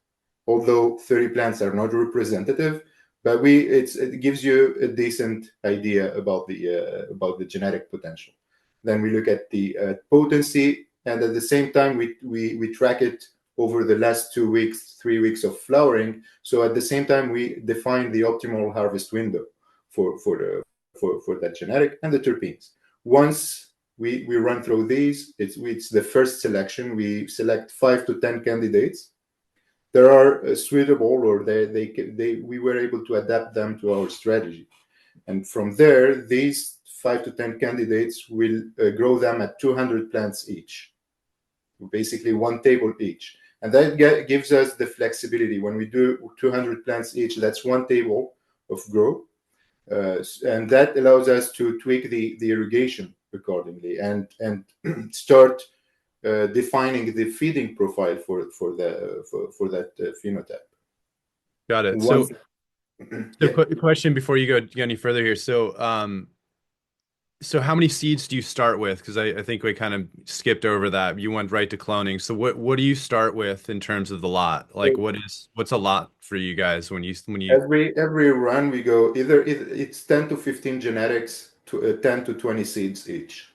although 30 plants are not representative, but it gives you a decent idea about the genetic potential. Then we look at the potency, and at the same time we track it over the last 2 weeks, 3 weeks of flowering. So at the same time we define the optimal harvest window for that genetic and the terpenes. Once we run through these, it's the first selection. We select 5 to 10 candidates there are suitable, or we were able to adapt them to our strategy. And from there, these 5 to 10 candidates will grow them at 200 plants each, basically one table each. And that gives us the flexibility. When we do 200 plants each, that's one table of grow. And that allows us to tweak the irrigation accordingly and start defining the feeding profile for that phenotype. Got it. Once, So yeah. question before you go any further here. So how many seeds do you start with? Because I think we kind of skipped over that. You went right to cloning. So what do you start with in terms of the lot? Like what's a lot for you guys when you Every run we go it's 10 to 15 genetics to 10 to 20 seeds each.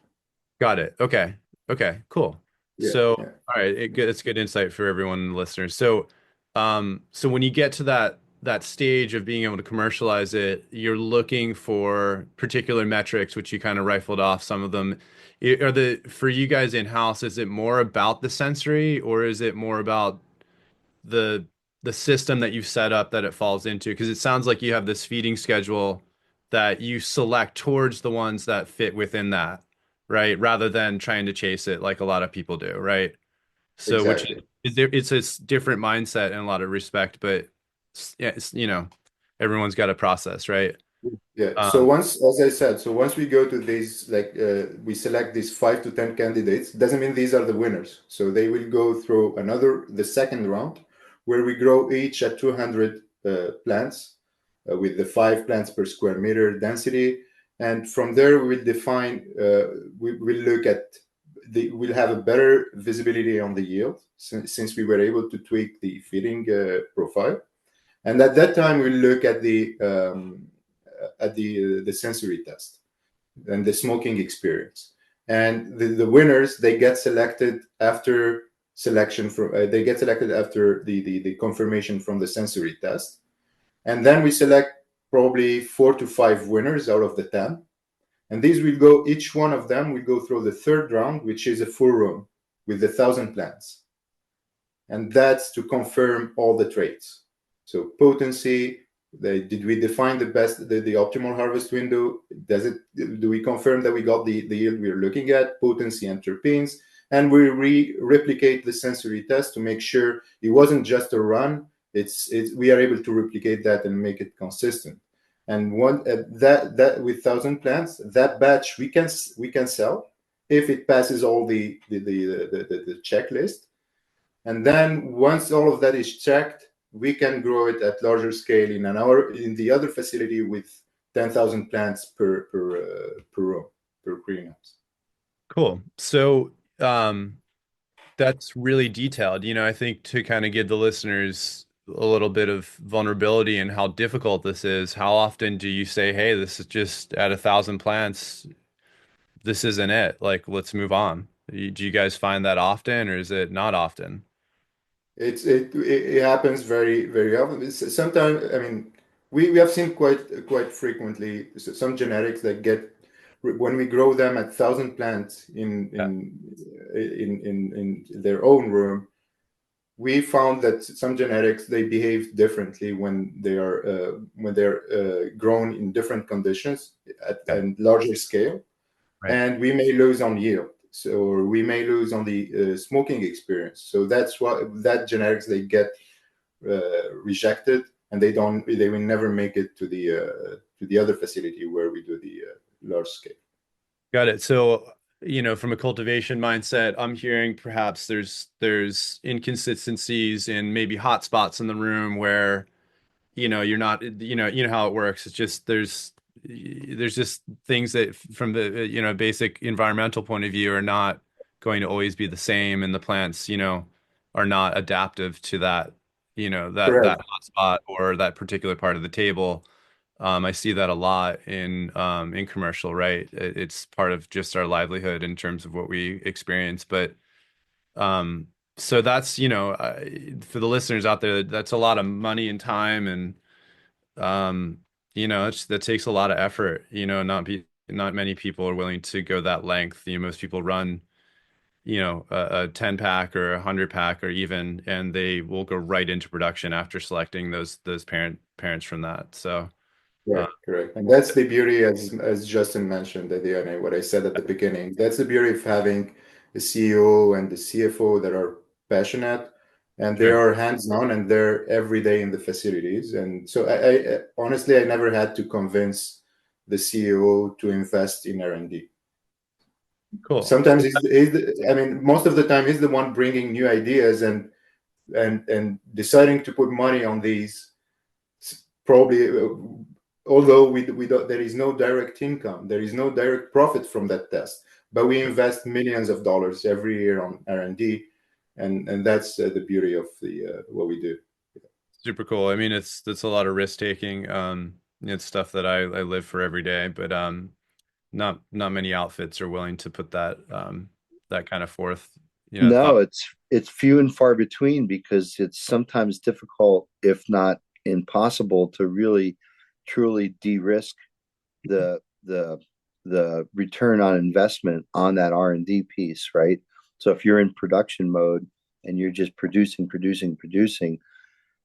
got it. Okay. Okay, cool. Yeah, So yeah. all right, it's good insight for everyone listeners. So when you get to that stage of being able to commercialize it, you're looking for particular metrics, which you kind of rifled off some of them. For you guys in-house, is it more about the sensory or is it more about the the system that you've set up that it falls into? Because it sounds like you have this feeding schedule that you select towards the ones that fit within that, right? Rather than trying to chase it like a lot of people do, right? So, which Exactly. it's a different mindset in a lot of respect, but yeah, everyone's got a process, right? Yeah. So Um, once, as I said, so once we go to these, like we select these 5 to 10 candidates, doesn't mean these are the winners. So they will go through the second round, where we grow each at 200 plants with the 5 plants per square meter density, and from there we will define. We will look at we'll have a better visibility on the yield since we were able to tweak the feeding profile, and at that time we'll look at the sensory test and the smoking experience. And the winners, they get selected after selection from they get selected after the confirmation from the sensory test. And then we select probably 4 to 5 winners out of the 10. And these will go, each one of them will go through the third round, which is a full room with 1,000 plants. And that's to confirm all the traits. So potency, did we define the optimal harvest window? Do we confirm that we got the yield we're looking at, potency and terpenes? And we replicate the sensory test to make sure it wasn't just a run. We are able to replicate that and make it consistent. And that with 1,000 plants, that batch we can sell if it passes all the checklist. And then once all of that is checked, we can grow it at larger scale in the other facility with 10,000 plants per row, per greenhouse. cool. So, that's really detailed. I think to kind of give the listeners a little bit of vulnerability in how difficult this is, how often do you say, hey, this is just at 1,000 plants, this isn't it. Like, let's move on. Do you guys find that often, or is it not often? It happens very, very often. Sometimes, I mean, we have seen quite frequently some genetics that get, when we grow them at 1,000 plants Yeah, in their own room, we found that some genetics, they behave differently when they're grown in different conditions at yeah, a larger scale, right. and we may lose on yield. So, or we may lose on the smoking experience. So that's why that genetics, they get rejected, and they will never make it to the other facility where we do the large scale. Got it. So, from a cultivation mindset, I'm hearing perhaps there's inconsistencies in maybe hot spots in the room where you're not, how it works. It's just there's just things that from the basic environmental point of view are not going to always be the same, and the plants are not adaptive to that that Correct. hot spot or that particular part of the table. I see that a lot in commercial, right? It's part of just our livelihood in terms of what we experience. But so that's for the listeners out there, that's a lot of money and time, and that takes a lot of effort. Not many people are willing to go that length. Most people run a 10 pack or a 100 pack or even, and they will go right into production after selecting those parents from that. So Correct. And that's the beauty, as Justin mentioned at the end, what I said at the beginning. That's the beauty of having the CEO and the CFO that are passionate and they sure. are hands-on and they're every day in the facilities. And so I honestly, I never had to convince the CEO to invest in R&D. Cool. Sometimes I mean, most of the time he's the one bringing new ideas and deciding to put money on these. Probably, although we don't, there is no direct income, there is no direct profit from that test, but we invest millions of dollars every year on R&D, and that's the beauty of the what we do. Super cool. I mean, it's a lot of risk taking. It's stuff that I live for every day, but not many outfits are willing to put that kind of forth, No, thought. it's few and far between because it's sometimes difficult, if not impossible, to really truly de-risk the the the return on investment on that R&D piece, right? So if you're in production mode and you're just producing,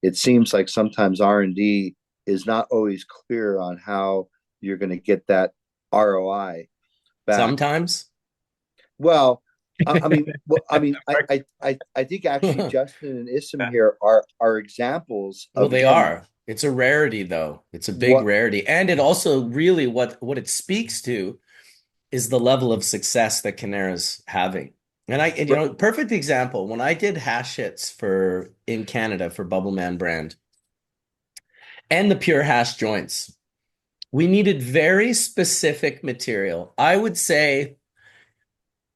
it seems like sometimes R&D is not always clear on how you're going to get that ROI back. Sometimes. Well, I think actually Justin and Isam here are examples Well, of, they again, are. It's a rarity, though. It's a big what rarity. And it also really what it speaks to is the level of success that Canara's having. And perfect example, when I did hash hits for in Canada for Bubbleman brand and the pure hash joints, we needed very specific material. I would say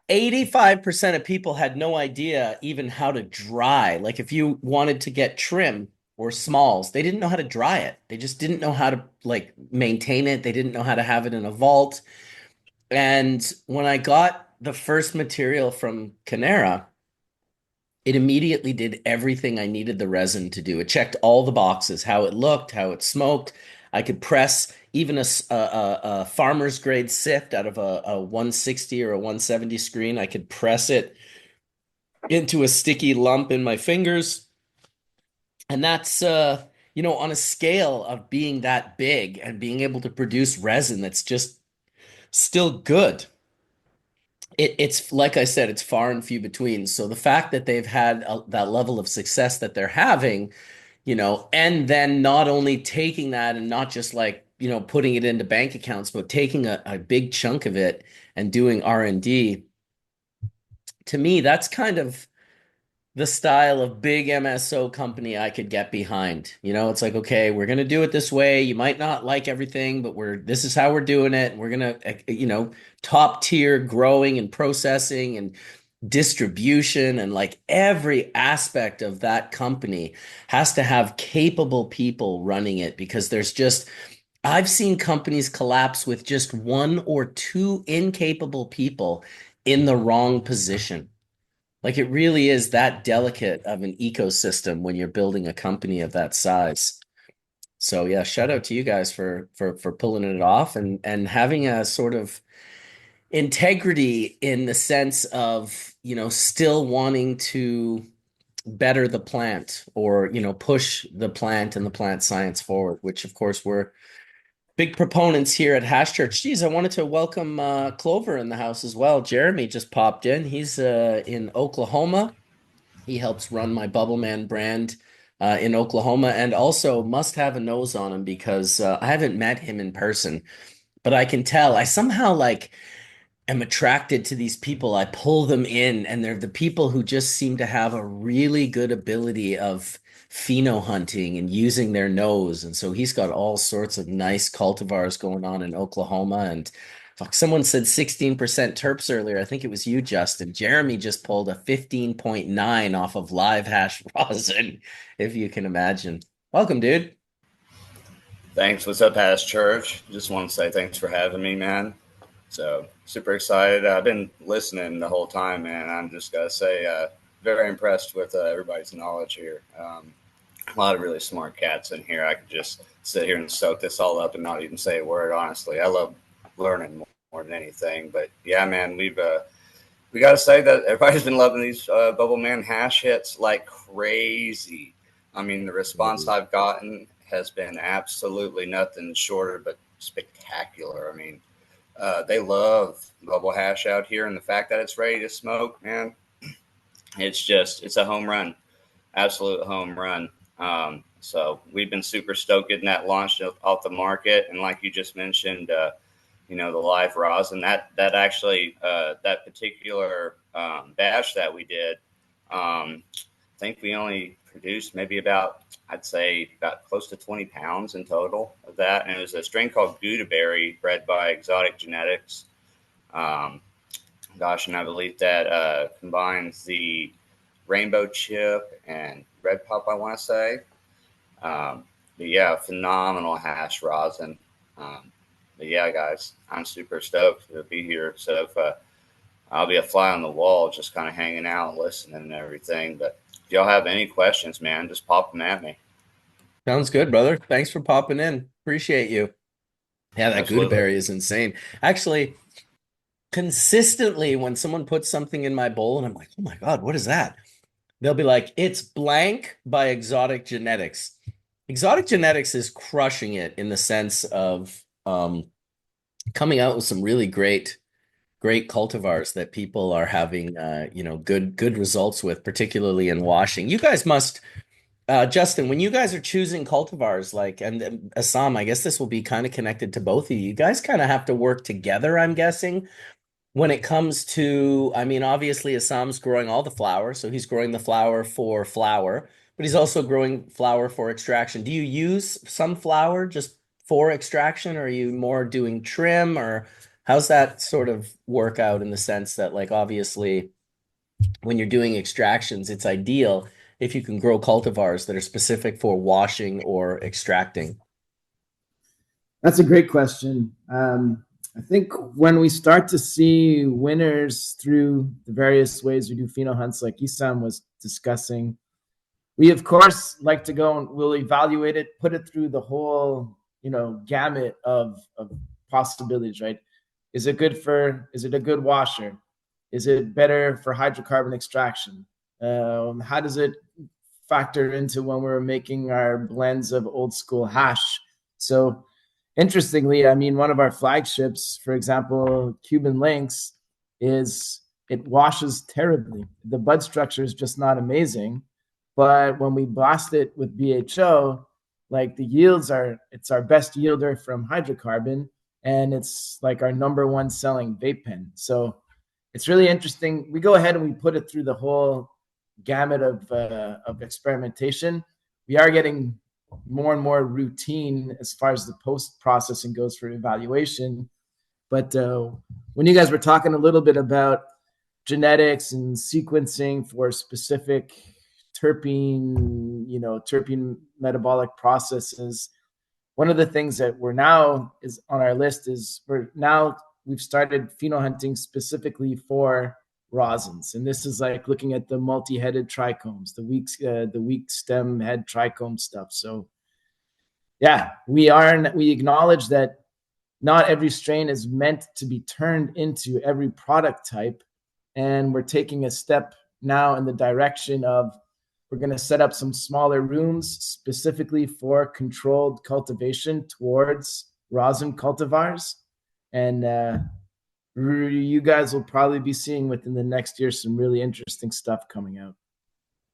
85% of people had no idea even how to dry. Like if you wanted to get trim or smalls, they didn't know how to dry it. They just didn't know how to like maintain it. They didn't know how to have it in a vault. And when I got the first material from Canara, it immediately did everything I needed the resin to do. It checked all the boxes, how it looked, how it smoked. I could press even a farmer's grade sift out of a 160 or a 170 screen. I could press it into a sticky lump in my fingers. And that's, on a scale of being that big and being able to produce resin that's just still good. It's like I said, it's far and few between. So the fact that they've had that level of success that they're having, and then not only taking that and not just like, putting it into bank accounts, but taking a big chunk of it and doing R&D, to me, that's kind of the style of big MSO company I could get behind. It's like, okay, we're going to do it this way. You might not like everything, but this is how we're doing it. We're going to, top tier growing and processing and distribution and like every aspect of that company has to have capable people running it because I've seen companies collapse with just one or two incapable people in the wrong position. Like it really is that delicate of an ecosystem when you're building a company of that size. So yeah, shout out to you guys for pulling it off and having a sort of integrity in the sense of, still wanting to better the plant or, push the plant and the plant science forward, which of course we're big proponents here at Hash Church. Geez, I wanted to welcome Clover in the house as well. Jeremy just popped in. He's in Oklahoma. He helps run my Bubbleman brand in Oklahoma and also must have a nose on him because I haven't met him in person, but I can tell I somehow like am attracted to these people. I pull them in, and they're the people who just seem to have a really good ability of pheno hunting and using their nose. And so he's got all sorts of nice cultivars going on in Oklahoma. And fuck, someone said 16% terps earlier. I think it was you, Justin. Jeremy just pulled a 15.9 off of live hash rosin, if you can imagine. Welcome, dude. Thanks. What's up, Hash Church? Just want to say thanks for having me, man. So super excited. I've been listening the whole time, man. I'm just gonna say, very impressed with everybody's knowledge here. A lot of really smart cats in here. I could just sit here and soak this all up and not even say a word. Honestly, I love learning more than anything. But yeah, man, we've we got to say that everybody's been loving these Bubble Man hash hits like crazy. I mean, the response I've gotten has been absolutely nothing shorter but spectacular. I mean, they love bubble hash out here, and the fact that it's ready to smoke, man, it's a home run, absolute home run. So we've been super stoked getting that launched off the market, and like you just mentioned, the live rosin that actually that particular batch that we did, I think we only produced maybe about, I'd say about close to 20 pounds in total of that, and it was a strain called Gouda Berry, bred by Exotic Genetics. Um, and I believe that combines the rainbow chip and red pup, I want to say. But yeah, phenomenal hash rosin. But yeah, guys, I'm super stoked to be here. So if I'll be a fly on the wall, just kind of hanging out, listening and everything. But if y'all have any questions, man, just pop them at me. Sounds good, brother. Thanks for popping in. Appreciate you. Yeah, that Gouda Absolutely. berry is insane. Actually, consistently when someone puts something in my bowl and I'm like, oh my God, what is that? They'll be like, it's blank by Exotic Genetics. Exotic Genetics is crushing it in the sense of coming out with some really great cultivars that people are having good results with, particularly in washing. You guys must Justin, when you guys are choosing cultivars, like, and Assam, I guess this will be kind of connected to both of you. You guys kind of have to work together, I'm guessing, when it comes to, I mean, obviously Assam's growing all the flower, so he's growing the flower for flower, but he's also growing flower for extraction. Do you use some flower just for extraction, or are you more doing trim, or how's that sort of work out in the sense that, like, obviously when you're doing extractions, it's ideal if you can grow cultivars that are specific for washing or extracting. That's a great question. I think when we start to see winners through the various ways we do pheno hunts, like Isam was discussing, we of course like to go and we'll evaluate it, put it through the whole, gamut of possibilities, right? Is it a good washer? Is it better for hydrocarbon extraction? How does it factor into when we're making our blends of old school hash? So interestingly, I mean, one of our flagships, for example, Cuban Links, it washes terribly. The bud structure is just not amazing. But when we blast it with BHO, like it's our best yielder from hydrocarbon, and it's like our number one selling vape pen. So it's really interesting. We go ahead and we put it through the whole gamut of experimentation. We are getting more and more routine as far as the post processing goes for evaluation. But when you guys were talking a little bit about genetics and sequencing for specific terpene metabolic processes, one of the things that we're now is on our list is we've started phenohunting specifically for rosins, and this is like looking at the multi-headed trichomes, the weak stem head trichome stuff. So yeah, we acknowledge that not every strain is meant to be turned into every product type, and we're taking a step now in the direction of we're going to set up some smaller rooms specifically for controlled cultivation towards rosin cultivars. And you guys will probably be seeing within the next year some really interesting stuff coming out.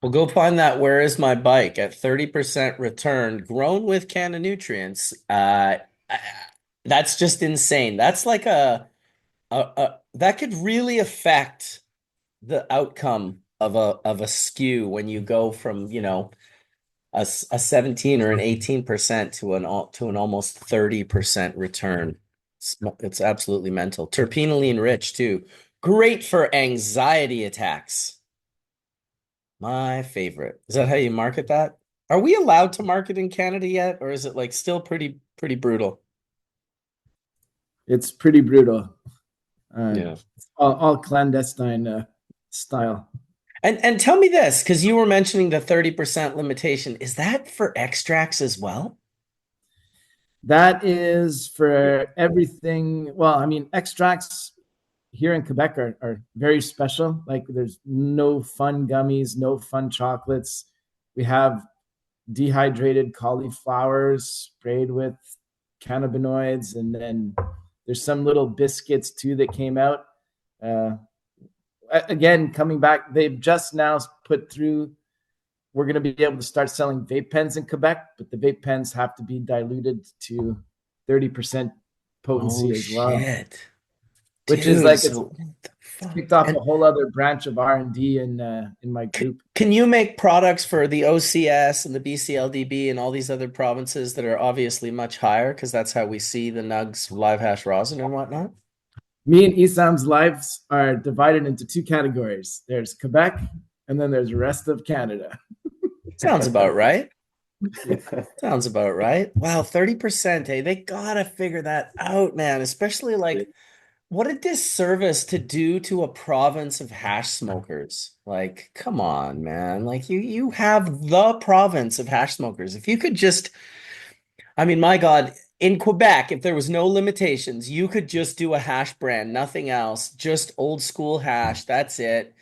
Well, go find that Where Is My Bike at 30% return, grown with CANNA nutrients. That's just insane. That's like that could really affect the outcome of a skew when you go from, a 17 or an 18% to an almost 30% return. It's absolutely mental. Terpenoline rich too. Great for anxiety attacks. My favorite. Is that how you market that? Are we allowed to market in Canada yet, or is it like still pretty brutal? It's pretty brutal. Yeah. All clandestine style. And tell me this, because you were mentioning the 30% limitation. Is that for extracts as well? That is for everything. Well, I mean, extracts, here in Quebec are very special. Like there's no fun gummies, no fun chocolates. We have dehydrated cauliflowers sprayed with cannabinoids, and then there's some little biscuits too that came out. Uh, Again, coming back, they've just now put through. We're going to be able to start selling vape pens in Quebec, but the vape pens have to be diluted to 30% potency Oh as well, shit. which is Dude, like so what the it's fuck? kicked off a And whole other branch of R&D in my group. can you make products for the OCS and the BCLDB and all these other provinces that are obviously much higher? Because that's how we see the nugs, live hash rosin and whatnot. Me and Isam's lives are divided into two categories. There's Quebec, and then there's the rest of Canada. Sounds about right. Sounds about right. Wow, 30%. Hey, they gotta figure that out, man. Especially like what a disservice to do to a province of hash smokers. Like, come on, man. Like you have the province of hash smokers. If you could just, I mean, my God, in Quebec, if there was no limitations, you could just do a hash brand, nothing else, just old school hash. That's it.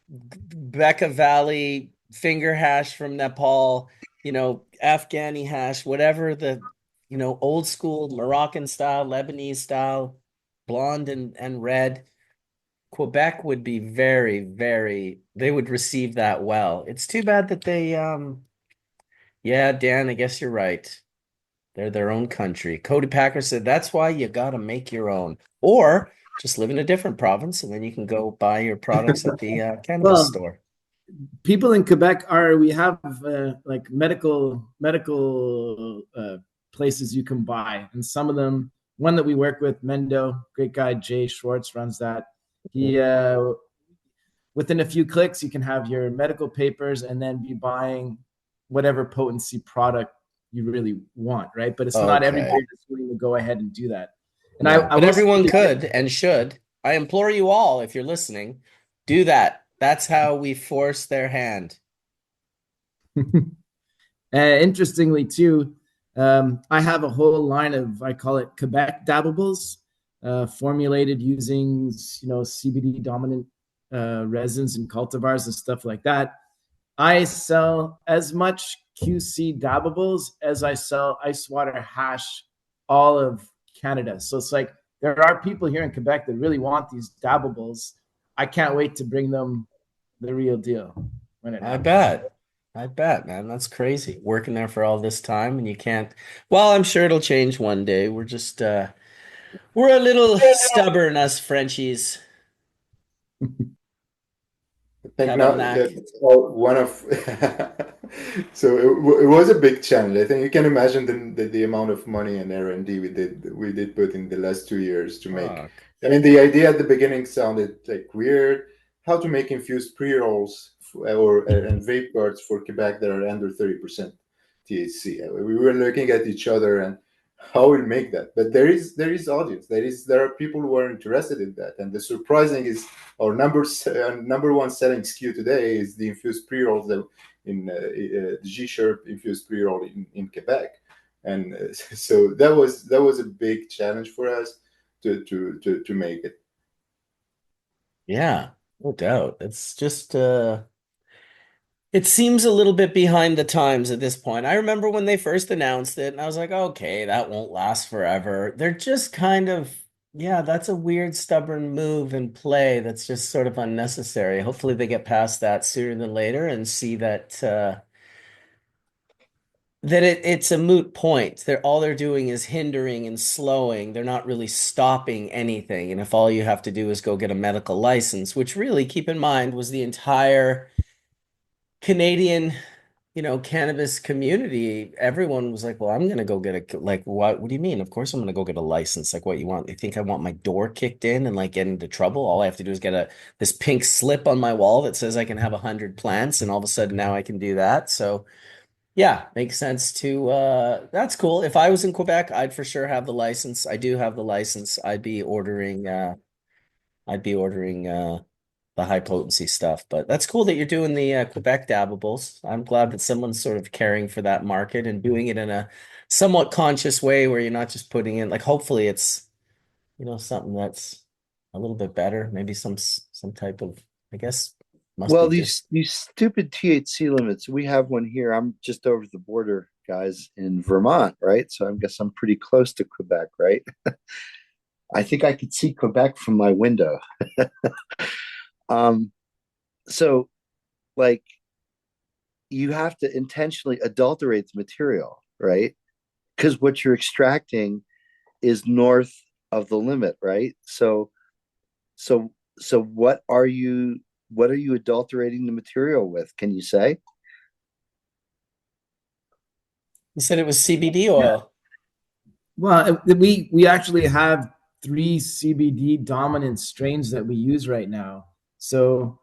Becca Valley finger hash from Nepal, Afghani hash, whatever the, old school Moroccan style, Lebanese style, blonde and red. Quebec would be very, very, they would receive that well. It's too bad that yeah, Dan, I guess you're right. They're their own country. Cody Packer said that's why you got to make your own, or just live in a different province and then you can go buy your products at the cannabis Well, store. people in Quebec we have like medical places you can buy, and some of them. One that we work with, Mendo, great guy, Jay Schwartz runs that. He within a few clicks, you can have your medical papers and then be buying whatever potency product you really want, right? But it's not everybody Okay. that's willing to go ahead and do that. And No, I but will say, everyone could and should. I implore you all, if you're listening, do that. That's how we force their hand. interestingly too, I have a whole line of, I call it Quebec dabbables, formulated using CBD dominant resins and cultivars and stuff like that. I sell as much QC dabbables as I sell ice water hash all of Canada. So it's like there are people here in Quebec that really want these dabbables. I can't wait to bring them the real deal when it I happens. bet. I bet, man. That's crazy. Working there for all this time and you can't. Well, I'm sure it'll change one day. We're just we're a little stubborn, us Frenchies. I think now Tabernacle. one of so it was a big challenge. I think you can imagine the amount of money and R&D we did put in the last 2 years to make. Fuck. I mean, the idea at the beginning sounded like weird. How to make infused pre-rolls and vape carts for Quebec that are under 30% THC. We were looking at each other and how we'll make that. But there is audience. There are people who are interested in that. And the surprising is our number one selling SKU today is the infused pre-rolls in the G-Sherp infused pre-roll in Quebec, and so that was a big challenge for us to make it. Yeah, no doubt. It's just it seems a little bit behind the times at this point. I remember when they first announced it, and I was like, okay, that won't last forever. They're just kind of, yeah, that's a weird, stubborn move and play that's just sort of unnecessary. Hopefully, they get past that sooner than later and see that it's a moot point. They're doing is hindering and slowing. They're not really stopping anything. And if all you have to do is go get a medical license, which really, keep in mind, was the entire Canadian, cannabis community, everyone was like, well, I'm gonna go get like, what do you mean? Of course I'm gonna go get a license. Like, what you want? You think I want my door kicked in and like get into trouble? All I have to do is get this pink slip on my wall that says I can have 100 plants, and all of a sudden now I can do that. So yeah, makes sense to that's cool. If I was in Quebec, I'd for sure have the license. I do have the license. I'd be ordering the high potency stuff. But that's cool that you're doing the Quebec dabbables. I'm glad that someone's sort of caring for that market and doing it in a somewhat conscious way where you're not just putting in like hopefully it's something that's a little bit better. Maybe some type of, I guess, must Well, be these stupid THC limits, we have one here. I'm just over the border, guys, in Vermont, right? So I guess I'm pretty close to Quebec, right? I think I could see Quebec from my window. Um, so like you have to intentionally adulterate the material, right? Because what you're extracting is north of the limit, right? So so what are you adulterating the material with? Can you say? You said it was CBD Yeah. oil. Well, we actually have three CBD dominant strains that we use right now. So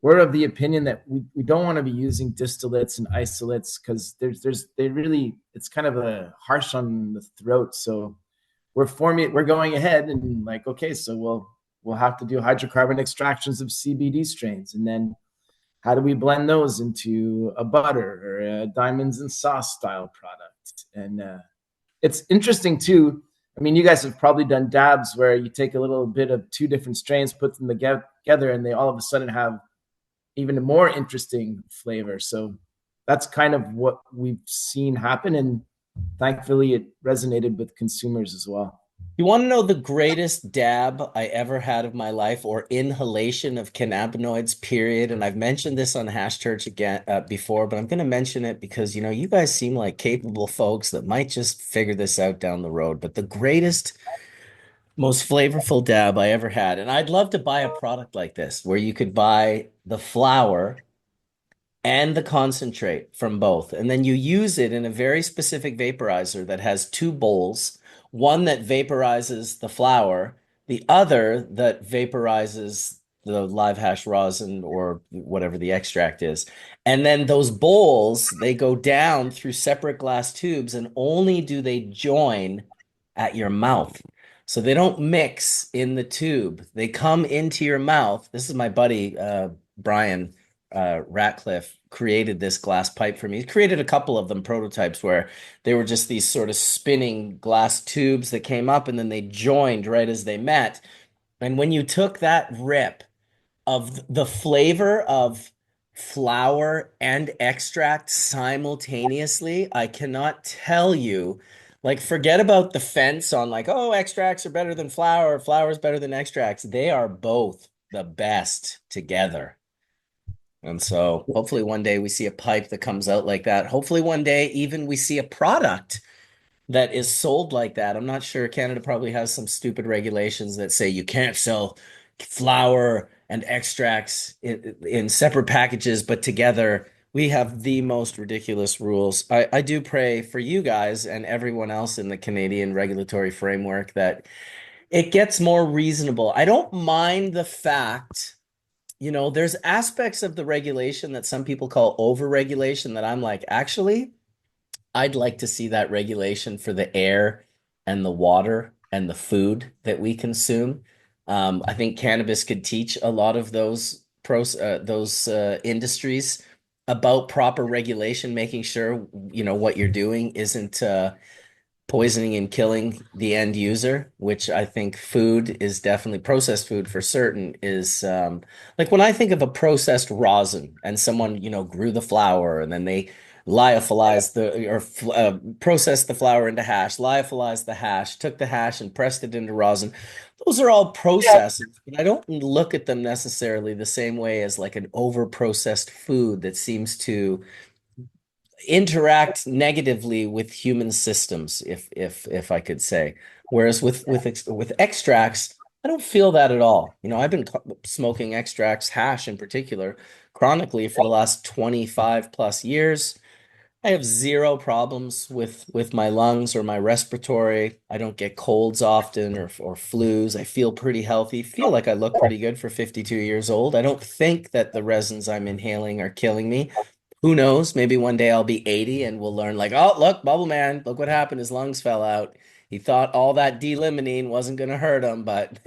we're of the opinion that we don't want to be using distillates and isolates because they really it's kind of a harsh on the throat. So we're going ahead and like, okay, so we'll have to do hydrocarbon extractions of CBD strains, and then how do we blend those into a butter or a diamonds and sauce style product? And it's interesting too. I mean, you guys have probably done dabs where you take a little bit of two different strains, put them together, and they all of a sudden have even a more interesting flavor. So that's kind of what we've seen happen, and thankfully, it resonated with consumers as well. You want to know the greatest dab I ever had of my life, or inhalation of cannabinoids, period? And I've mentioned this on Hash Church again before, but I'm going to mention it because, you guys seem like capable folks that might just figure this out down the road. But the greatest, most flavorful dab I ever had, and I'd love to buy a product like this where you could buy the flower and the concentrate from both. And then you use it in a very specific vaporizer that has two bowls, one that vaporizes the flower, the other that vaporizes the live hash rosin or whatever the extract is. And then those bowls, they go down through separate glass tubes, and only do they join at your mouth. So they don't mix in the tube. They come into your mouth. This is my buddy, Brian Ratcliffe created this glass pipe for me. He created a couple of them prototypes where they were just these sort of spinning glass tubes that came up and then they joined right as they met. And when you took that rip of the flavor of flower and extract simultaneously, I cannot tell you. Like, forget about the fence on like, oh, extracts are better than flower, flower is better than extracts. They are both the best together. And so hopefully one day we see a pipe that comes out like that. Hopefully one day even we see a product that is sold like that. I'm not sure. Canada probably has some stupid regulations that say you can't sell flour and extracts in separate packages, but together we have the most ridiculous rules. I do pray for you guys and everyone else in the Canadian regulatory framework that it gets more reasonable. I don't mind the fact there's aspects of the regulation that some people call over-regulation that I'm like, actually, I'd like to see that regulation for the air and the water and the food that we consume. I think cannabis could teach a lot of those industries about proper regulation, making sure what you're doing isn't poisoning and killing the end user, which I think food is definitely processed food for certain is like when I think of a processed rosin and someone, grew the flower and then they lyophilized processed the flower into hash, lyophilized the hash, took the hash and pressed it into rosin. Those are all processes, but I don't look at them necessarily the same way as like an over processed food that seems to interact negatively with human systems, if I could say. Whereas with extracts, I don't feel that at all. I've been smoking extracts, hash in particular, chronically for the last 25 plus years. I have zero problems with my lungs or my respiratory. I don't get colds often or flus. I feel pretty healthy. Feel like I look pretty good for 52 years old. I don't think that the resins I'm inhaling are killing me. Who knows? Maybe one day I'll be 80 and we'll learn like, oh, look, Bubble Man, look what happened. His lungs fell out. He thought all that D-limonene wasn't going to hurt him, but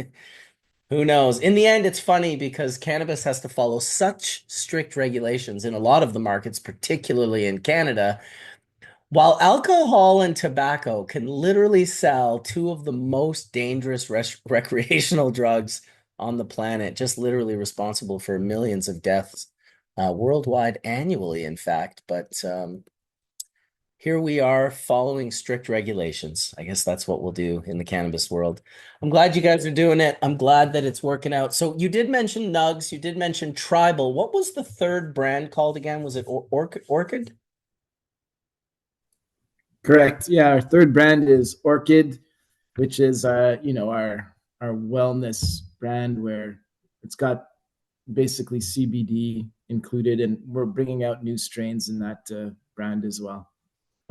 who knows? In the end, it's funny because cannabis has to follow such strict regulations in a lot of the markets, particularly in Canada, while alcohol and tobacco can literally sell two of the most dangerous recreational drugs on the planet, just literally responsible for millions of deaths worldwide annually, in fact. But here we are following strict regulations. I guess that's what we'll do in the cannabis world. I'm glad you guys are doing it. I'm glad that it's working out. So you did mention Nugs, you did mention Tribal. What was the third brand called again? Was it Orchid? Correct. Yeah, our third brand is Orchid, which is our wellness brand where it's got basically CBD included, and we're bringing out new strains in that brand as well.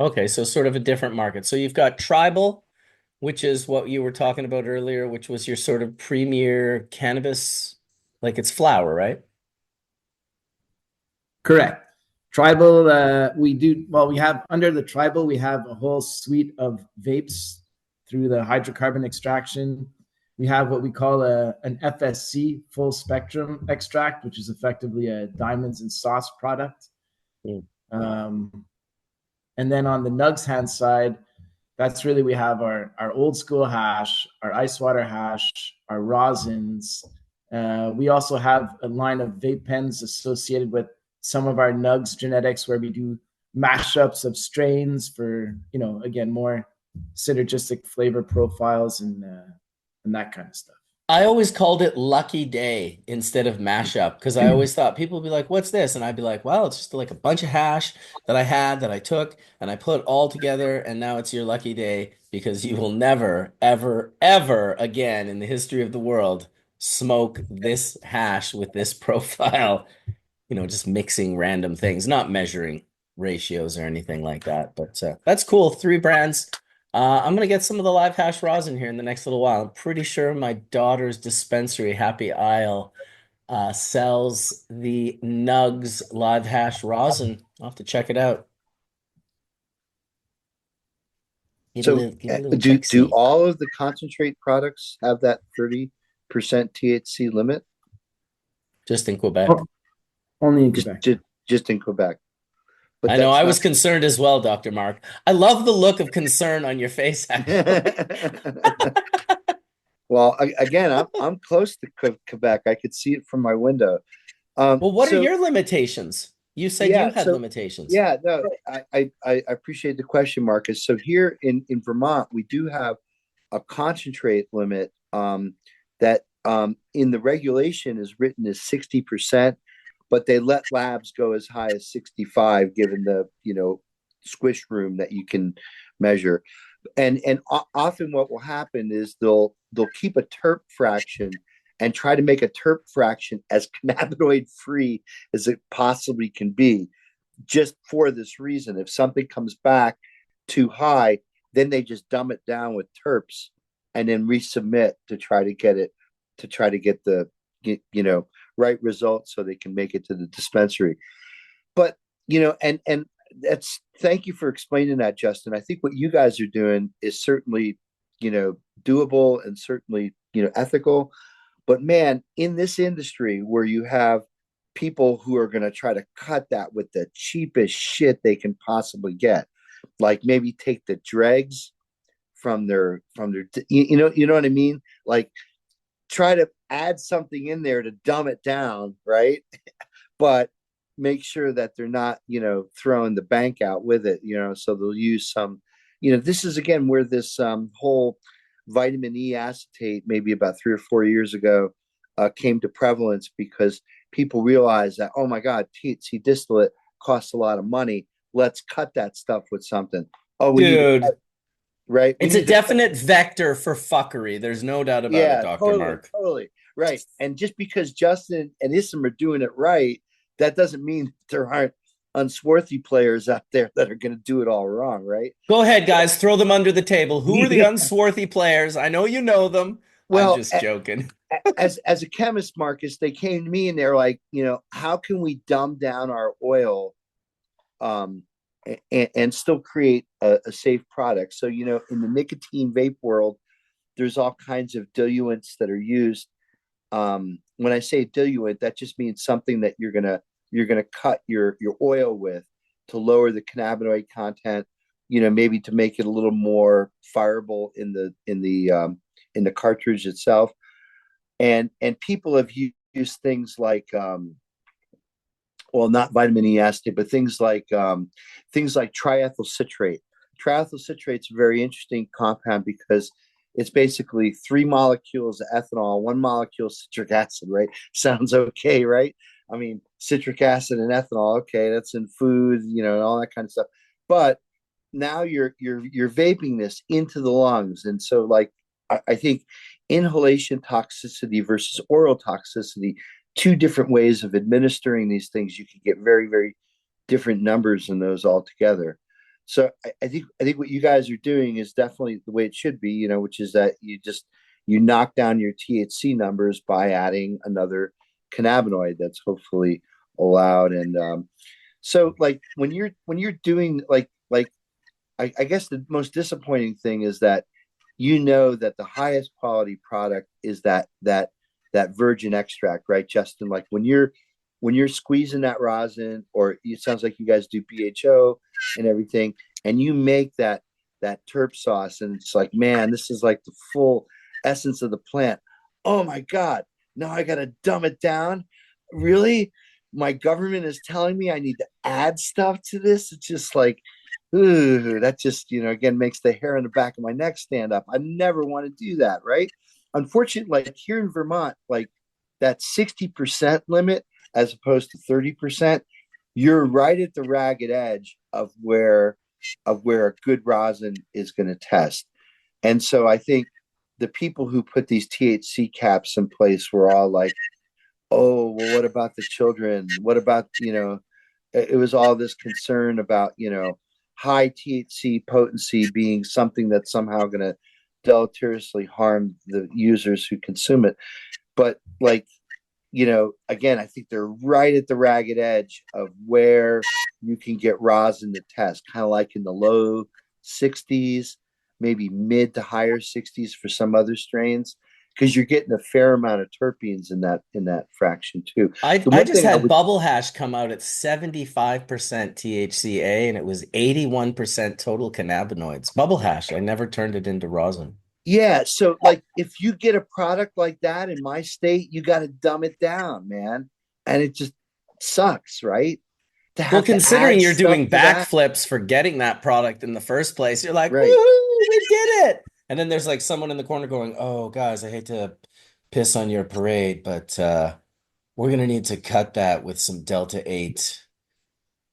Okay, so sort of a different market. So you've got Tribal, which is what you were talking about earlier, which was your sort of premier cannabis, like it's flower, right? Correct. Tribal, we have under the Tribal, we have a whole suite of vapes through the hydrocarbon extraction. We have what we call an FSC, full spectrum extract, which is effectively a diamonds and sauce product. Mm. And then on the Nugs hand side, that's really, we have our old school hash, our ice water hash, our rosins. We also have a line of vape pens associated with some of our Nugs genetics where we do mashups of strains for, again, more synergistic flavor profiles and that kind of stuff. I always called it Lucky Day instead of mashup because I always thought people would be like, "What's this?" And I'd be like, "Well, it's just like a bunch of hash that I had that I took and I put all together, and now it's your lucky day because you will never, ever, ever again in the history of the world smoke this hash with this profile." Just mixing random things, not measuring ratios or anything like that. But that's cool. Three brands. I'm gonna get some of the live hash rosin here in the next little while. I'm pretty sure my daughter's dispensary, Happy Isle, sells the Nugs live hash rosin. I'll have to check it out. So do all of the concentrate products have that 30% THC limit? Just in Quebec. Only in Quebec. Just in Quebec. But I know I was concerned as well, Dr. Mark. I love the look of concern on your face. Well, again, I'm close to Quebec. I could see it from my window. Well, what are your limitations? You said you had limitations. Yeah, no, I appreciate the question, Marcus. So here in Vermont, we do have a concentrate limit that in the regulation is written as 60%, but they let labs go as high as 65, given the squish room that you can measure. And often what will happen is they'll keep a terp fraction and try to make a terp fraction as cannabinoid free as it possibly can be, just for this reason. If something comes back too high, then they just dumb it down with terps and then resubmit to try to get the right results so they can make it to the dispensary. But and that's, thank you for explaining that, Justin. I think what you guys are doing is certainly doable and certainly ethical. But man, in this industry where you have people who are going to try to cut that with the cheapest shit they can possibly get, like maybe take the dregs from their you know what I mean, like try to add something in there to dumb it down, right? But make sure that they're not throwing the bank out with it, so they'll use some, this is again where this whole vitamin E acetate, maybe about 3 or 4 years ago, came to prevalence because people realized that, oh my God, THC distillate costs a lot of money. Let's cut that stuff with something. Oh, dude, right? It's a definite vector for fuckery. There's no doubt about it, Dr. Mark. Totally. Right. And just because Justin and Issam are doing it right, that doesn't mean there aren't unswarthy players out there that are going to do it all wrong, right? Go ahead, guys. Throw them under the table. Who are the unswarthy players? I know you know them. Well, I'm just joking. as a chemist, Marcus, they came to me and they're like, how can we dumb down our oil and still create a safe product? So, in the nicotine vape world, there's all kinds of diluents that are used. When I say diluent, that just means something that you're gonna cut your oil with to lower the cannabinoid content, maybe to make it a little more fireable in the cartridge itself. and people have used things like well, not vitamin E acetate, but things like triethyl citrate. Triethyl citrate's a very interesting compound because it's basically 3 molecules of ethanol, 1 molecule of citric acid, right? Sounds okay, right? I mean, citric acid and ethanol, okay, that's in food, and all that kind of stuff. But now you're vaping this into the lungs, and so like I think inhalation toxicity versus oral toxicity, two different ways of administering these things. You can get very, very different numbers in those altogether. So I think what you guys are doing is definitely the way it should be, which is that you knock down your THC numbers by adding another cannabinoid that's hopefully allowed. And so like when you're doing like I guess the most disappointing thing is that that the highest quality product is that virgin extract, right, Justin? Like when you're squeezing that rosin, or it sounds like you guys do BHO and everything, and you make that terp sauce, and it's like, man, this is like the full essence of the plant. Oh my God, now I gotta dumb it down. Really? My government is telling me I need to add stuff to this. It's just like, ooh, that just, again, makes the hair on the back of my neck stand up. I never want to do that, right? Unfortunately, like here in Vermont, like that 60% limit as opposed to 30%, you're right at the ragged edge of where a good rosin is going to test. And so I think the people who put these THC caps in place were all like, oh, well, what about the children? What about, it was all this concern about, high THC potency being something that's somehow going to deleteriously harm the users who consume it. But like, again, I think they're right at the ragged edge of where you can get rosin to test, kind of like in the low 60s, maybe mid to higher 60s for some other strains, because you're getting a fair amount of terpenes in that fraction too. I just had Bubble Hash come out at 75% THCA, and it was 81% total cannabinoids. Bubble Hash, I never turned it into rosin. Yeah, so like if you get a product like that in my state, you got to dumb it down, man, and it just sucks, right? Well, considering you're doing backflips for getting that product in the first place, you're like, right. Woohoo, we did it. And then there's like someone in the corner going, oh, guys, I hate to piss on your parade, but we're going to need to cut that with some Delta 8,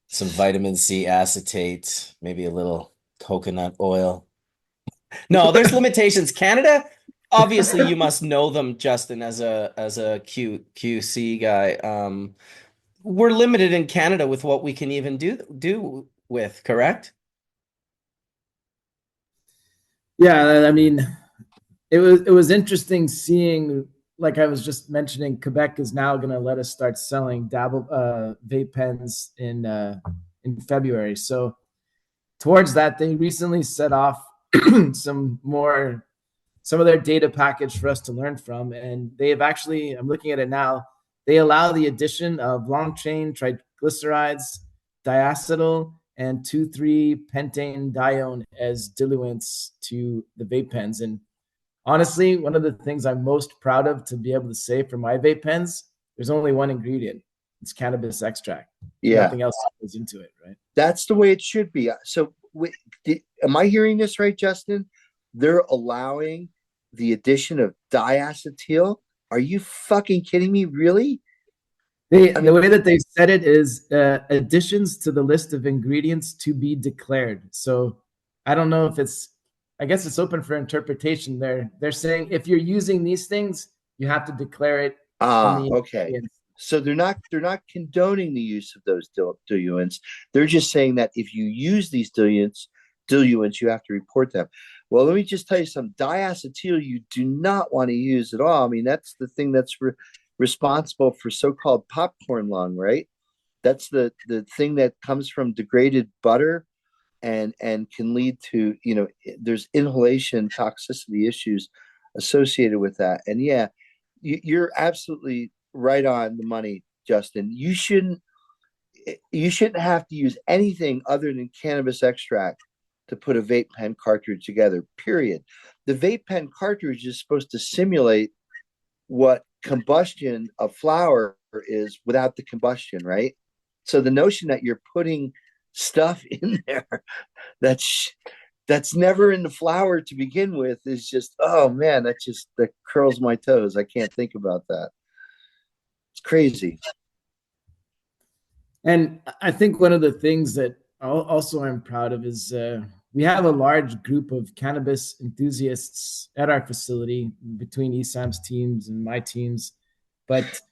some vitamin C acetate, maybe a little coconut oil. No, there's limitations. Canada, obviously, you must know them, Justin, as a QC guy. We're limited in Canada with what we can even do with, correct? Yeah, I mean, it was interesting seeing, like I was just mentioning, Quebec is now going to let us start selling vape pens in February. So towards that, they recently set off some of their data package for us to learn from, and they have actually, I'm looking at it now, they allow the addition of long chain triglycerides, diacetyl, and 2,3-pentane dione as diluents to the vape pens. And honestly, one of the things I'm most proud of to be able to say for my vape pens, there's only one ingredient. It's cannabis extract. Yeah. Nothing else goes into it, right? That's the way it should be. So am I hearing this right, Justin? They're allowing the addition of diacetyl. Are you fucking kidding me? Really? The way that they said it is additions to the list of ingredients to be declared. So I don't know if I guess it's open for interpretation. They're saying if you're using these things, you have to declare it. Okay. So they're not condoning the use of those diluents. They're just saying that if you use these diluents, you have to report them. Well, let me just tell you something. Diacetyl you do not want to use at all. I mean, that's the thing that's responsible for so-called popcorn lung, right? That's the thing that comes from degraded butter and can lead to, there's inhalation toxicity issues associated with that. And yeah, you're absolutely right on the money, Justin. You shouldn't have to use anything other than cannabis extract to put a vape pen cartridge together, period. The vape pen cartridge is supposed to simulate what combustion of flower is without the combustion, right? So the notion that you're putting stuff in there that's never in the flower to begin with is just, oh man, that curls my toes. I can't think about that. It's crazy. And I think one of the things that also I'm proud of is we have a large group of cannabis enthusiasts at our facility between ESAM's teams and my teams, but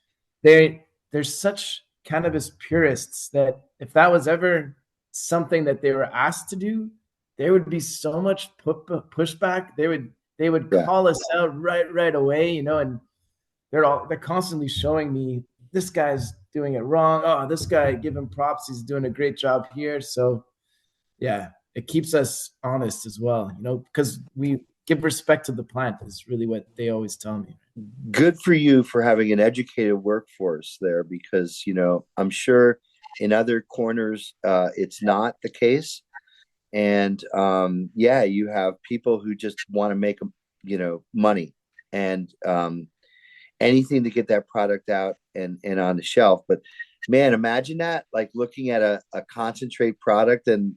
there's such cannabis purists that if that was ever something that they were asked to do, there would be so much pushback. They would call us out right away, and they're constantly showing me this guy's doing it wrong. Oh, this guy, give him props. He's doing a great job here. So yeah, it keeps us honest as well, because we give respect to the plant is really what they always tell me. Good for you for having an educated workforce there, because, I'm sure in other corners, it's not the case. And you have people who just want to make, money and anything to get that product out and on the shelf. But man, imagine that, like looking at a concentrate product and,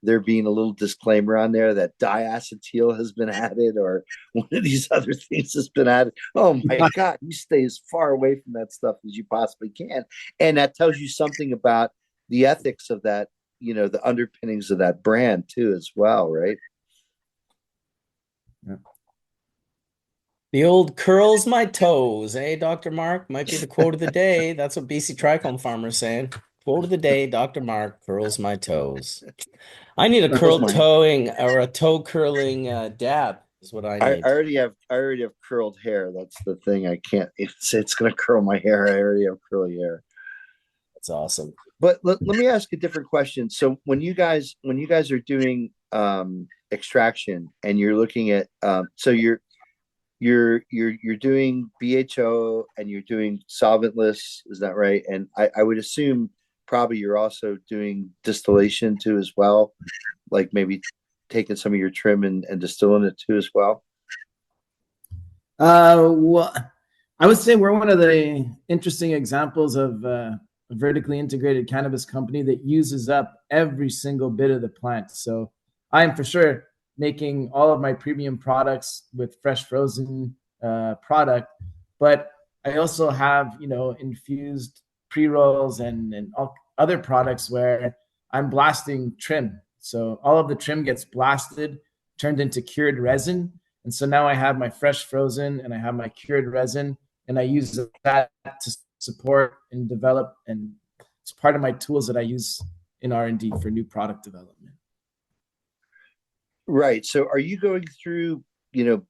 there being a little disclaimer on there that diacetyl has been added or one of these other things has been added. Oh my God, you stay as far away from that stuff as you possibly can. And that tells you something about the ethics of that, the underpinnings of that brand too, as well, right? Yeah. The old curls my toes, eh, Dr. Mark? Might be the quote of the day. That's what BC Trichome farmer's saying. Quote of the day, Dr. Mark curls my toes. I need a curl toeing or a toe curling dab is what I need. I already have curled hair. That's the thing. I can't. It's going to curl my hair. I already have curly hair. That's awesome. But let me ask a different question. So when you guys are doing extraction and you're looking at so you're doing BHO and you're doing solventless, is that right? And I would assume probably you're also doing distillation too as well, like maybe taking some of your trim and distilling it too as well. Well, I would say we're one of the interesting examples of a vertically integrated cannabis company that uses up every single bit of the plant. So I am for sure making all of my premium products with fresh frozen product, but I also have, infused pre-rolls and all other products where I'm blasting trim. So all of the trim gets blasted, turned into cured resin. And so now I have my fresh frozen and I have my cured resin, and I use that to support and develop. And it's part of my tools that I use in R&D for new product development. Right. So are you going through,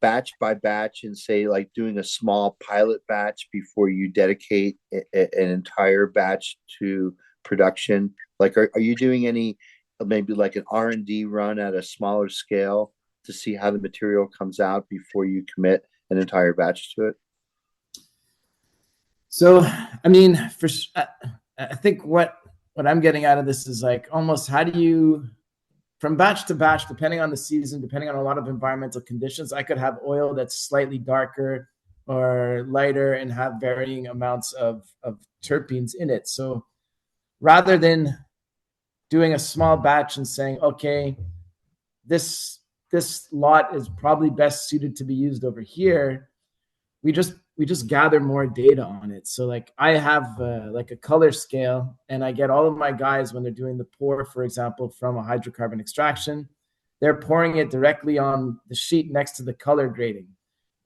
batch by batch and say like doing a small pilot batch before you dedicate an entire batch to production? Like, are you doing any, maybe like an R&D run at a smaller scale to see how the material comes out before you commit an entire batch to it? So, I mean, I think what I'm getting out of this is like almost how do you, from batch to batch, depending on the season, depending on a lot of environmental conditions, I could have oil that's slightly darker or lighter and have varying amounts of terpenes in it. So rather than doing a small batch and saying, okay, this lot is probably best suited to be used over here, we just gather more data on it. So like I have like a color scale, and I get all of my guys when they're doing the pour, for example, from a hydrocarbon extraction, they're pouring it directly on the sheet next to the color grading.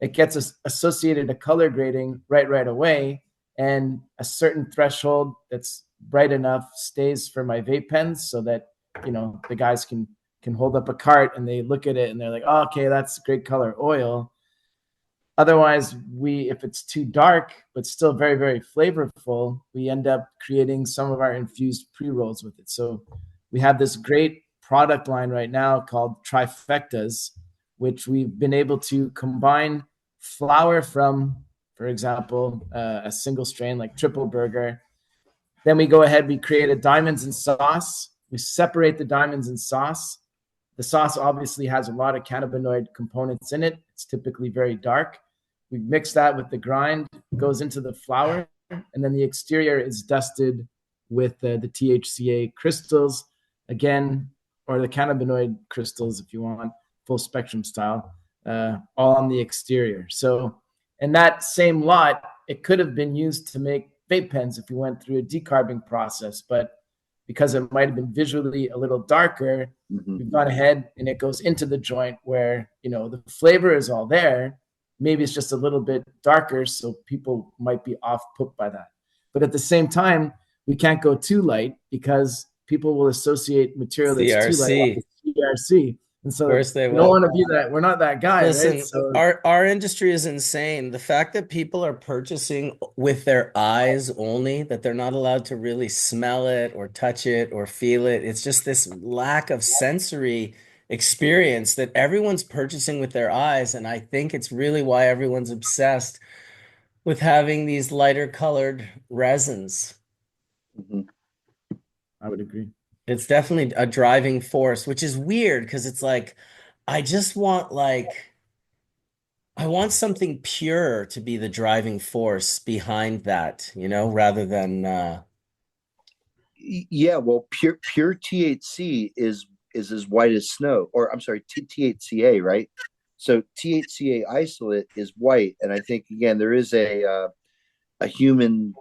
It gets associated to color grading right away, and a certain threshold that's bright enough stays for my vape pens, so that the guys can hold up a cart and they look at it and they're like, oh, okay, that's great color oil. Otherwise, if it's too dark but still very, very flavorful, we end up creating some of our infused pre-rolls with it. So we have this great product line right now called Trifectas, which we've been able to combine flower from, for example, a single strain like Triple Burger. Then we go ahead, we create a diamonds and sauce. We separate the diamonds and sauce. The sauce obviously has a lot of cannabinoid components in it. It's typically very dark. We mix that with the grind, goes into the flower, and then the exterior is dusted with the THCA crystals, again, or the cannabinoid crystals if you want, full spectrum style, all on the exterior. So, in that same lot, it could have been used to make vape pens if you went through a decarbing process, but because it might have been visually a little darker, we've gone ahead and it goes into the joint where, the flavor is all there. Maybe it's just a little bit darker, so people might be off put by that. But at the same time, we can't go too light because people will associate material that's too light with CRC. And so Of course they we don't will. want to be that. We're not that guy, Listen, right? So our industry is insane. The fact that people are purchasing with their eyes only, that they're not allowed to really smell it or touch it or feel it. It's just this lack of sensory experience that everyone's purchasing with their eyes. And I think it's really why everyone's obsessed with having these lighter colored resins. I would agree. It's definitely a driving force, which is weird because it's like, I just want I want something pure to be the driving force behind that, rather than Yeah, well, pure THC is as white as snow, or I'm sorry, THCA, right? So THCA isolate is white, and I think again there is a human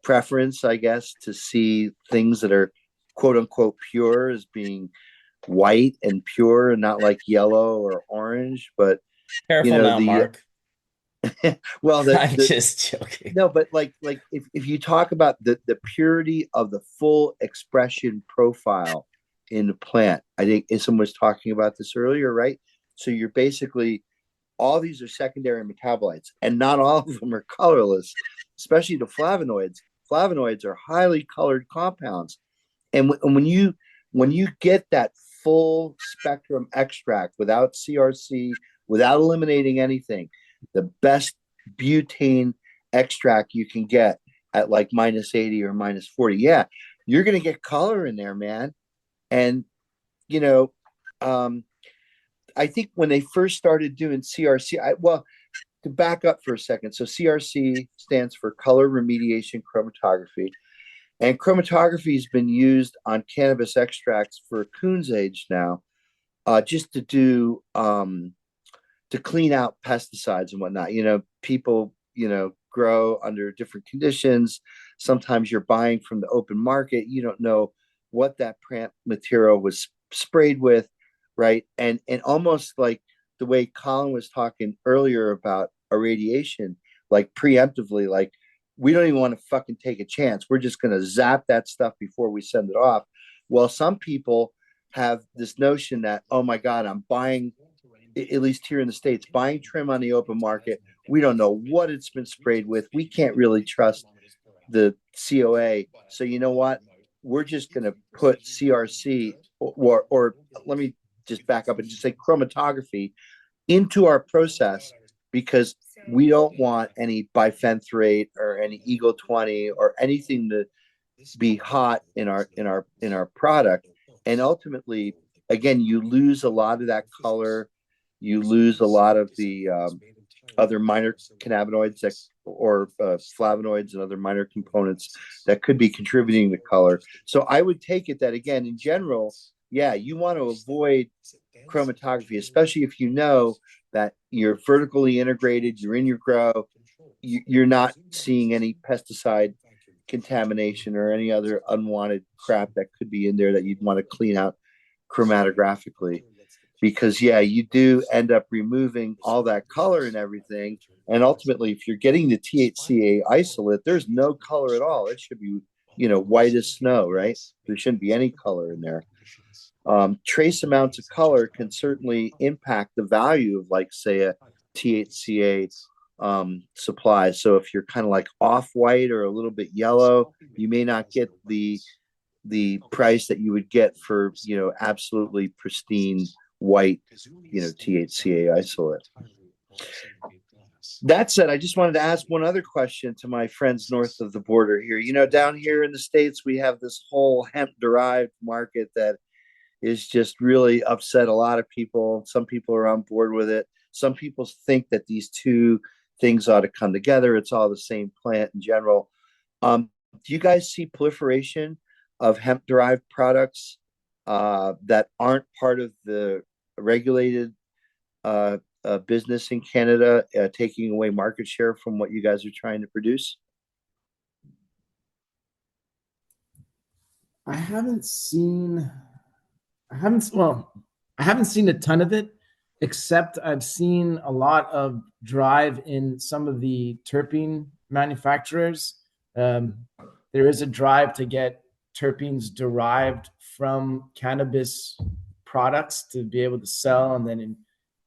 preference, I guess, to see things that are quote unquote pure as being white and pure and not like yellow or orange. But careful now, the Mark. well, I'm just joking. no, but like if you talk about the purity of the full expression profile in the plant, I think someone was talking about this earlier, right? So you're basically all these are secondary metabolites, and not all of them are colorless, especially the flavonoids. Flavonoids are highly colored compounds, and when you get that full spectrum extract without CRC, without eliminating anything, the best butane extract you can get at like -80 or -40, yeah, you're going to get color in there, man. And you know, I think when they first started doing CRC, well, to back up for a second, so CRC stands for color remediation chromatography, and chromatography has been used on cannabis extracts for Coon's age now, just to do to clean out pesticides and whatnot. People, grow under different conditions. Sometimes you're buying from the open market. You don't know what that plant material was sprayed with, right? And almost like the way Colin was talking earlier about irradiation, like preemptively, like we don't even want to fucking take a chance. We're just going to zap that stuff before we send it off. Well, some people have this notion that, oh my God, I'm buying, at least here in the States, buying trim on the open market. We don't know what it's been sprayed with. We can't really trust the COA. So you know what? We're just going to put CRC or let me just back up and just say chromatography into our process, because we don't want any bifenthorate or any Eagle 20 or anything to be hot in our product. And ultimately, again, you lose a lot of that color. You lose a lot of the other minor cannabinoids or flavonoids and other minor components that could be contributing to color. So I would take it that, again, in general, yeah, you want to avoid chromatography, especially if you know that you're vertically integrated, you're in your grow, you're not seeing any pesticide contamination or any other unwanted crap that could be in there that you'd want to clean out chromatographically. Because yeah, you do end up removing all that color and everything. And ultimately, if you're getting the THCA isolate, there's no color at all. It should be, white as snow, right? There shouldn't be any color in there. Trace amounts of color can certainly impact the value of, like, say, a THCA supply. So if you're kind of like off white or a little bit yellow, you may not get the price that you would get for absolutely pristine white THCA isolate. That said, I just wanted to ask one other question to my friends north of the border here. Down here in the States, we have this whole hemp derived market that is just really upset a lot of people. Some people are on board with it. Some people think that these two things ought to come together. It's all the same plant in general. Do you guys see proliferation of hemp derived products that aren't part of the regulated business in Canada, taking away market share from what you guys are trying to produce? I haven't seen I haven't seen a ton of it, except I've seen a lot of drive in some of the terpene manufacturers. Um, there is a drive to get terpenes derived from cannabis products to be able to sell and then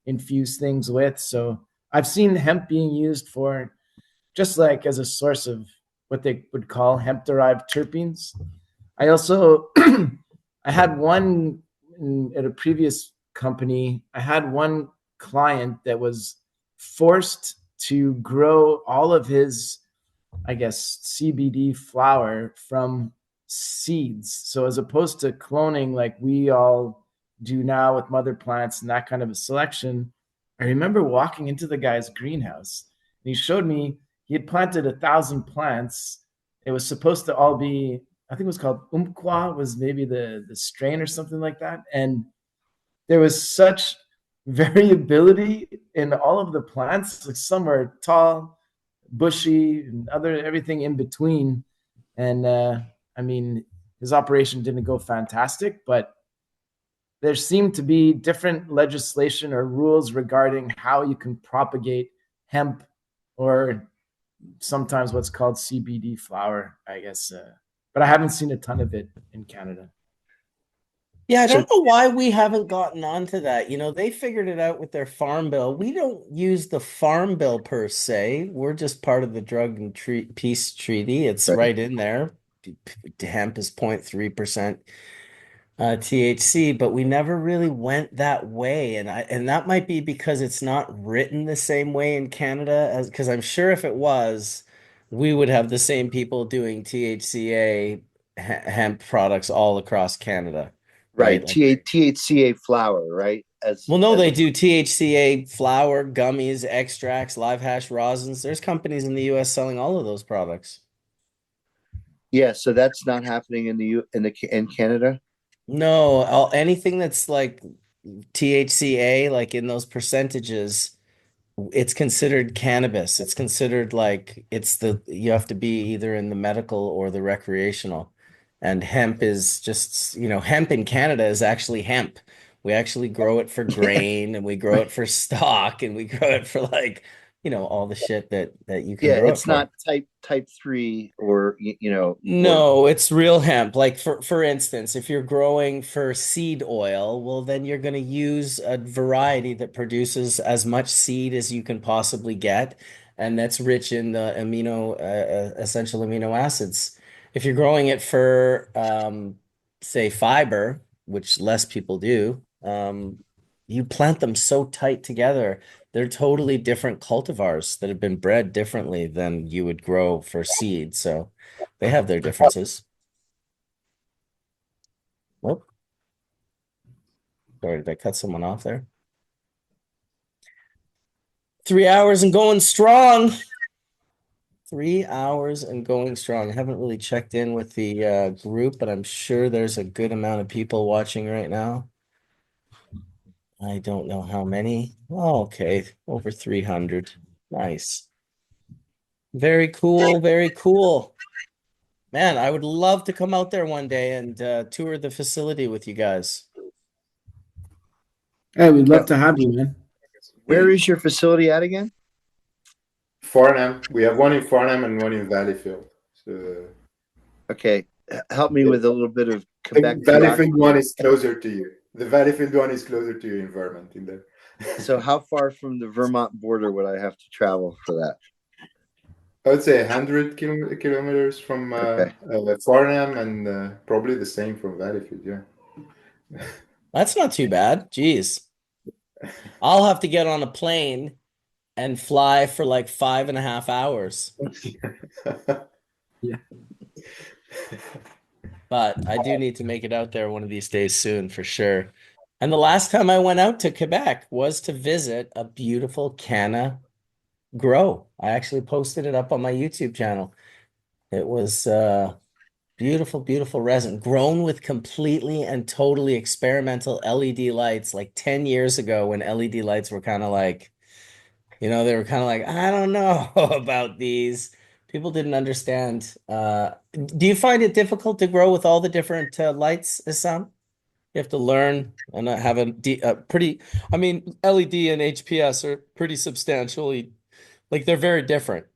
infuse things with. So I've seen hemp being used for just like as a source of what they would call hemp derived terpenes. I also I had one at a previous company. I had one client that was forced to grow all of his, I guess, CBD flower from seeds. So as opposed to cloning like we all do now with mother plants and that kind of a selection, I remember walking into the guy's greenhouse and he showed me he had planted 1,000 plants. It was supposed to all be, I think it was called Umpqua, was maybe the strain or something like that. And there was such variability in all of the plants. Like some were tall, bushy, and other everything in between. And I mean, his operation didn't go fantastic, but there seemed to be different legislation or rules regarding how you can propagate hemp or sometimes what's called CBD flower, I guess. But I haven't seen a ton of it in Canada. Yeah, I So don't know why we haven't gotten onto that. You know, they figured it out with their farm bill. We don't use the farm bill per se. We're just part of the drug and peace treaty. It's right. right in there. Hemp is 0.3% THC, but we never really went that way. And that might be because it's not written the same way in Canada as because I'm sure if it was, we would have the same people doing THCA hemp products all across Canada, right? Right. Like, THCA flower, right? well, no, As they a do THCA flour, gummies, extracts, live hash rosins. There's companies in the US selling all of those products. Yeah, so that's not happening in in Canada. No, anything that's like THCA, like in those percentages, it's considered cannabis. It's considered like you have to be either in the medical or the recreational. And hemp is just, hemp in Canada is actually hemp. We actually grow it for grain and we grow it for stock and we grow it for like, all the shit that you can Yeah, grow it it's for. not type 3 or or No, it's real hemp. Like for instance, if you're growing for seed oil, well then you're going to use a variety that produces as much seed as you can possibly get, and that's rich in the essential amino acids. If you're growing it for say fiber, which less people do, you plant them so tight together. They're totally different cultivars that have been bred differently than you would grow for seed. So they have their differences. Whoop. Sorry, did I cut someone off there? 3 hours and going strong. 3 hours and going strong. I haven't really checked in with the group, but I'm sure there's a good amount of people watching right now. I don't know how many. Oh, okay, over 300. Nice. Very cool, very cool. Man, I would love to come out there one day and tour the facility with you guys. Hey, we'd love to have you, man. where is your facility at again? Farnham. We have one in Farnham and one in Valleyfield. So Okay, help me with a little bit of the Quebec Valleyfield geography. one is closer to you. The Valleyfield one is closer to your environment in there. So how far from the Vermont border would I have to travel for that? I would say 100 kilometers from Okay. Farnham and probably the same from Valleyfield. Yeah. That's not too bad. Jeez. I'll have to get on a plane and fly for like 5.5 hours. Yeah. But I do need to make it out there one of these days soon for sure. And the last time I went out to Quebec was to visit a beautiful CANNA grow. I actually posted it up on my YouTube channel. It was beautiful, beautiful resin grown with completely and totally experimental LED lights like 10 years ago when LED lights were kind of like, they were kind of like, I don't know about these. People didn't understand. Do you find it difficult to grow with all the different lights, Assam? You have to learn and have a pretty, I mean, LED and HPS are pretty substantially, like they're very different.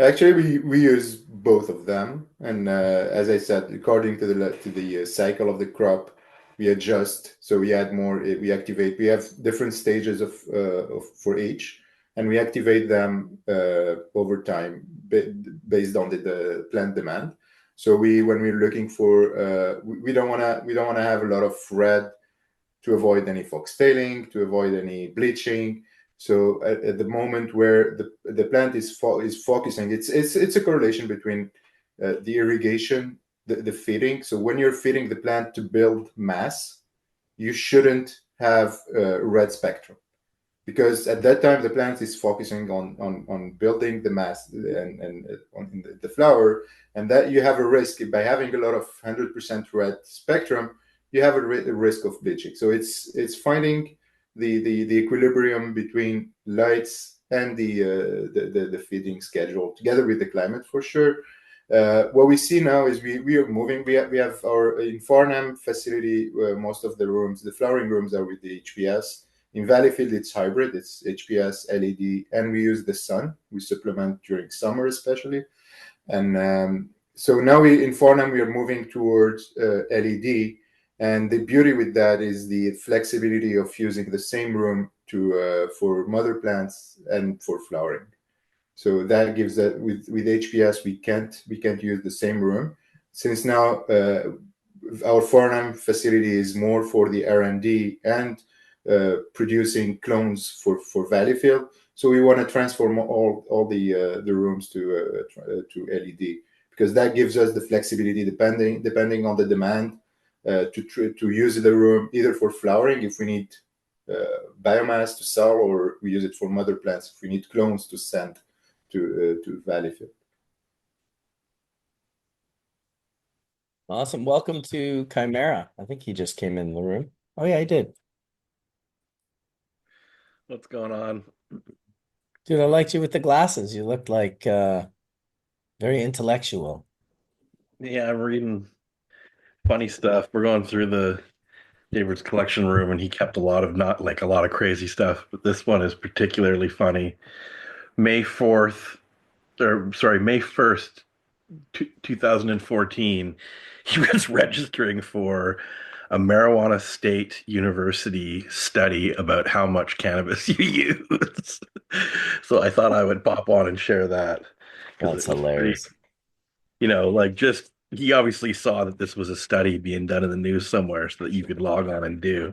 Actually, we use both of them, and as I said, according to the cycle of the crop, we adjust. So we add more, we activate. We have different stages of for each, and we activate them over time based on the plant demand. So when we're looking for, we don't wanna have a lot of red to avoid any fox tailing, to avoid any bleaching. So at the moment where the plant is focusing, it's a correlation between the irrigation, the feeding. So when you're feeding the plant to build mass, you shouldn't have red spectrum, because at that time the plant is focusing on building the mass and on the flower, and that you have a risk by having a lot of 100% red spectrum. You have a risk of bleaching. So it's finding the equilibrium between lights and the feeding schedule together with the climate for sure. What we see now is we are moving. We have our in Farnham facility, most of the rooms, the flowering rooms, are with the HPS. In Valleyfield, it's hybrid. It's HPS, LED, and we use the sun. We supplement during summer, especially. And so now in Farnham, we are moving towards LED. And the beauty with that is the flexibility of using the same room for mother plants and for flowering. So that gives that with HPS we can't use the same room, since now our Farnham facility is more for the R&D and producing clones for Valleyfield. So we want to transform all the rooms to LED, because that gives us the flexibility depending on the demand to use the room either for flowering if we need biomass to sell, or we use it for mother plants if we need clones to send to Valleyfield. Awesome. Welcome to Chimera. I think he just came in the room. Oh yeah, I did. What's going on? Dude, I liked you with the glasses. You looked like very intellectual. Yeah, I'm reading funny stuff. We're going through the David's collection room, and he kept a lot of not like a lot of crazy stuff, but this one is particularly funny. May 4th, or sorry, May 1st, 2014, he was registering for a marijuana state university study about how much cannabis you use. So I thought I would pop on and share that because That's it was pretty, hilarious. like just he obviously saw that this was a study being done in the news somewhere so that you could log on and do.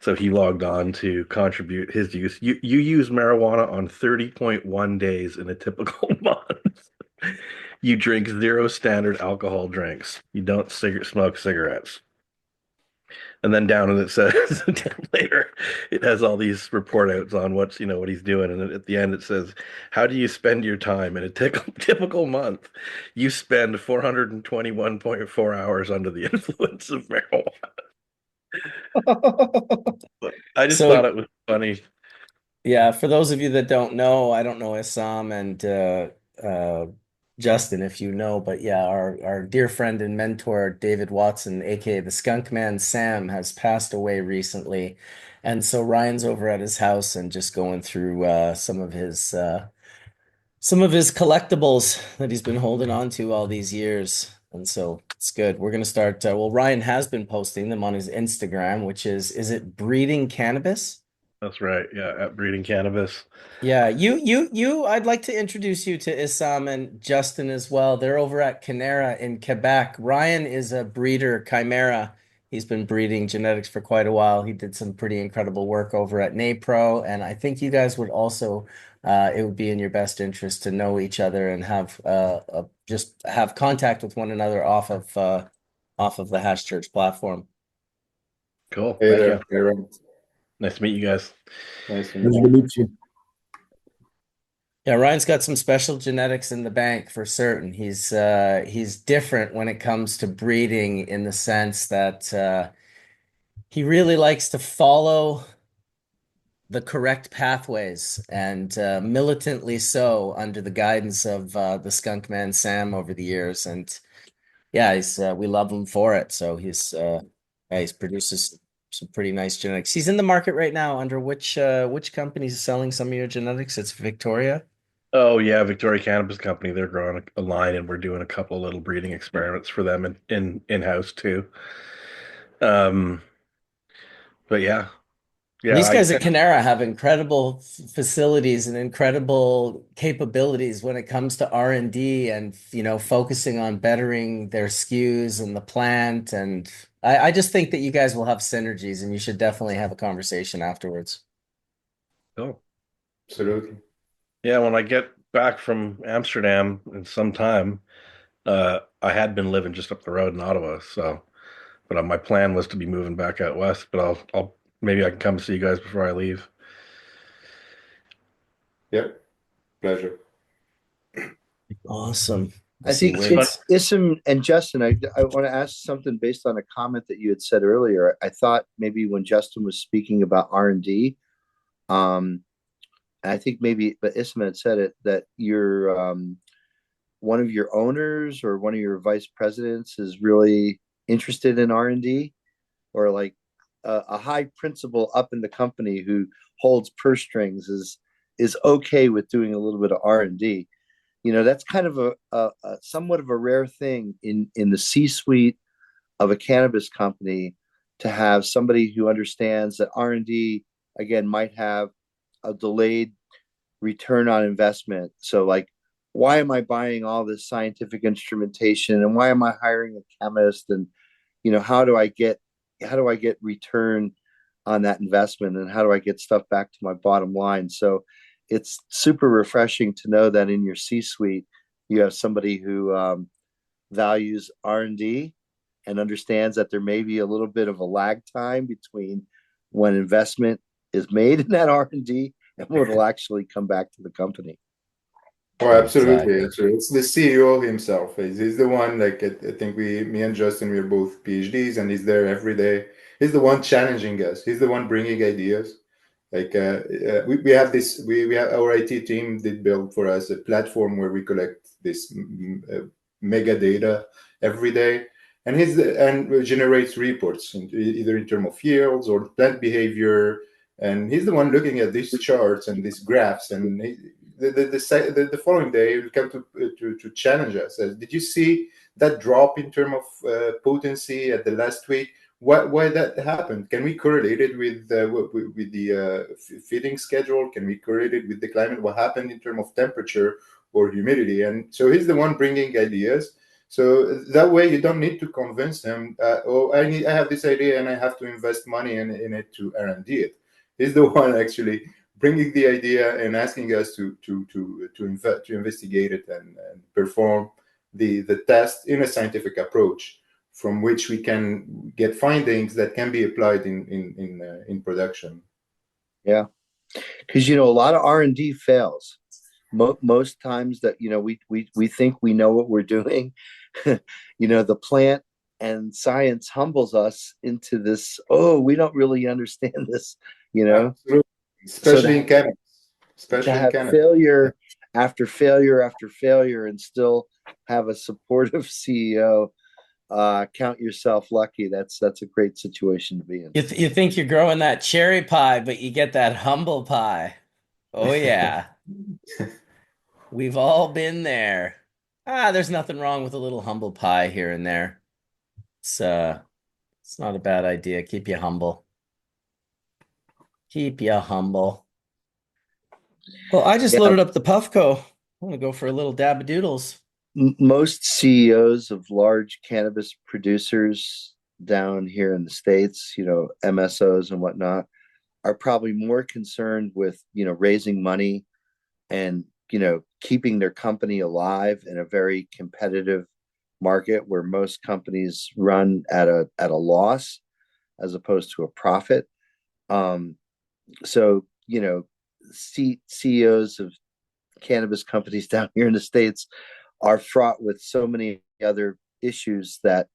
So he logged on to contribute his use. You use marijuana on 30.1 days in a typical month. You drink zero standard alcohol drinks. You don't smoke cigarettes. And then down and it says later, it has all these report outs on what he's doing. And then at the end it says, how do you spend your time in a typical month? You spend 421.4 hours under the influence of marijuana. I just thought So it was funny. yeah, for those of you that don't know, I don't know Assam and uh, Justin, if you know, but yeah, our dear friend and mentor David Watson, aka the Skunk Man Sam, has passed away recently, and so Ryan's over at his house and just going through some of his collectibles that he's been holding on to all these years. And so it's good. We're gonna start. Well, Ryan has been posting them on his Instagram, which is it Breeding Cannabis? That's right. Yeah, at Breeding Cannabis. Yeah, I'd like to introduce you to Issam and Justin as well. They're over at CANNA in Quebec. Ryan is a breeder, Chimera. He's been breeding genetics for quite a while. He did some pretty incredible work over at NAPRO, and I think you guys would also, it would be in your best interest to know each other and have just have contact with one another off of the Hash Church platform. Cool. Hey Thank you. there, Aaron. Nice to meet you guys. Nice to meet Nice you. to meet you. Yeah, Ryan's got some special genetics in the bank for certain. He's different when it comes to breeding in the sense that he really likes to follow the correct pathways and militantly so under the guidance of the skunk man Sam over the years. And yeah, he's we love him for it. So yeah, he's produces some pretty nice genetics. He's in the market right now. Under which company is selling some of your genetics? It's Victoria. Oh yeah, Victoria Cannabis Company. They're growing a line, and we're doing a couple little breeding experiments for them in-house too. Um, but yeah, yeah, These I guys at CANNA have incredible facilities and incredible capabilities when it comes to R&D and, focusing on bettering their SKUs and the plant. And I just think that you guys will have synergies and you should definitely have a conversation afterwards. oh Absolutely. yeah. When I get back from Amsterdam in some time, I had been living just up the road in Ottawa, so but my plan was to be moving back out west. But I'll maybe I can come see you guys before I leave. Yep. Pleasure. Awesome. I See, think wait. Isam and Justin, I want to ask something based on a comment that you had said earlier. I thought maybe when Justin was speaking about R&D, I think maybe, but Isam had said it that you're one of your owners or one of your vice presidents is really interested in R&D, or like a high principal up in the company who holds purse strings is okay with doing a little bit of R&D. That's kind of a somewhat of a rare thing in the C-suite of a cannabis company, to have somebody who understands that R&D again might have a delayed return on investment. So like, why am I buying all this scientific instrumentation, and why am I hiring a chemist, and how do I get return on that investment, and how do I get stuff back to my bottom line? So it's super refreshing to know that in your C-suite you have somebody who values R&D and understands that there may be a little bit of a lag time between when investment is made in that R&D and what will actually come back to the company. Oh, absolutely. Exactly. Absolutely. It's the CEO himself. He's the one, like, I think me and Justin, we're both PhDs, and he's there every day. He's the one challenging us. He's the one bringing ideas. Like, we have this, we have our IT team did build for us a platform where we collect this mega data every day. And generates reports, either in terms of yields or plant behavior. And he's the one looking at these charts and these graphs, and the following day will come to challenge us. Did you see that drop in terms of potency at the last week? Why that happened? Can we correlate it with the feeding schedule? Can we correlate it with the climate? What happened in terms of temperature or humidity? And so he's the one bringing ideas. So that way you don't need to convince them. I have this idea and I have to invest money in it to R&D it. He's the one actually bringing the idea and asking us to investigate it and perform the test in a scientific approach, from which we can get findings that can be applied in production. Yeah, because a lot of R&D fails. Most times that we think we know what we're doing. The plant and science humbles us into this. Oh, we don't really understand this. Absolutely. Especially in cannabis. To have failure after failure after failure and still have a supportive CEO, count yourself lucky. That's a great situation to be in. You think you're growing that cherry pie, but you get that humble pie. Oh yeah. We've all been there. There's nothing wrong with a little humble pie here and there. It's not a bad idea. Keep you humble. Keep you humble. Well, I just Yeah. loaded up the Puffco. I want to go for a little dabadoodles. Most CEOs of large cannabis producers down here in the States, MSOs and whatnot, are probably more concerned with, raising money and, keeping their company alive in a very competitive market where most companies run at a loss as opposed to a profit. So, CEOs of cannabis companies down here in the States are fraught with so many other issues that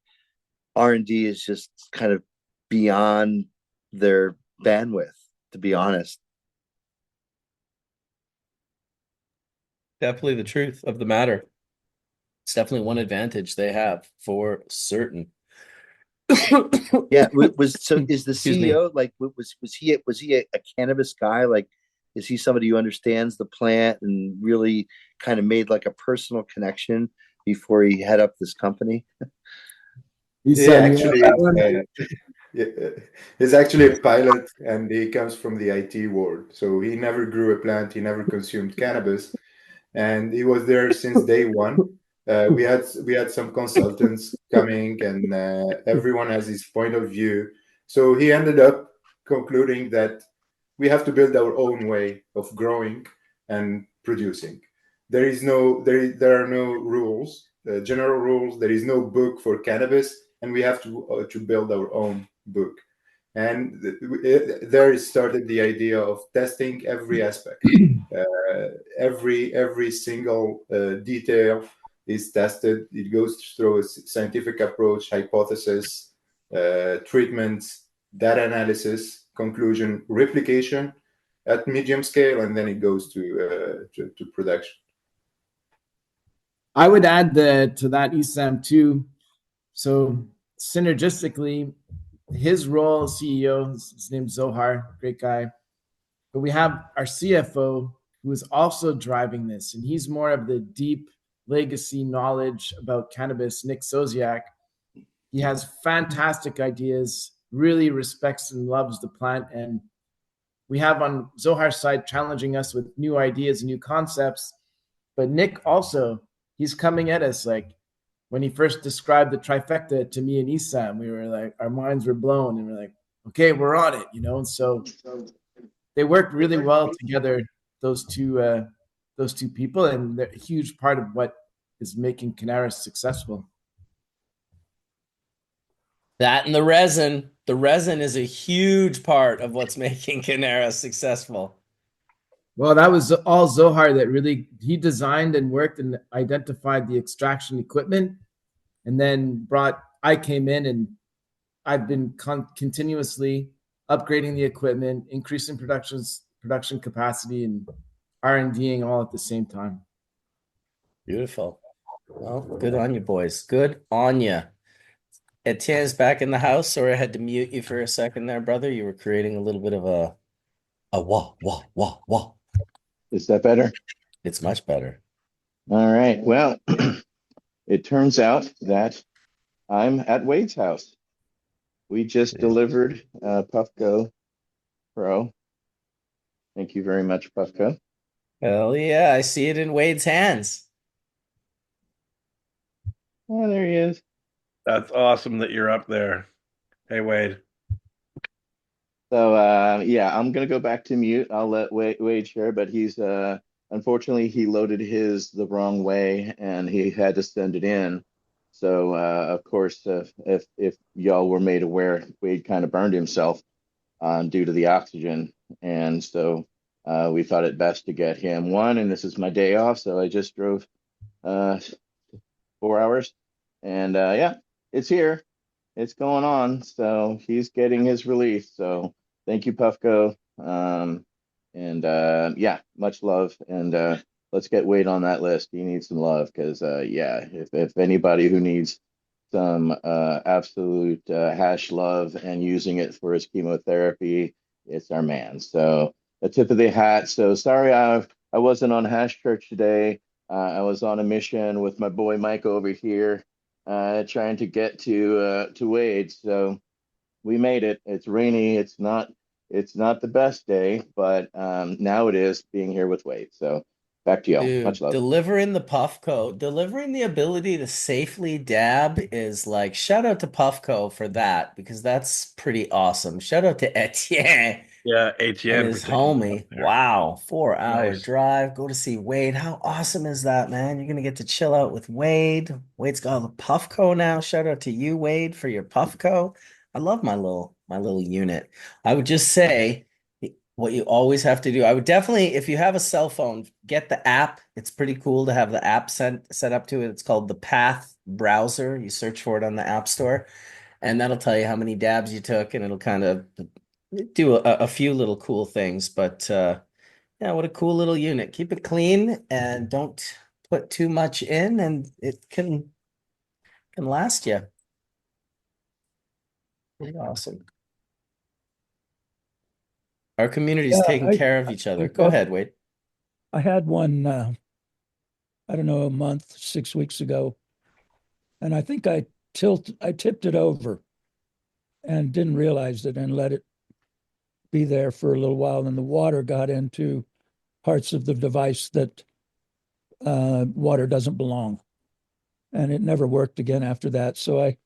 R&D is just kind of beyond their bandwidth, to be honest. Definitely the truth of the matter. It's definitely one advantage they have for certain. Yeah, so is the Excuse me. CEO like was he a cannabis guy? Like, is he somebody who understands the plant and really kind of made like a personal connection before he head up this company? Yeah, Sam, you want actually, that one? yeah, he's actually a pilot, and he comes from the IT world. So he never grew a plant, he never consumed cannabis, and he was there since day one. We had some consultants coming, and everyone has his point of view. So he ended up concluding that we have to build our own way of growing and producing. There are no rules, general rules. There is no book for cannabis, and we have to build our own book. And there started the idea of testing every aspect. Every single detail is tested. It goes through a scientific approach, hypothesis, treatments, data analysis, conclusion, replication at medium scale, and then it goes to production. I would add to that, Isam, too. So synergistically, his role as CEO, his name's Zohar, great guy. But we have our CFO who is also driving this, and he's more of the deep legacy knowledge about cannabis, Nick Soziak. He has fantastic ideas, really respects and loves the plant. And we have on Zohar's side challenging us with new ideas and new concepts. But Nick also, he's coming at us like when he first described the trifecta to me and Isam, we were like, our minds were blown and we're like, okay, we're on it, you know? And so they work really well together, those two people, and they're a huge part of what is making CANNA successful. That and the resin. The resin is a huge part of what's making CANNA successful. Well, that was all Zohar that really he designed and worked and identified the extraction equipment, and then I came in and I've been continuously upgrading the equipment, increasing production capacity, and R&Ding all at the same time. Beautiful. Well, good on you, boys. Good on you. Etienne's back in the house. Sorry, I had to mute you for a second there, brother. You were creating a little bit of a wah, wah, wah, wah. Is that better? It's much better. All right. Well, it turns out that I'm at Wade's house. We just delivered Puffco Pro. Thank you very much, Puffco. Hell yeah, I see it in Wade's hands. Oh, there he is. That's awesome that you're up there. Hey, Wade. So yeah, I'm gonna go back to mute. I'll let Wade share, but he's unfortunately he loaded his the wrong way and he had to send it in. So of course, if y'all were made aware, Wade kind of burned himself due to the oxygen, and so we thought it best to get him one. And this is my day off, so I just drove 4 hours, and yeah, it's here. It's going on. So he's getting his release. So thank you, Puffco. And yeah, much love. And let's get Wade on that list. He needs some love because yeah, if anybody who needs some absolute hash love and using it for his chemotherapy, it's our man. So a tip of the hat. So sorry I wasn't on Hash Church today. I was on a mission with my boy Mike over here, trying to get to Wade. So we made it. It's rainy. It's not the best day, but now it is being here with Wade. So back to y'all. Much Dude, love. delivering the Puffco, delivering the ability to safely dab is like, shout out to Puffco for that, because that's pretty awesome. Shout out to Etienne Yeah, and ATN his for taking homie. it up there. Wow, 4 hour Nice. drive, go to see Wade. How awesome is that, man? You're gonna get to chill out with Wade. Wade's got a Puffco now. Shout out to you, Wade, for your Puffco. I love my little unit. I would just say what you always have to do, I would definitely, if you have a cell phone, get the app. It's pretty cool to have the app set up to it. It's called the Path browser. You search for it on the App Store, and that'll tell you how many dabs you took, and it'll kind of do a few little cool things. But yeah, what a cool little unit. Keep it clean and don't put too much in, and it can last you. Pretty awesome. Our community is Yeah, taking care of each other. Go okay. ahead, Wade. I had one, I don't know, a month, 6 weeks ago, and I think I tipped it over and didn't realize it and let it be there for a little while. And the water got into parts of the device that water doesn't belong. And it never worked again after that. So I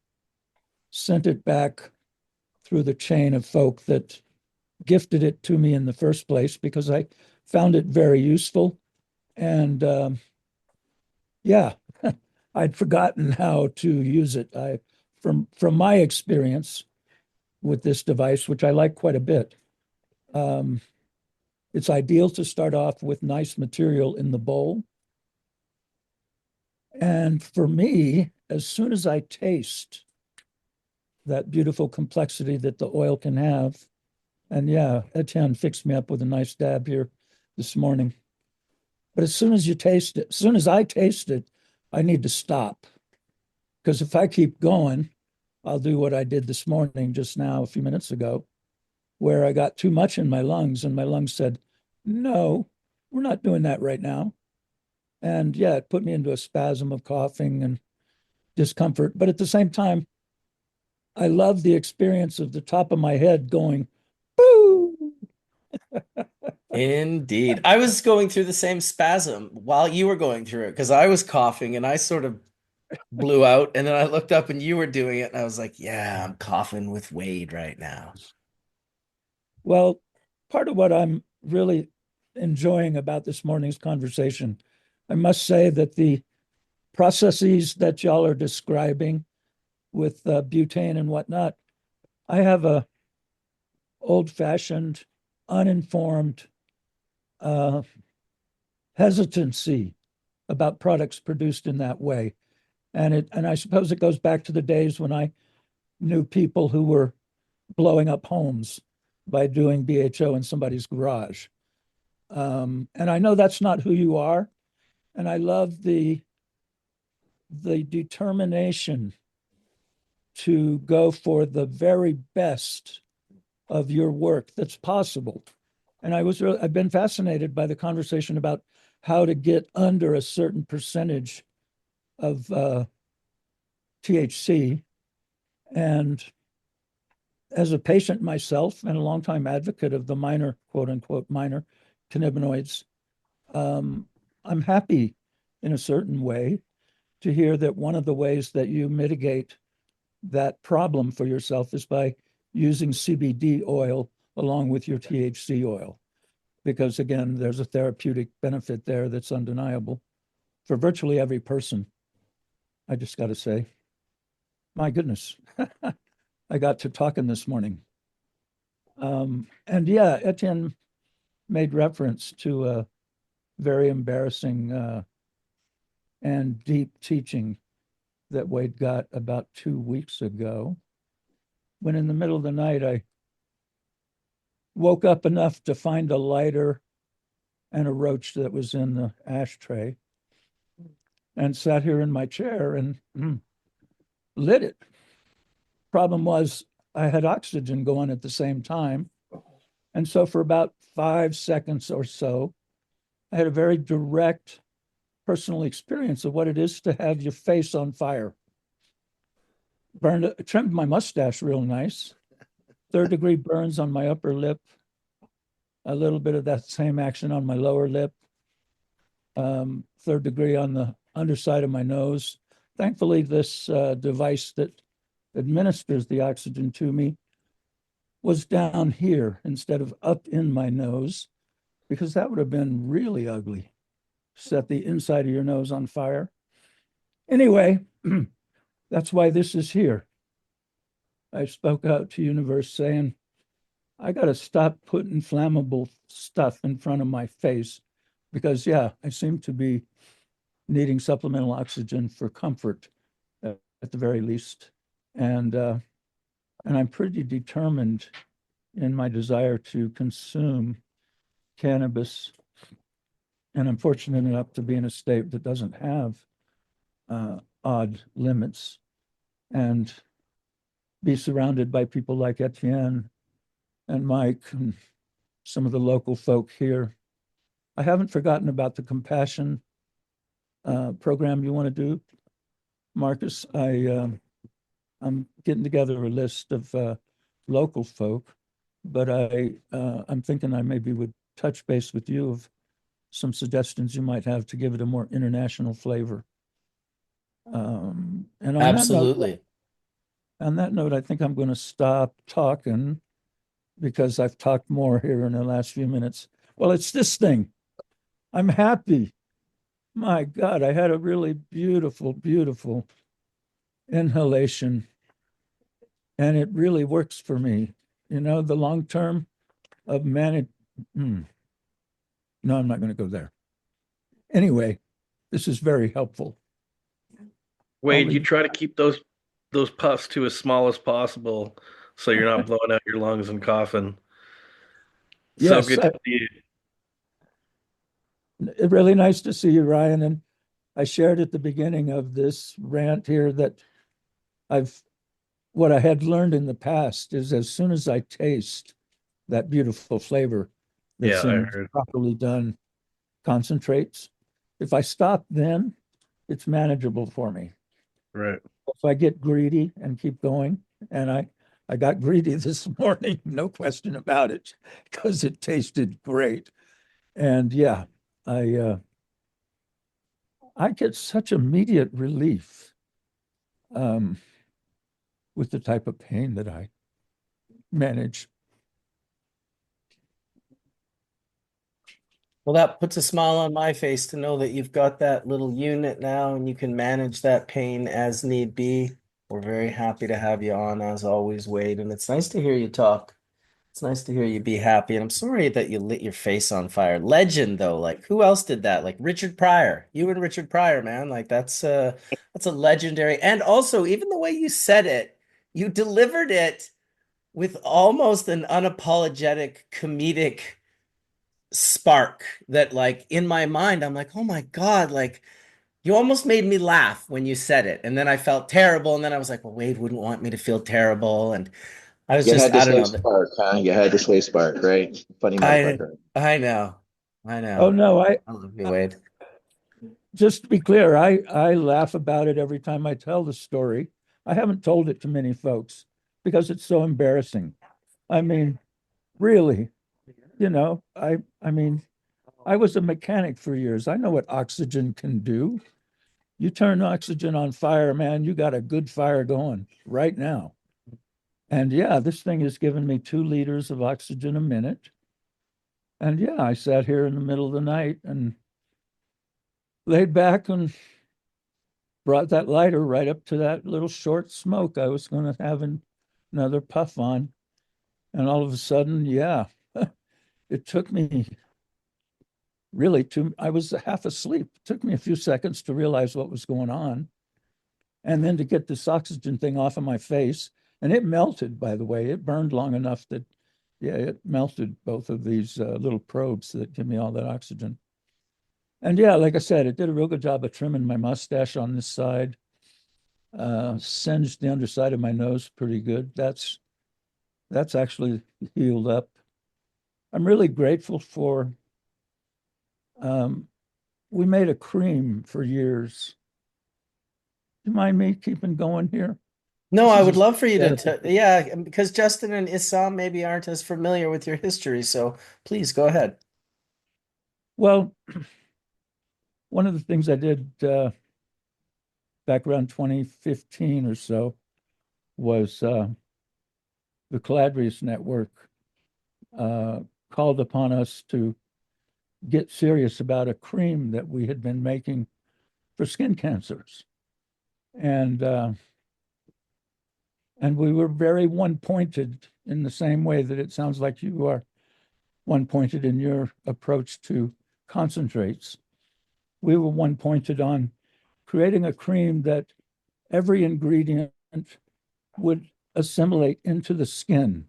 sent it back through the chain of folk that gifted it to me in the first place because I found it very useful. And yeah, I'd forgotten how to use it. From my experience with this device, which I like quite a bit, um, it's ideal to start off with nice material in the bowl. And for me, as soon as I taste that beautiful complexity that the oil can have, and yeah, Etienne fixed me up with a nice dab here this morning. But as soon as you taste it, as soon as I taste it, I need to stop. Because if I keep going, I'll do what I did this morning, just now, a few minutes ago, where I got too much in my lungs, and my lungs said, no, we're not doing that right now. And yeah, it put me into a spasm of coughing and discomfort. But at the same time, I love the experience of the top of my head going, boo. Indeed. I was going through the same spasm while you were going through it because I was coughing and I sort of blew out. And then I looked up and you were doing it. And I was like, yeah, I'm coughing with Wade right now. Well, part of what I'm really enjoying about this morning's conversation, I must say that the processes that y'all are describing with butane and whatnot, I have a old-fashioned, uninformed uh, hesitancy about products produced in that way. And I suppose it goes back to the days when I knew people who were blowing up homes by doing BHO in somebody's garage. And I know that's not who you are. And I love the determination to go for the very best of your work that's possible. And I've been fascinated by the conversation about how to get under a certain percentage of THC. And as a patient myself and a longtime advocate of the minor, quote unquote, minor cannabinoids, I'm happy in a certain way to hear that one of the ways that you mitigate that problem for yourself is by using CBD oil along with your THC oil. Because again, there's a therapeutic benefit there that's undeniable for virtually every person. I just got to say, my goodness, I got to talking this morning. And yeah, Etienne made reference to a very embarrassing and deep teaching that Wade got about 2 weeks ago, when in the middle of the night, I woke up enough to find a lighter and a roach that was in the ashtray and sat here in my chair and lit it. Problem was, I had oxygen going at the same time. And so for about 5 seconds or so, I had a very direct personal experience of what it is to have your face on fire. Trimmed my mustache real nice. 3rd-degree burns on my upper lip. A little bit of that same action on my lower lip. 3rd degree on the underside of my nose. Thankfully, this device that administers the oxygen to me was down here instead of up in my nose, because that would have been really ugly. Set the inside of your nose on fire. Anyway, that's why this is here. I spoke out to universe saying, I got to stop putting flammable stuff in front of my face because, yeah, I seem to be needing supplemental oxygen for comfort at the very least. And I'm pretty determined in my desire to consume cannabis. And I'm fortunate enough to be in a state that doesn't have odd limits and be surrounded by people like Etienne and Mike and some of the local folk here. I haven't forgotten about the compassion program you want to do, Marcus. I'm getting together a list of local folk, but I'm thinking I maybe would touch base with you of some suggestions you might have to give it a more international flavor. And Absolutely. On that note, I think I'm going to stop talking because I've talked more here in the last few minutes. Well, it's this thing. I'm happy. My God, I had a really beautiful, beautiful inhalation, and it really works for me. You know, the long term of manage. No, I'm not going to go there. Anyway, this is very helpful. Wade, you try to keep those puffs to as small as possible so you're not blowing out your lungs and coughing. So Yes, good to see you. Really nice to see you, Ryan. And I shared at the beginning of this rant here that what I had learned in the past is as soon as I taste that beautiful flavor Yeah, that's I in heard. properly done concentrates, if I stop then, it's manageable for me. Right. If I get greedy and keep going, and I got greedy this morning, no question about it, because it tasted great. And yeah, I I get such immediate relief um, with the type of pain that I manage. Well, that puts a smile on my face to know that you've got that little unit now and you can manage that pain as need be. We're very happy to have you on as always, Wade, and it's nice to hear you talk. It's nice to hear you be happy, and I'm sorry that you lit your face on fire. Legend though, like who else did that? Like Richard Pryor. You and Richard Pryor, man. Like that's a legendary. And also, even the way you said it, you delivered it with almost an unapologetic comedic spark that like in my mind I'm like, "Oh my God, like you almost made me laugh when you said it." And then I felt terrible and then I was like, "Well, Wade wouldn't want me to feel terrible." And I was You just had to I don't say know. spark, huh? You had to say spark, right? Funny I motherfucker. I know. I Oh know. no, I love you, Wade. just to be clear, I laugh about it every time I tell the story. I haven't told it to many folks because it's so embarrassing. I mean, really, I mean, I was a mechanic for years. I know what oxygen can do. You turn oxygen on fire, man, you got a good fire going right now. And yeah, this thing has given me 2 liters of oxygen a minute. And yeah, I sat here in the middle of the night and laid back and brought that lighter right up to that little short smoke I was going to have another puff on. And all of a sudden, yeah, it took me really I was half asleep. It took me a few seconds to realize what was going on. And then to get this oxygen thing off of my face. And it melted, by the way. It burned long enough that, yeah, it melted both of these little probes that give me all that oxygen. And yeah, like I said, it did a real good job of trimming my mustache on this side, singed the underside of my nose pretty good. That's actually healed up. I'm really grateful for. We made a cream for years. Do you mind me keeping going here? No, This I is would love for you a yeah, because Justin and Issam maybe aren't as familiar with your history, so please go ahead. Well, one of the things I did back around 2015 or so was the Caladrius Network uh, called upon us to get serious about a cream that we had been making for skin cancers. And we were very one-pointed in the same way that it sounds like you are one-pointed in your approach to concentrates. We were one-pointed on creating a cream that every ingredient would assimilate into the skin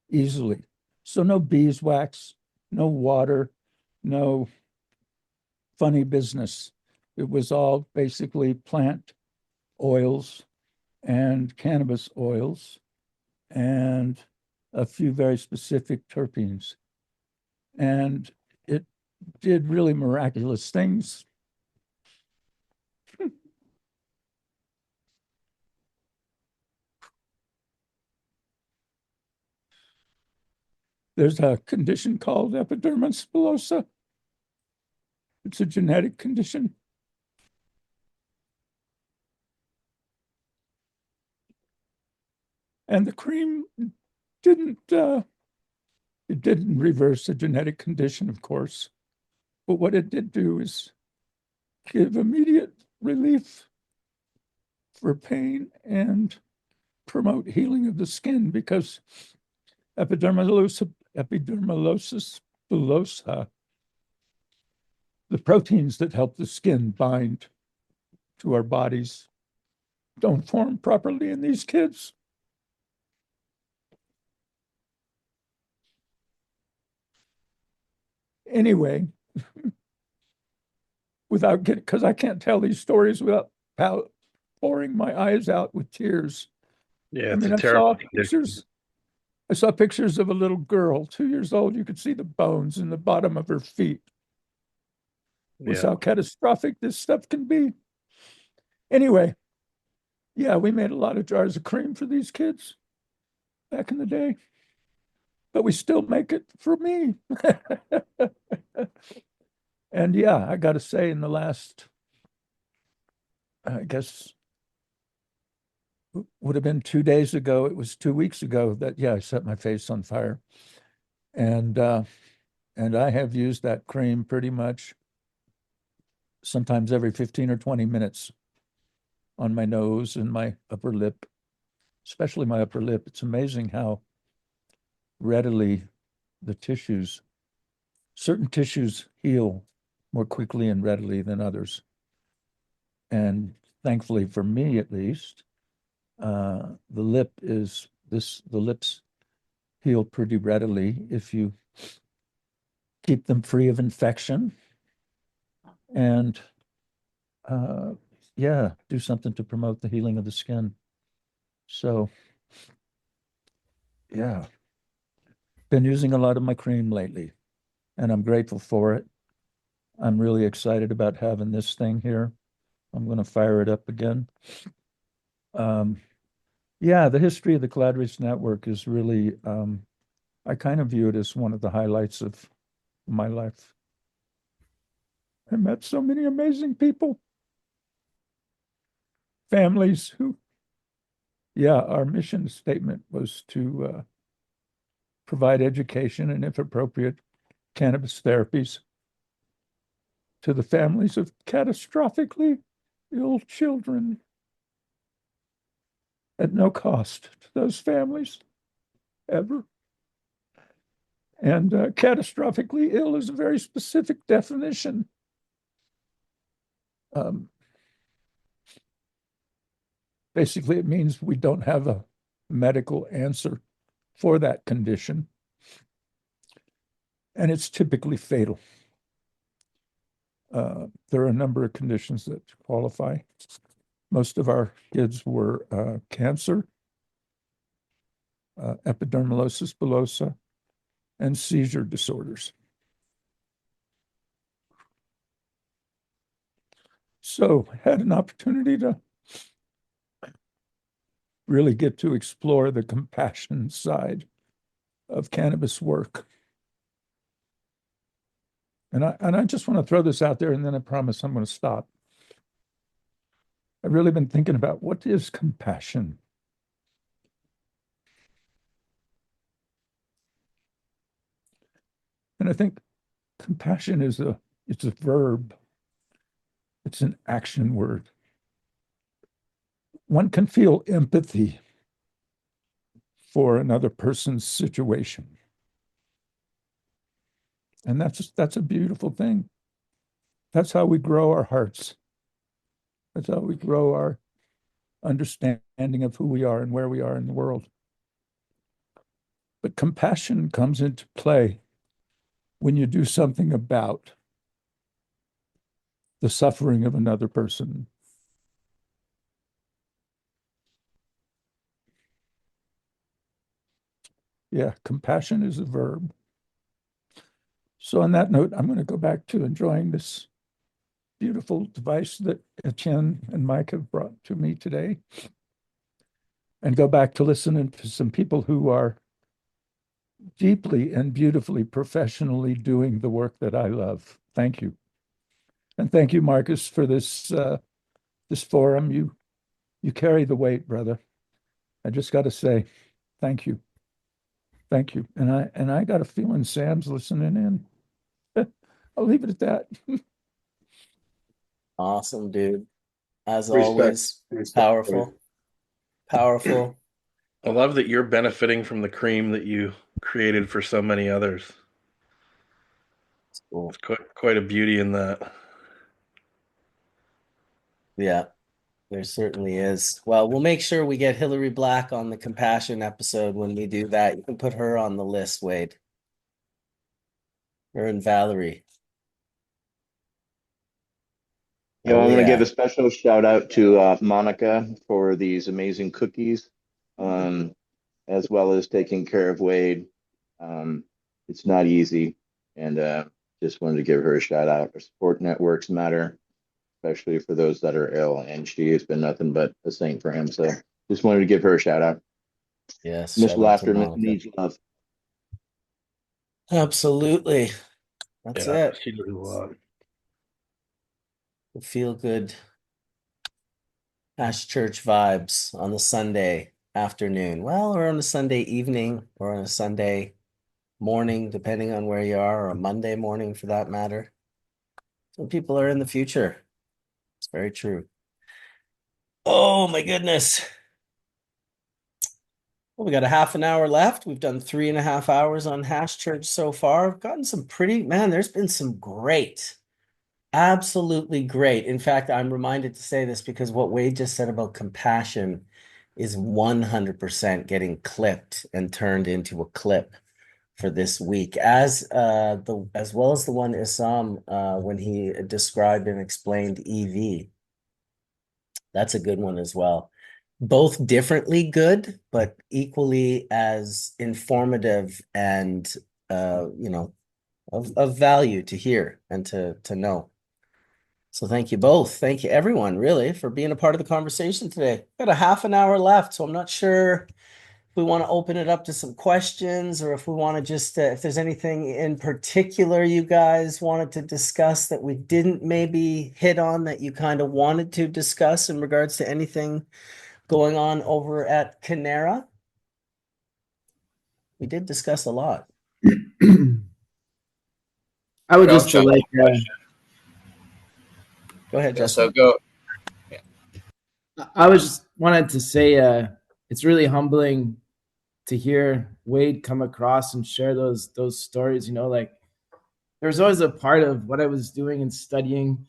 easily. So no beeswax, no water, no funny business. It was all basically plant oils and cannabis oils and a few very specific terpenes. And it did really miraculous things. There's a condition called epidermis bullosa. It's a genetic condition. And the cream didn't it didn't reverse the genetic condition, of course. But what it did do is give immediate relief for pain and promote healing of the skin, because epidermolysis bullosa, the proteins that help the skin bind to our bodies, don't form properly in these kids. Anyway, without getting, because I can't tell these stories without pouring my eyes out with tears. Yeah, I it's mean, a terrible condition. I saw pictures of a little girl, 2 years old. You could see the bones in the bottom of her feet. Was how catastrophic this stuff can be. Anyway, yeah, we made a lot of jars of cream for these kids back in the day, but we still make it for me. And yeah, I got to say, in the last, I guess, would have been 2 days ago. It was 2 weeks ago that, yeah, I set my face on fire. And I have used that cream pretty much sometimes every 15 or 20 minutes on my nose and my upper lip, especially my upper lip. It's amazing how readily the tissues, certain tissues heal more quickly and readily than others. And thankfully for me, at least, the lips heal pretty readily if you keep them free of infection and yeah, do something to promote the healing of the skin. So yeah, been using a lot of my cream lately, and I'm grateful for it. I'm really excited about having this thing here. I'm going to fire it up again. Yeah, the history of the Collaborative Network is really, I kind of view it as one of the highlights of my life. I met so many amazing people, families who, yeah, our mission statement was to provide education and, if appropriate, cannabis therapies to the families of catastrophically ill children at no cost to those families ever. And catastrophically ill is a very specific definition. Basically, it means we don't have a medical answer for that condition, and it's typically fatal. There are a number of conditions that qualify. Most of our kids were cancer, epidermolysis bullosa, and seizure disorders. So had an opportunity to really get to explore the compassion side of cannabis work. And I just want to throw this out there, and then I promise I'm going to stop. I've really been thinking about, what is compassion? And I think compassion is it's a verb. It's an action word. One can feel empathy for another person's situation. And that's a beautiful thing. That's how we grow our hearts. That's how we grow our understanding of who we are and where we are in the world. But compassion comes into play when you do something about the suffering of another person. Yeah, compassion is a verb. So on that note, I'm going to go back to enjoying this beautiful device that Etienne and Mike have brought to me today, and go back to listening to some people who are deeply and beautifully professionally doing the work that I love. Thank you. And thank you, Marcus, for this this forum. You carry the weight, brother. I just got to say, thank you. Thank you. And I got a feeling Sam's listening in. I'll leave it at that. Awesome, dude. As Respect. always, Respect. powerful. Powerful. I love that you're benefiting from the cream that you created for so many others. Cool. It's quite a beauty in that. Yeah, there certainly is. Well, we'll make sure we get Hillary Black on the compassion episode when we do that. You can put her on the list, Wade. Her and Valerie. You know, Oh I'm going to give yeah. a special shout out to Monica for these amazing cookies, as well as taking care of Wade. Um, it's not easy, and just wanted to give her a shout out. Her support networks matter, especially for those that are ill, and she has been nothing but a saint for him. So just wanted to give her a shout out. Yes, Miss shout out to Laughter Monica. needs love. Absolutely. That's Yeah, it. she does a lot. The feel good Ash Church vibes on the Sunday afternoon. Well, or on a Sunday evening or on a Sunday morning, depending on where you are, or a Monday morning for that matter. Some people are in the future. It's very true. Oh my goodness. Well, we got a half an hour left. We've done 3.5 hours on Hash Church so far. I've gotten some pretty, man, there's been some great, absolutely great. In fact, I'm reminded to say this because what Wade just said about compassion is 100% getting clipped and turned into a clip for this week, as well as the one Isam when he described and explained EV. That's a good one as well. Both differently good, but equally as informative and of value to hear and to know. So thank you both. Thank you everyone, really, for being a part of the conversation today. Got a half an hour left, so I'm not sure if we want to open it up to some questions or if we want to just if there's anything in particular you guys wanted to discuss that we didn't maybe hit on that you kind of wanted to discuss in regards to anything going on over at CANNA. We did discuss a lot. I would I'll just chime like in. Go ahead, Yeah, Justin. so go. I was just wanted to say it's really humbling to hear Wade come across and share those stories. You know, like there's always a part of what I was doing and studying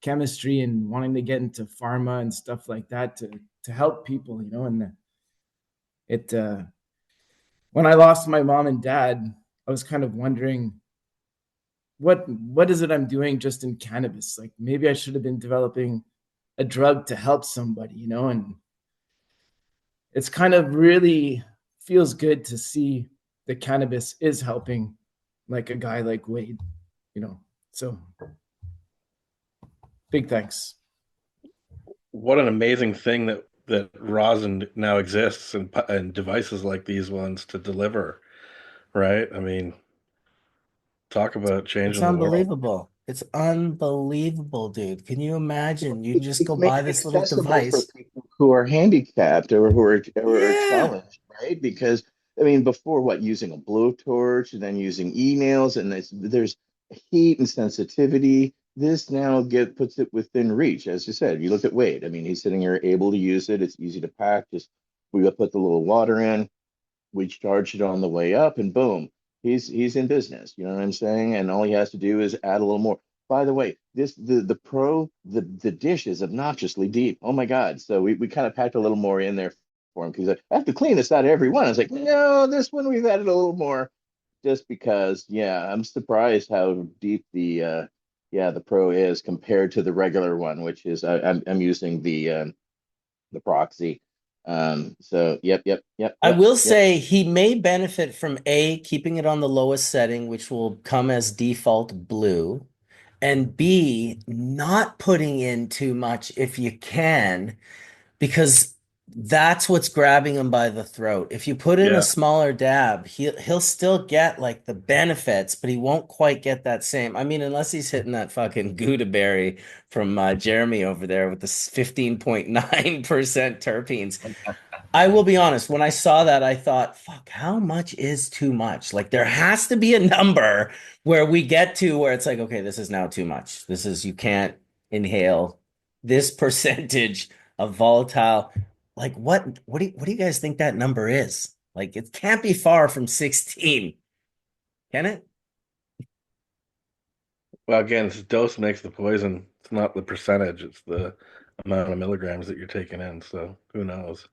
chemistry and wanting to get into pharma and stuff like that to help people. You know, and it when I lost my mom and dad, I was kind of wondering what is it I'm doing just in cannabis? Like maybe I should have been developing a drug to help somebody, you know, and it's kind of really feels good to see that cannabis is helping like a guy like Wade, you know. So big thanks. What an amazing thing that rosin now exists and devices like these ones to deliver, right? I mean, talk about It's changing the world. unbelievable. It's unbelievable, dude. Can you imagine? You can just go It's made buy it this little accessible for device. people who are handicapped or who are Yeah. challenged, right? Because I mean, before what, using a blowtorch and then using emails, and there's heat and sensitivity. This now puts it within reach, as you said. You look at Wade. I mean, he's sitting here able to use it. It's easy to pack. Just we put the little water in, we charge it on the way up, and boom, he's in business. You know what I'm saying? And all he has to do is add a little more. By the way, the dish is obnoxiously deep. Oh my God. So we kind of packed a little more in there for him, because I have to clean this out every one. I was like, no, this one we've added a little more, just because. Yeah, I'm surprised how deep the pro is compared to the regular one, which is I'm using the proxy. So I will yep. say he may benefit from A, keeping it on the lowest setting, which will come as default blue, and B, not putting in too much if you can, because that's what's grabbing him by the throat. If you put in a Yeah. smaller dab, he'll still get like the benefits, but he won't quite get that same. I mean, unless he's hitting that fucking Gouda berry from Jeremy over there with the 15.9% terpenes. I will be honest, when I saw that, I thought, fuck, how much is too much? Like, there has to be a number where we get to where it's like, okay, this is now too much. This is, you can't inhale this percentage of volatile. Like, what do you guys think that number is? Like, it can't be far from 16, can it? Well, again, it's dose makes the poison. It's not the percentage; it's the amount of milligrams that you're taking in. So who knows?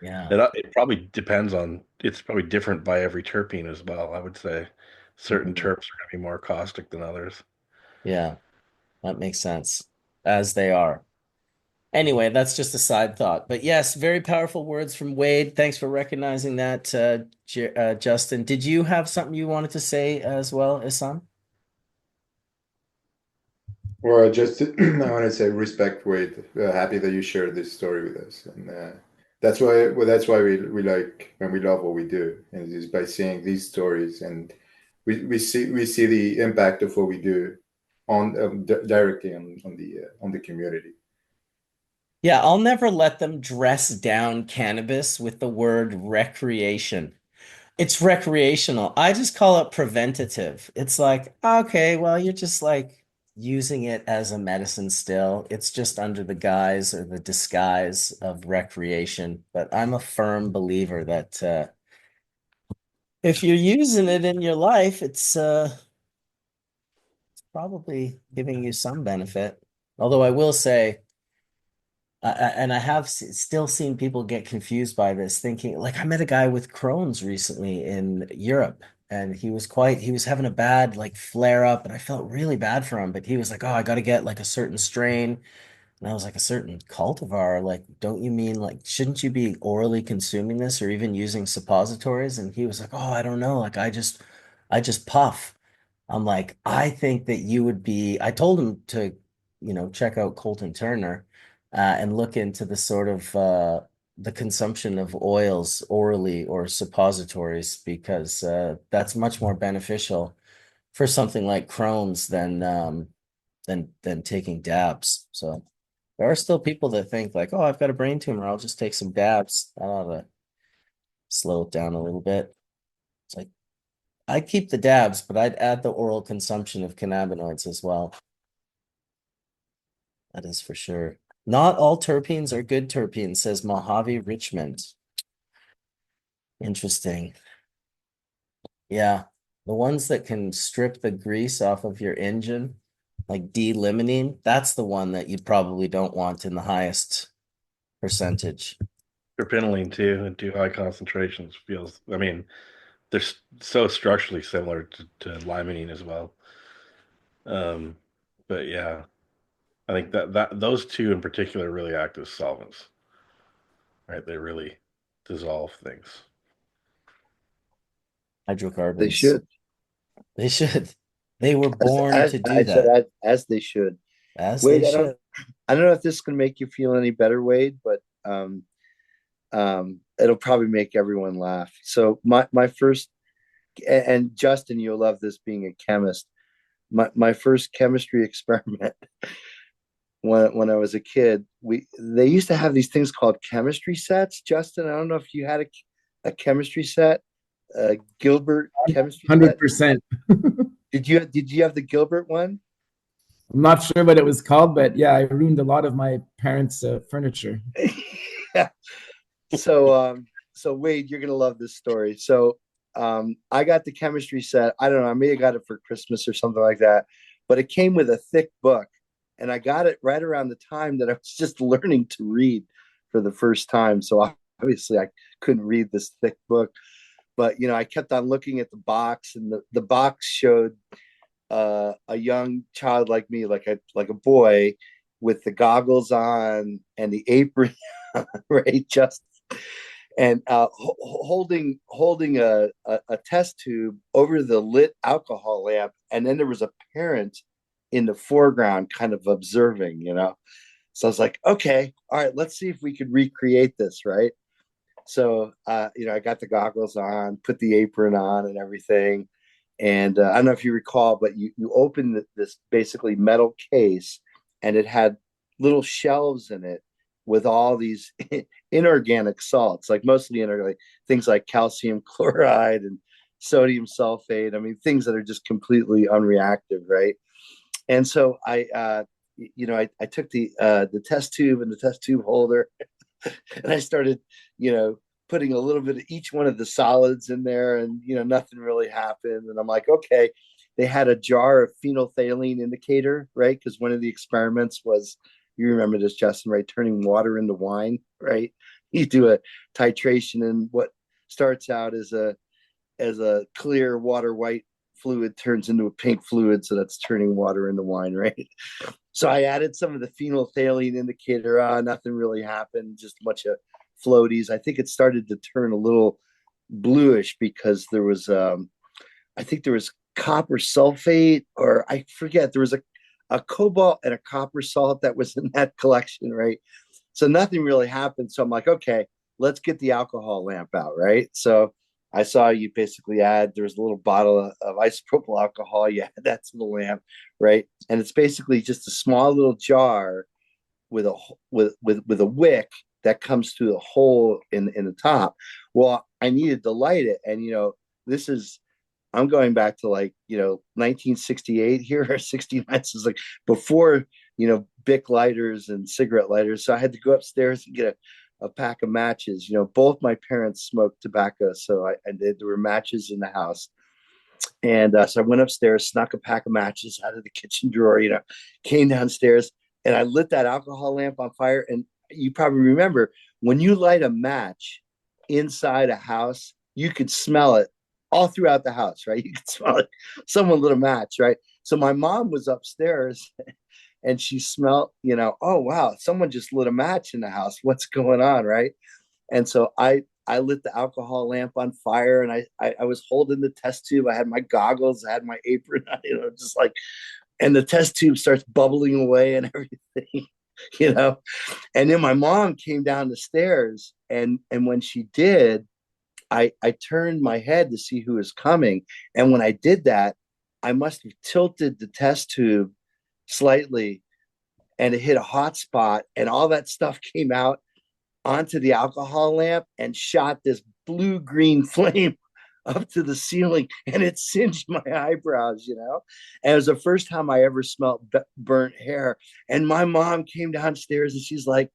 Yeah. It probably depends on. It's probably different by every terpene as well. I would say certain Mhm. terps are going to be more caustic than others. Yeah, that makes sense. As they are. Anyway, that's just a side thought. But yes, very powerful words from Wade. Thanks for recognizing that, Justin. Did you have something you wanted to say as well, Isam? Well, just I want to say respect, Wade. Happy that you shared this story with us, and that's why we like and we love what we do, and it is by seeing these stories, and we see the impact of what we do on directly on the community. Yeah, I'll never let them dress down cannabis with the word recreation. It's recreational. I just call it preventative. It's like, okay, well, you're just like using it as a medicine still. It's just under the guise or the disguise of recreation. But I'm a firm believer that if you're using it in your life, it's probably giving you some benefit. Although I will say, and I have still seen people get confused by this, thinking like I met a guy with Crohn's recently in Europe, and he was having a bad like flare up, and I felt really bad for him. But he was like, "Oh, I got to get like a certain strain," and I was like, "A certain cultivar? Like, don't you mean like shouldn't you be orally consuming this or even using suppositories?" And he was like, "Oh, I don't know. Like, I just puff." I'm like, I think that you would be. I told him to, check out Colton Turner, and look into the sort of the consumption of oils orally or suppositories because that's much more beneficial for something like Crohn's than taking dabs. So there are still people that think like, oh, I've got a brain tumor, I'll just take some dabs. That ought to slow it down a little bit. It's like I'd keep the dabs, but I'd add the oral consumption of cannabinoids as well. That is for sure. Not all terpenes are good terpenes, says Mojave Richmond. Interesting. Yeah. The ones that can strip the grease off of your engine, like D-limonene, that's the one that you probably don't want in the highest percentage. Terpinolene too, in too high concentrations feels. I mean, they're so structurally similar to limonene as well. Um, but yeah, I think that those two in particular really act as solvents, right? They really dissolve things. They Hydrocarbons. should. They should. They were As, born as to do I said, that, as they should. as they Wade, should. I don't know if this can make you feel any better, Wade, but it'll probably make everyone laugh. So my first, and Justin, you'll love this being a chemist. My first chemistry experiment when I was a kid, they used to have these things called chemistry sets. Justin, I don't know if you had a chemistry set, Gilbert chemistry set. 100%. Did you have the Gilbert one? I'm not sure what it was called, but yeah, I ruined a lot of my parents' furniture. Yeah. So Wade, you're gonna love this story. So I got the chemistry set. I don't know, I may have got it for Christmas or something like that, but it came with a thick book. And I got it right around the time that I was just learning to read for the first time. So obviously I couldn't read this thick book. But I kept on looking at the box, and the box showed a young child like me, like a boy, with the goggles on and the apron on, right, just and holding a test tube over the lit alcohol lamp, and then there was a parent in the foreground, kind of observing. So I was like, okay, all right, let's see if we could recreate this, right? So I got the goggles on, put the apron on, and everything. And I don't know if you recall, but you opened this basically metal case, and it had little shelves in it with all these inorganic salts, like mostly inorganic things like calcium chloride and sodium sulfate. I mean, things that are just completely unreactive, right? And so I took the test tube and the test tube holder, and I started, putting a little bit of each one of the solids in there, and nothing really happened. And I'm like, okay. They had a jar of phenolphthalein indicator, right? Because one of the experiments was, you remember this, Justin, right? Turning water into wine, right? You do a titration, and what starts out as a clear water white fluid turns into a pink fluid, so that's turning water into wine, right? So I added some of the phenolphthalein indicator on. Nothing really happened, just a bunch of floaties. I think it started to turn a little bluish because there was, I think there was copper sulfate, or I forget, there was a cobalt and a copper salt that was in that collection, right? So nothing really happened. So I'm like, okay, let's get the alcohol lamp out, right? So I saw you basically there's a little bottle of isopropyl alcohol. You add that to the lamp, right? And it's basically just a small little jar with a wick that comes through the hole in the top. Well, I needed to light it, and this is, I'm going back to 1968 here, or 69. This is like before Bic lighters and cigarette lighters. So I had to go upstairs and get a pack of matches. Both my parents smoked tobacco, so there were matches in the house. And so I went upstairs, snuck a pack of matches out of the kitchen drawer, came downstairs, and I lit that alcohol lamp on fire. And you probably remember, when you light a match inside a house, you could smell it all throughout the house, right? You could smell it. Someone lit a match, right? So my mom was upstairs, and she smelled, oh, wow, someone just lit a match in the house. What's going on, right? And so I lit the alcohol lamp on fire, and I was holding the test tube. I had my goggles, I had my apron, just like, and the test tube starts bubbling away and everything, you know. And then my mom came down the stairs, and when she did, I turned my head to see who was coming. And when I did that, I must have tilted the test tube slightly, and it hit a hot spot, and all that stuff came out onto the alcohol lamp and shot this blue green flame up to the ceiling, and it singed my eyebrows, And it was the first time I ever smelled burnt hair. And my mom came downstairs, and she's like,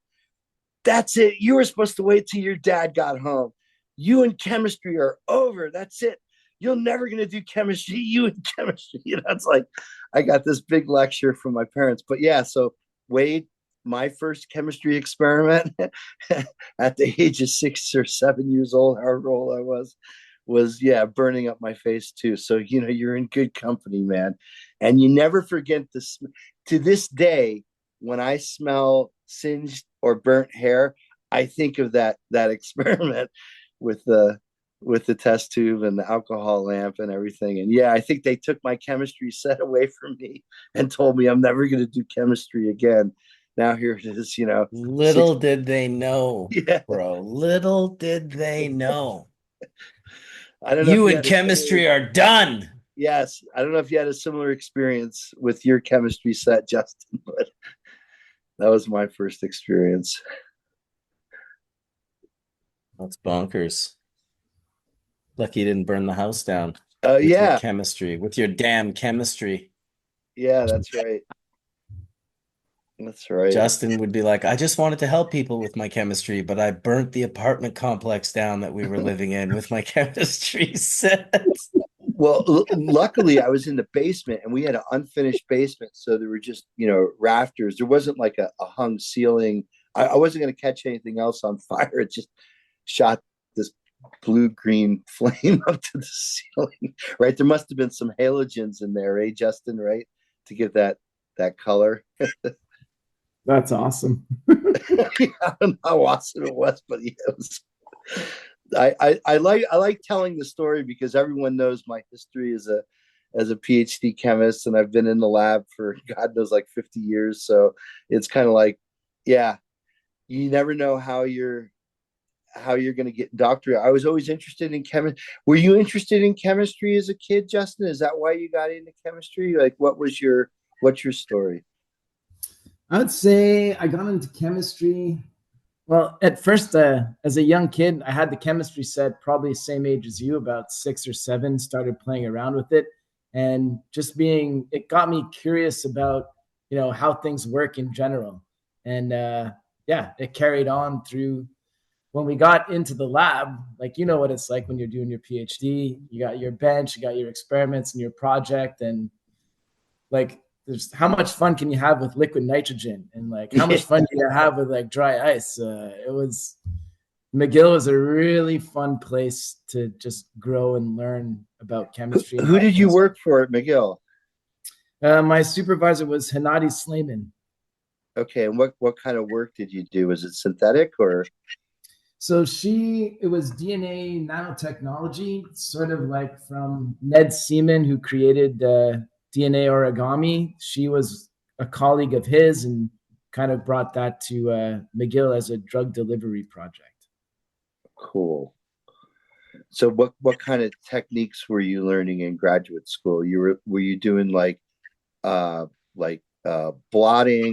"That's it. You were supposed to wait till your dad got home. You and chemistry are over. That's it. You're never going to do chemistry. You and chemistry." It's like I got this big lecture from my parents. But yeah, so Wade, my first chemistry experiment at the age of 6 or 7 years old, however old I was yeah, burning up my face too. So you're in good company, man. And you never forget this. To this day, when I smell singed or burnt hair, I think of that experiment with the test tube and the alcohol lamp and everything. And yeah, I think they took my chemistry set away from me and told me I'm never going to do chemistry again. Now here it is, Little did they know, yeah. bro. Little did they know. I don't know if You you and had a similar, chemistry are done. yes, I don't know if you had a similar experience with your chemistry set, Justin, but that was my first experience. That's bonkers. Lucky you didn't burn the house down with your Yeah, chemistry, with your damn chemistry. yeah, that's right. That's right. Justin would be like, I just wanted to help people with my chemistry, but I burnt the apartment complex down that we were living in with my chemistry set. Well, luckily I was in the basement and we had an unfinished basement. So there were just, rafters. There wasn't like a hung ceiling. I wasn't going to catch anything else on fire. It just shot this blue-green flame up to the ceiling, right? There must have been some halogens in there, eh, Justin, right? To give that color. That's awesome. I don't know how awesome it was, but yeah, it was. I like telling the story because everyone knows my history as a PhD chemist, and I've been in the lab for God knows like 50 years. So it's kind of like, yeah, you never know how you're going to get doctorate. I was always interested in chemistry. Were you interested in chemistry as a kid, Justin? Is that why you got into chemistry? Like, what's your story? I would say I got into chemistry. Well, at first, as a young kid, I had the chemistry set, probably the same age as you, about 6 or 7, started playing around with it. And it got me curious about, how things work in general. And yeah, it carried on through when we got into the lab. Like, you know what it's like when you're doing your PhD, you got your bench, you got your experiments and your project. And like, there's how much fun can you have with liquid nitrogen, and like how much fun do you have with like dry ice. McGill was a really fun place to just grow and learn about chemistry and Who how did you things work for at McGill? My supervisor was Hennady Slayman. Okay, and what kind of work did you do? Was it synthetic or? So it was DNA nanotechnology, sort of like from Ned Seaman, who created DNA origami. She was a colleague of his and kind of brought that to McGill as a drug delivery project. Cool. So what kind of techniques were you learning in graduate school? Were you doing blotting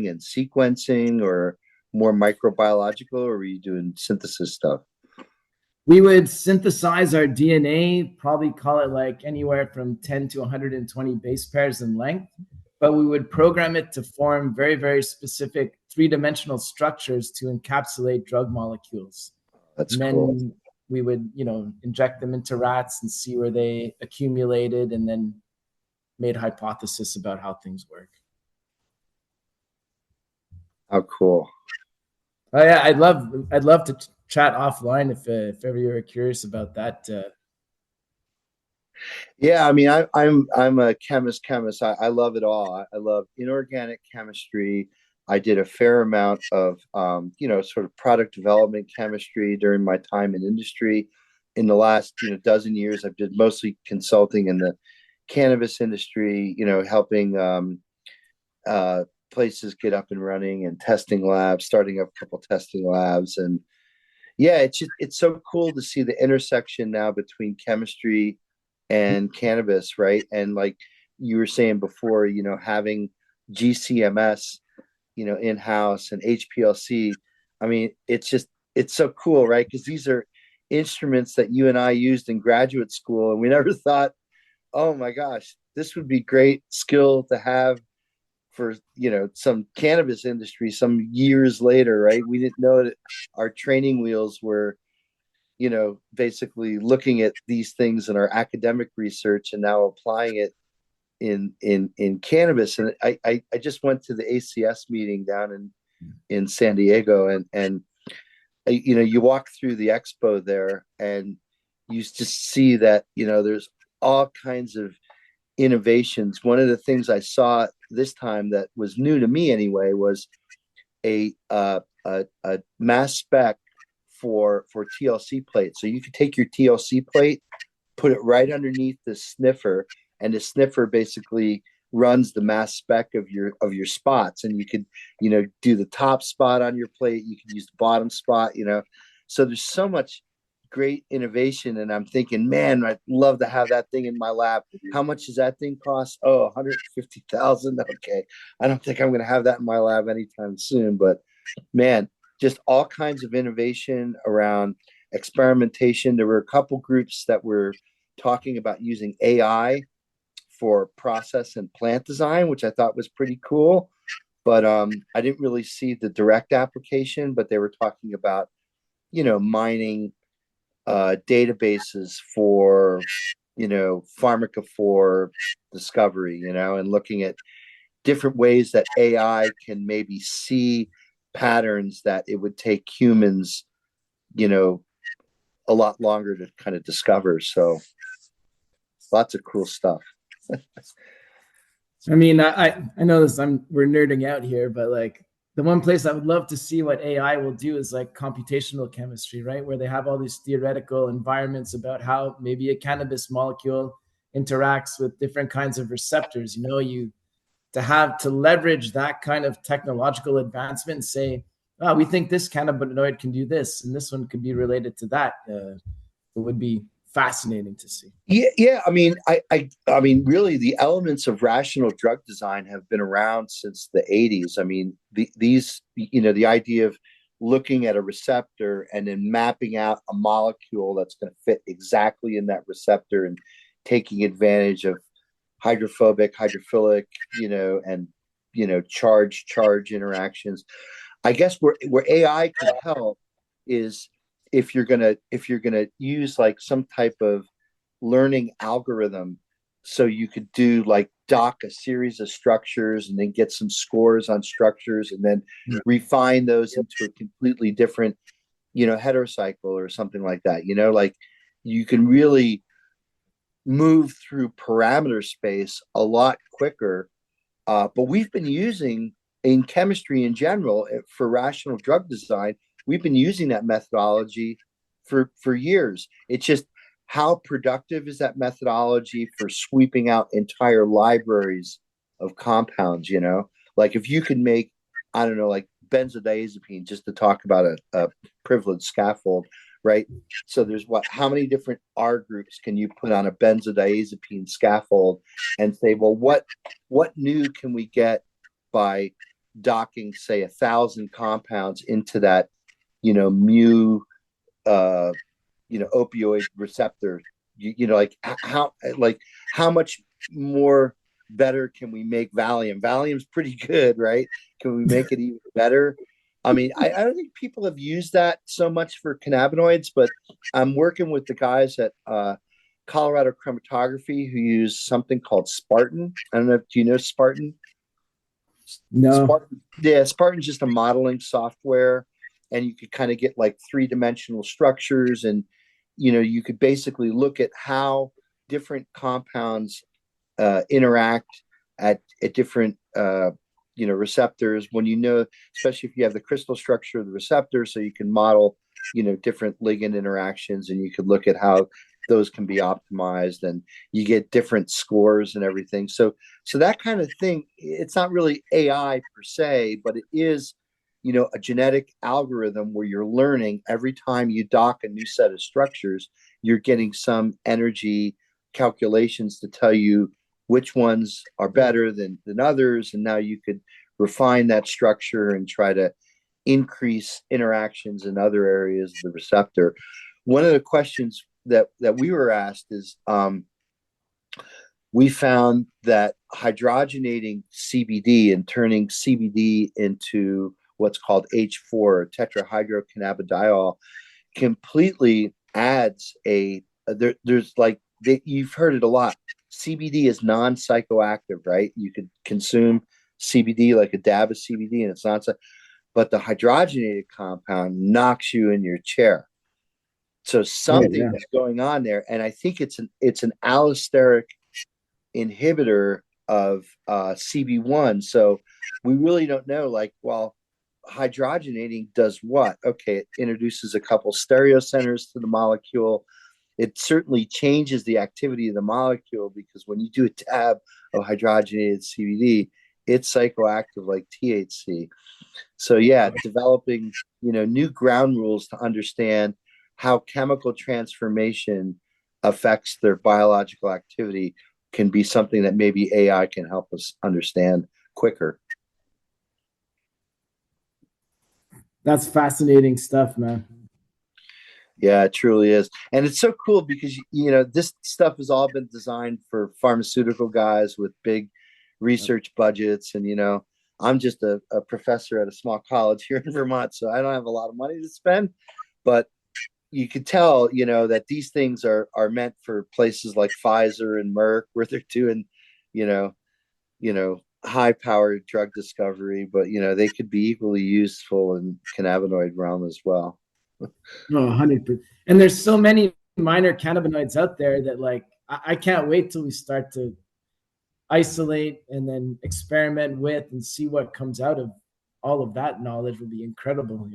and sequencing, or more microbiological, or were you doing synthesis stuff? We would synthesize our DNA, probably call it like anywhere from 10 to 120 base pairs in length, but we would program it to form very, very specific three-dimensional structures to encapsulate drug molecules. That's And cool. then we would, inject them into rats and see where they accumulated, and then made hypothesis about how things work. How cool. Oh yeah, I'd love to chat offline if ever you're curious about that. Yeah, I mean, I'm a chemist. I love it all. I love inorganic chemistry. I did a fair amount of sort of product development chemistry during my time in industry. In the last dozen years, I've did mostly consulting in the cannabis industry. Helping places get up and running, and testing labs, starting up a couple testing labs. And yeah, it's so cool to see the intersection now between chemistry and cannabis, right? And like you were saying before, having GCMS, in house, and HPLC. I mean, it's so cool, right? Because these are instruments that you and I used in graduate school, and we never thought, oh my gosh, this would be great skill to have for some cannabis industry some years later, right? We didn't know that our training wheels were basically looking at these things in our academic research and now applying it in cannabis. And I just went to the ACS meeting down in San Diego, and you walk through the expo there, and you just see that there's all kinds of innovations. One of the things I saw this time that was new to me anyway was a mass spec for TLC plates. So you could take your TLC plate, put it right underneath the sniffer, and the sniffer basically runs the mass spec of your spots. And you could do the top spot on your plate, you could use the bottom spot. So there's so much great innovation, and I'm thinking, man, I'd love to have that thing in my lab. How much does that thing cost? Oh, 150,000. Okay, I don't think I'm going to have that in my lab anytime soon, but man, just all kinds of innovation around experimentation. There were a couple groups that were talking about using AI for process and plant design, which I thought was pretty cool. but I didn't really see the direct application. But they were talking about, mining databases for, pharmacophore discovery, and looking at different ways that AI can maybe see patterns that it would take humans, a lot longer to kind of discover. So lots of cool stuff. I mean, I know this. We're nerding out here, but like the one place I would love to see what AI will do is like computational chemistry, right? Where they have all these theoretical environments about how maybe a cannabis molecule interacts with different kinds of receptors. You to leverage that kind of technological advancement and say, oh, we think this cannabinoid can do this, and this one could be related to that. It would be fascinating to see. Yeah. I mean, really, the elements of rational drug design have been around since the '80s. I mean, the idea of looking at a receptor and then mapping out a molecule that's going to fit exactly in that receptor and taking advantage of hydrophobic, hydrophilic, and charge interactions. I guess where AI can help is if you're gonna use like some type of learning algorithm, so you could do like dock a series of structures and then get some scores on structures and then refine those into a completely different, heterocycle or something like that. Like you can really move through parameter space a lot quicker. But we've been using in chemistry in general for rational drug design, we've been using that methodology for years. It's just how productive is that methodology for sweeping out entire libraries of compounds, Like if you could make, I don't know, like benzodiazepine, just to talk about a privileged scaffold, right? So there's how many different R groups can you put on a benzodiazepine scaffold and say, well, what new can we get by docking, say, 1,000 compounds into that, mu, opioid receptor? Like how much more better can we make Valium? Valium's pretty good, right? Can we make it even better? I mean, I don't think people have used that so much for cannabinoids, but I'm working with the guys at Colorado Chromatography who use something called Spartan. I don't know. Do you know Spartan? No. Spartan's just a modeling software, and you could kind of get like 3-dimensional structures, and you could basically look at how different compounds interact at different receptors, when especially if you have the crystal structure of the receptor, so you can model different ligand interactions, and you could look at how those can be optimized, and you get different scores and everything. So that kind of thing, it's not really AI per se, but it is a genetic algorithm where you're learning every time you dock a new set of structures, you're getting some energy calculations to tell you which ones are better than others. And now you could refine that structure and try to increase interactions in other areas of the receptor. One of the questions that we were asked is, we found that hydrogenating CBD and turning CBD into what's called H4, tetrahydrocannabidiol, completely adds there's like, you've heard it a lot. CBD is non-psychoactive, right? You could consume CBD like a dab of CBD and it's not, but the hydrogenated compound knocks you in your chair. So something is going on there, and I think it's an allosteric inhibitor of CB1. So we really don't know, like, well, hydrogenating does what? Okay, it introduces a couple stereo centers to the molecule. It certainly changes the activity of the molecule, because when you do a tab of hydrogenated CBD, it's psychoactive like THC. So yeah, developing new ground rules to understand how chemical transformation affects their biological activity can be something that maybe AI can help us understand quicker. That's fascinating stuff, man. Yeah, it truly is. And it's so cool because, this stuff has all been designed for pharmaceutical guys with big research budgets. And, I'm just a professor at a small college here in Vermont, so I don't have a lot of money to spend. But you could tell, that these things are meant for places like Pfizer and Merck, where they're doing, you know, high powered drug discovery, but they could be equally useful in cannabinoid realm as well. No, 100%. And there's so many minor cannabinoids out there that like I can't wait till we start to isolate and then experiment with and see what comes out of all of that knowledge. Would be incredible.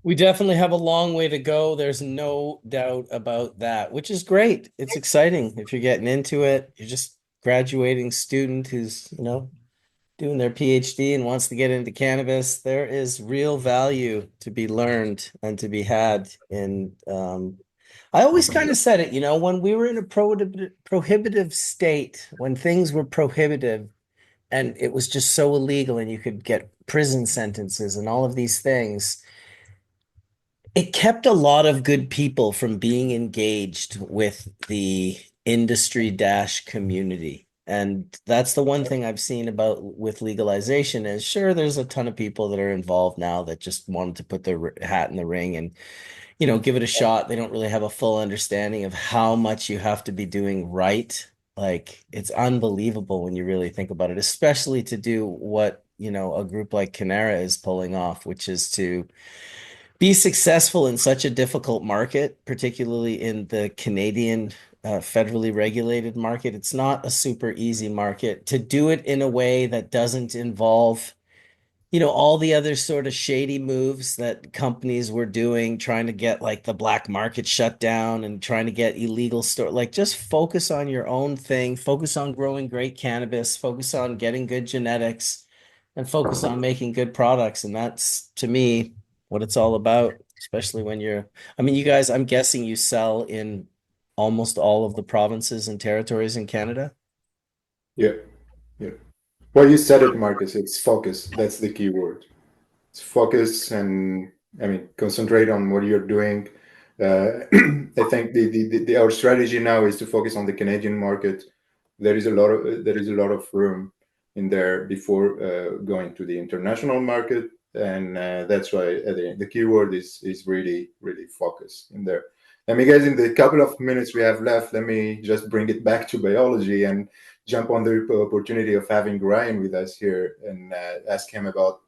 We definitely have a long way to go. There's no doubt about that, which is great. It's exciting if you're getting into it. You're just graduating student who's, doing their PhD and wants to get into cannabis. There is real value to be learned and to be had in I always kind of said it, when we were in a prohibitive state, when things were prohibitive and it was just so illegal and you could get prison sentences and all of these things, it kept a lot of good people from being engaged with the industry dash community. And that's the one thing I've seen about with legalization is sure, there's a ton of people that are involved now that just wanted to put their hat in the ring and, give it a shot. They don't really have a full understanding of how much you have to be doing right. Like it's unbelievable when you really think about it, especially to do what, a group like CANNA is pulling off, which is to be successful in such a difficult market, particularly in the Canadian federally regulated market. It's not a super easy market to do it in a way that doesn't involve, all the other sort of shady moves that companies were doing, trying to get like the black market shut down and trying to get illegal store. Like just focus on your own thing, focus on growing great cannabis, focus on getting good genetics, and focus on making good products. And that's to me what it's all about, especially when I mean, you guys, I'm guessing you sell in almost all of the provinces and territories in Canada. Yeah, yeah. Well, you said it, Marcus. It's focus. That's the key word. It's focus, and concentrate on what you're doing. I think our strategy now is to focus on the Canadian market. There is a lot of room in there before going to the international market, and that's why the keyword is really really focus in there. Let me, guys, in the couple of minutes we have left, let me just bring it back to biology and jump on the opportunity of having Ryan with us here and ask him about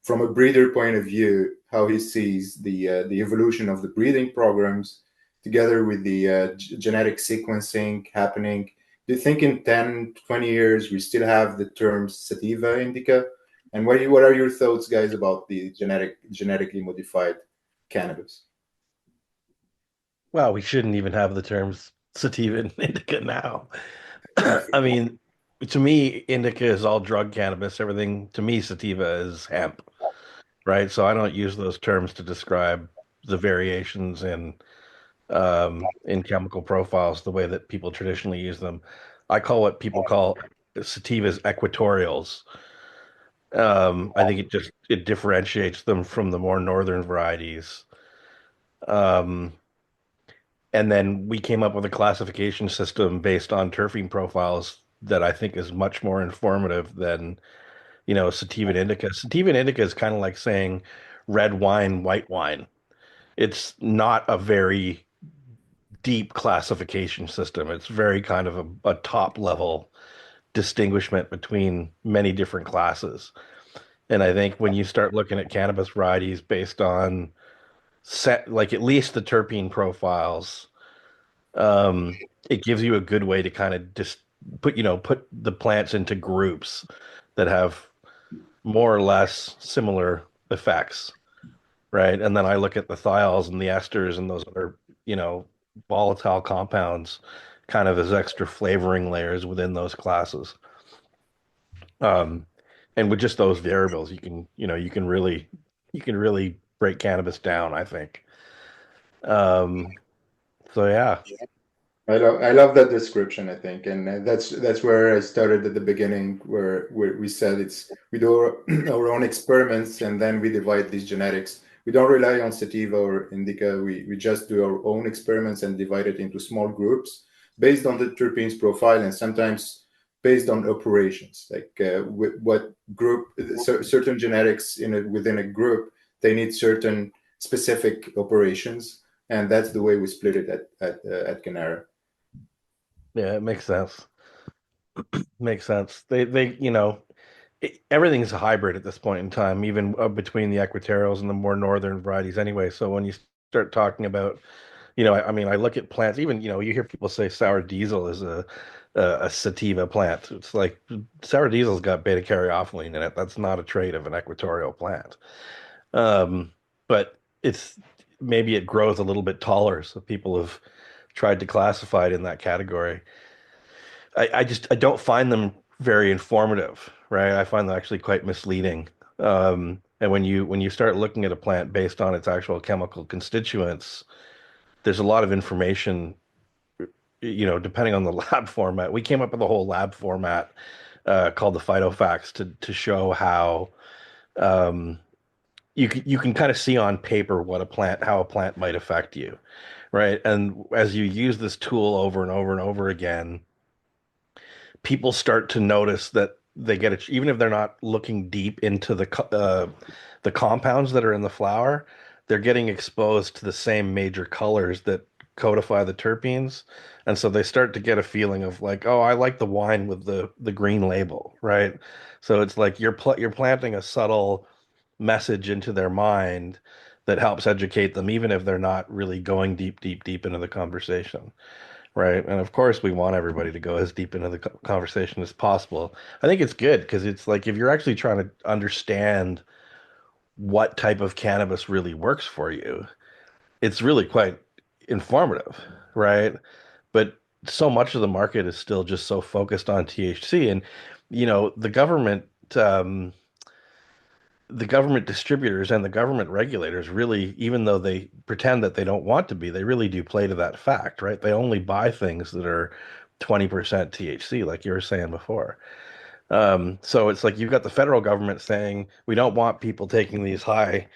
from a breeder point of view how he sees the evolution of the breeding programs together with the genetic sequencing happening. Do you think in 10, 20 years we still have the term sativa indica? And what are your thoughts, guys, about the genetically modified cannabis? Well, we shouldn't even have the terms sativa and indica now. I mean, to me, indica is all drug cannabis. Everything to me, sativa is hemp, right? So I don't use those terms to describe the variations in chemical profiles the way that people traditionally use them. I call what people call sativas equatorials. I think it differentiates them from the more northern varieties. Um, and then we came up with a classification system based on terpene profiles that I think is much more informative than, sativa and indica. Sativa and indica is kind of like saying red wine, white wine. It's not a very deep classification system. It's very kind of a top level distinguishment between many different classes. And I think when you start looking at cannabis varieties based on like at least the terpene profiles, it gives you a good way to kind of just put the plants into groups that have more or less similar effects, right? And then I look at the thiols and the esters and those other, volatile compounds kind of as extra flavoring layers within those classes. Um, and with just those variables, you can really break cannabis down, I think. Um, so yeah. I love that description, I think, and that's where I started at the beginning, where we said we do our own experiments and then we divide these genetics. We don't rely on sativa or indica. We just do our own experiments and divide it into small groups based on the terpenes profile. And sometimes based on operations, like what group, certain genetics within a group, they need certain specific operations, and that's the way we split it at CANNA. Yeah, it makes sense. Makes sense. They everything's a hybrid at this point in time, even between the equatorials and the more northern varieties anyway. So when you start talking about, I mean, I look at plants, even, you hear people say sour diesel is a sativa plant. It's like sour diesel's got beta caryophyllene in it. That's not a trait of an equatorial plant. Um, but it's maybe it grows a little bit taller, so people have tried to classify it in that category. I don't find them very informative, right? I find them actually quite misleading. And when you start looking at a plant based on its actual chemical constituents, there's a lot of information, depending on the lab format. We came up with a whole lab format called the phytofacts to show how um, you can kind of see on paper how a plant might affect you, right? And as you use this tool over and over and over again, people start to notice that they get it, even if they're not looking deep into the compounds that are in the flower, they're getting exposed to the same major colors that codify the terpenes, and so they start to get a feeling of like, oh, I like the wine with the green label, right? So it's like you're planting a subtle message into their mind that helps educate them, even if they're not really going deep, deep, deep into the conversation. Right. And of course, we want everybody to go as deep into the conversation as possible. I think it's good because it's like if you're actually trying to understand what type of cannabis really works for you, it's really quite informative, right? But so much of the market is still just so focused on THC. And, the um, government distributors and the government regulators really, even though they pretend that they don't want to be, they really do play to that fact, right? They only buy things that are 20% THC, like you were saying before. So it's like you've got the federal government saying we don't want people taking these high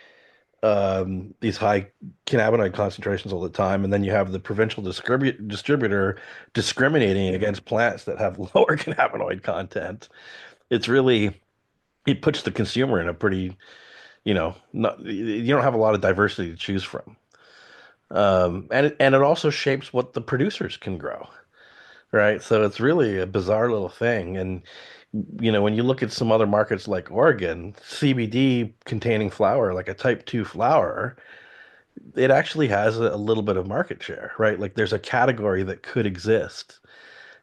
cannabinoid concentrations all the time, and then you have the provincial distributor discriminating against plants that have lower cannabinoid content. It's really it puts the consumer in a pretty not you don't have a lot of diversity to choose from. And it also shapes what the producers can grow, right? So it's really a bizarre little thing. And when you look at some other markets like Oregon, CBD containing flower, like a type 2 flower, it actually has a little bit of market share, right? Like there's a category that could exist.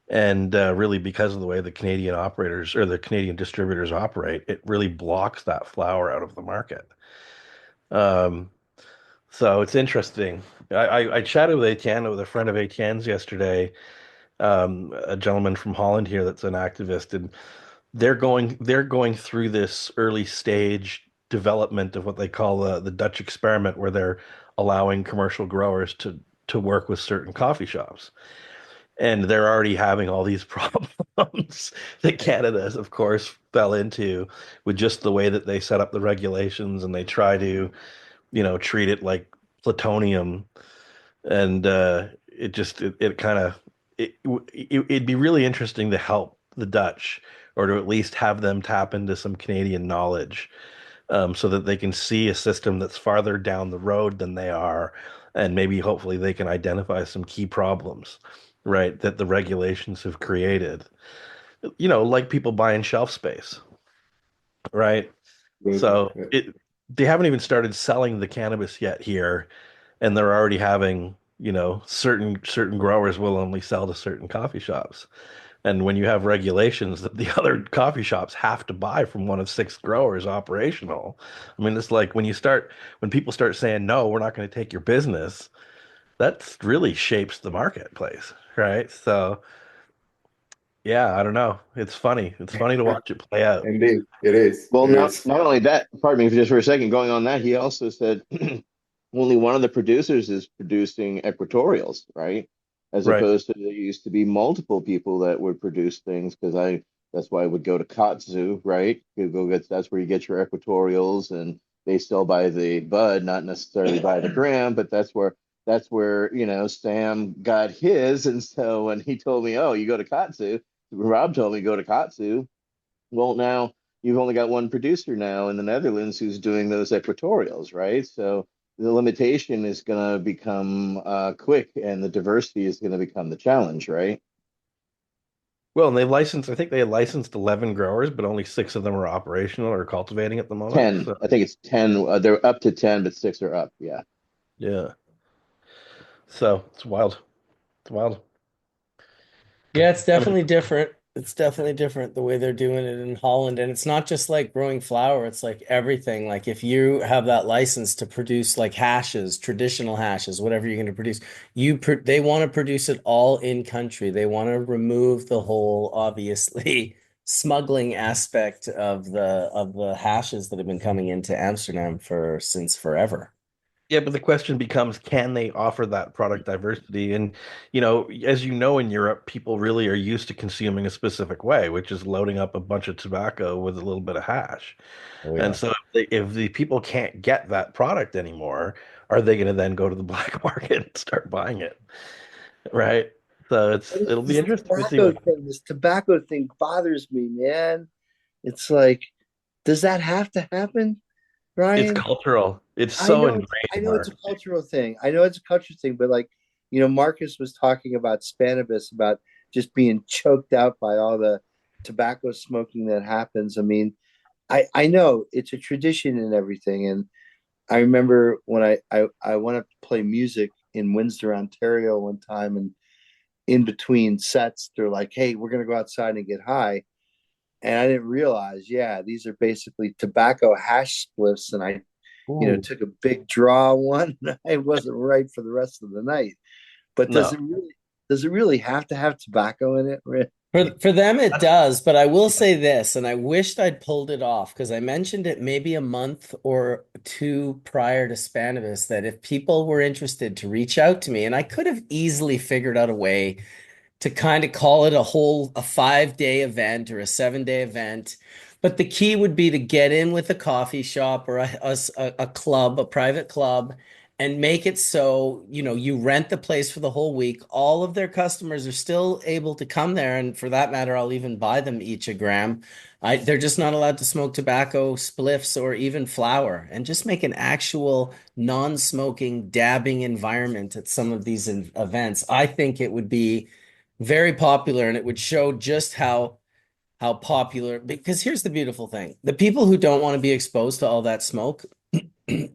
And really, because of the way the Canadian operators or the Canadian distributors operate, it really blocks that flower out of the market. Um, So it's interesting. I chatted with Etienne, with a friend of Etienne's yesterday, a gentleman from Holland here that's an activist, and they're going through this early stage development of what they call the Dutch experiment, where they're allowing commercial growers to work with certain coffee shops. And they're already having all these problems that Canada, of course, fell into with just the way that they set up the regulations and they try to treat it like plutonium, and it kind of it'd be really interesting to help the Dutch, or to at least have them tap into some Canadian knowledge, so that they can see a system that's farther down the road than they are, and maybe hopefully they can identify some key problems, right, that the regulations have created. Like people buying shelf space, right? So Yeah. they haven't even started selling the cannabis yet here, and they're already having, certain growers will only sell to certain coffee shops. And when you have regulations that the other coffee shops have to buy from one of six growers operational, I mean, it's like when people start saying, no, we're not going to take your business, that really shapes the marketplace, right? So, yeah, I don't know. It's funny. It's funny to watch it play out. Indeed, it is. Well, It not is. not only that, pardon me just for a second, going on that, he also said only one of the producers is producing equatorials, right? As Right. opposed to there used to be multiple people that would produce things because that's why I would go to Katsu, right? You go get that's where you get your equatorials and they sell by the bud, not necessarily by the gram, but that's where Sam got his. And so when he told me, oh, you go to Katsu, Rob told me go to Katsu. Well, now you've only got one producer now in the Netherlands who's doing those equatorials, right? So the limitation is going to become quick, and the diversity is going to become the challenge, right? Well, and I think they licensed 11 growers, but only six of them are operational or cultivating at the moment. 10. So, I think it's 10. They're up to 10, but six are up. Yeah. yeah. So it's wild. It's wild. Yeah, it's I mean, definitely different. It's definitely different the way they're doing it in Holland. And it's not just like growing flour, it's like everything. Like if you have that license to produce like hashes, traditional hashes, whatever you're going to produce, they want to produce it all in country. They want to remove the whole obviously smuggling aspect of the hashes that have been coming into Amsterdam for since forever. yeah, but the question becomes, can they offer that product diversity? And, as you know, in Europe, people really are used to consuming a specific way, which is loading up a bunch of tobacco with a little bit of hash. Oh And yeah. so if the people can't get that product anymore, are they going to then go to the black market and start buying it? Right. So But it's it'll be this interesting to see tobacco what. thing. This tobacco thing bothers me, man. It's like, does that have to happen, It's Ryan? cultural. It's I so know ingrained, I know it's a Mark. cultural thing. I know it's a cultural thing, but like, Marcus was talking about Spanibus, about just being choked out by all the tobacco smoking that happens. I mean, I know it's a tradition and everything. And I remember when I went up to play music in Windsor, Ontario one time, and in between sets, they're like, "Hey, we're gonna go outside and get high." And I didn't realize, yeah, these are basically tobacco hash spliffs. And I, Ooh. took a big draw on one. I wasn't right for the rest of the night. But No. does it really have to have tobacco in it? For them it does, but I will say this, and I wished I'd pulled it off because I mentioned it maybe a month or two prior to Spanibus that if people were interested to reach out to me, and I could have easily figured out a way to kind of call it a 5-day event or a 7-day event. But the key would be to get in with a coffee shop or a club, a private club, and make it so, you rent the place for the whole week. All of their customers are still able to come there. And for that matter, I'll even buy them each a gram. They're just not allowed to smoke tobacco, spliffs, or even flour, and just make an actual non-smoking dabbing environment at some of these events. I think it would be very popular, and it would show just how popular, because here's the beautiful thing. The people who don't want to be exposed to all that smoke,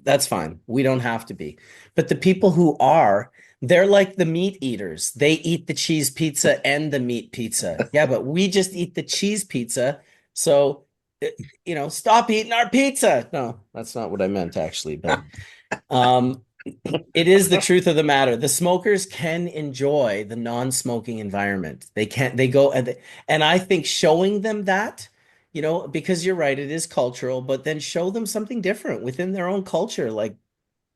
that's fine. We don't have to be. But the people who are, they're like the meat eaters. They eat the cheese pizza and the meat pizza. Yeah, but we just eat the cheese pizza. So, stop eating our pizza. No, that's not what I meant actually, but um it is the truth of the matter. The smokers can enjoy the non-smoking environment. They go, and I think showing them that, because you're right, it is cultural, but then show them something different within their own culture. Like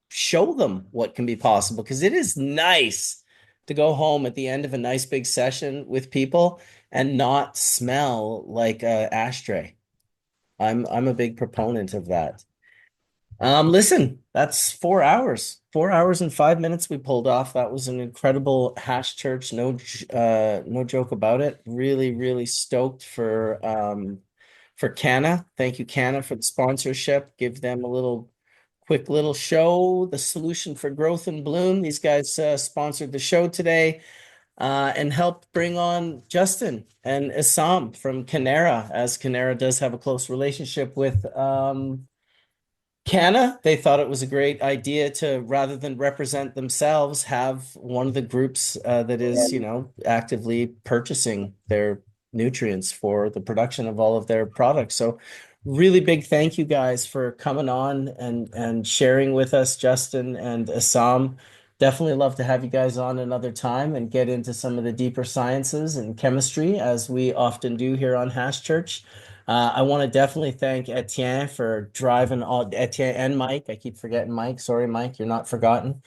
show them what can be possible, because it is nice to go home at the end of a nice big session with people and not smell like a ashtray. I'm a big proponent of that. Listen, that's 4 hours. 4 hours and 5 minutes we pulled off. That was an incredible hash church. No joke about it. Really, really stoked for CANNA. Thank you, CANNA, for the sponsorship. Give them a quick little show, the solution for growth and bloom. These guys sponsored the show today and helped bring on Justin and Assam from CANNA, as CANNA does have a close relationship with CANNA. They thought it was a great idea to, rather than represent themselves, have one of the groups that is, actively purchasing their nutrients for the production of all of their products. So really big thank you guys for coming on and sharing with us, Justin and Assam. Definitely love to have you guys on another time and get into some of the deeper sciences and chemistry, as we often do here on Hash Church. I want to definitely thank Etienne for driving Etienne and Mike. I keep forgetting Mike. Sorry, Mike, you're not forgotten.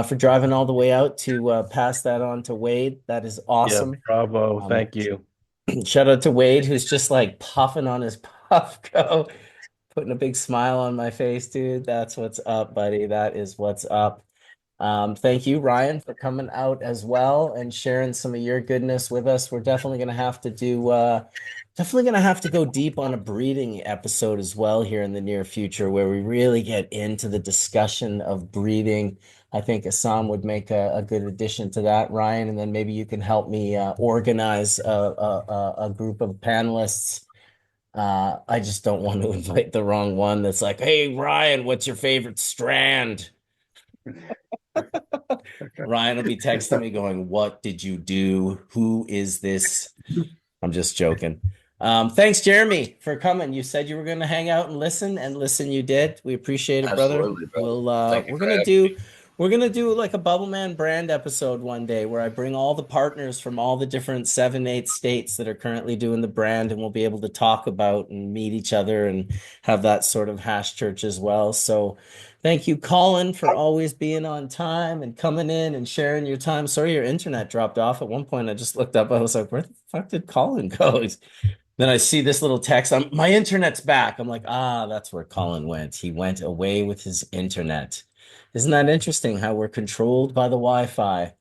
For driving all the way out to pass that on to Wade. That is Yeah, awesome. bravo. Um, Thank you. Shout out to Wade, who's just like puffing on his Puffco, putting a big smile on my face, dude. That's what's up, buddy. That is what's up. Thank you, Ryan, for coming out as well and sharing some of your goodness with us. We're definitely going to have to go deep on a breeding episode as well here in the near future, where we really get into the discussion of breeding. I think Assam would make a good addition to that, Ryan, and then maybe you can help me organize a group of panelists. I just don't want to invite the wrong one that's like, hey, Ryan, what's your favorite strand? Ryan will be texting me going, what did you do? Who is this? I'm just joking. Thanks, Jeremy, for coming. You said you were going to hang out and listen you did. We appreciate it, brother. Absolutely, brother. Thank you for having me. We're gonna do like a Bubble Man brand episode one day where I bring all the partners from all the different 7, 8 states that are currently doing the brand, and we'll be able to talk about and meet each other and have that sort of hash church as well. So thank you, Colin, for always being on time and coming in and sharing your time. Sorry your internet dropped off. At one point I just looked up, I was like, where the fuck did Colin go? Then I see this little text. My internet's back. I'm like, that's where Colin went. He went away with his internet. Isn't that interesting how we're controlled by the Wi-Fi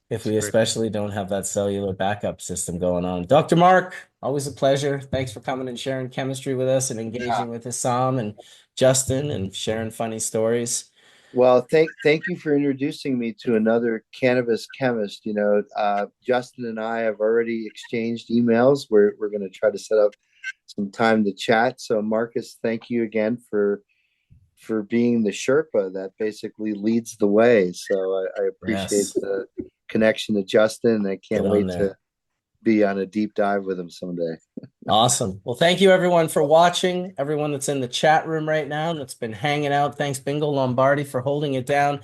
if we especially don't have that cellular backup system going on? Dr. Mark, always a pleasure. Thanks for coming and sharing chemistry with us and engaging with Assam and Justin and sharing funny stories. Well, thank you for introducing me to another cannabis chemist. Justin and I have already exchanged emails. We're going to try to set up some time to chat. So, Marcus, thank you again for being the Sherpa that basically leads the way. So I appreciate Yes. the connection to Justin. I can't wait to be on a deep dive with him someday. Awesome. Well, thank you everyone for watching. Everyone that's in the chat room right now that's been hanging out. Thanks, Bingo Lombardi, for holding it down.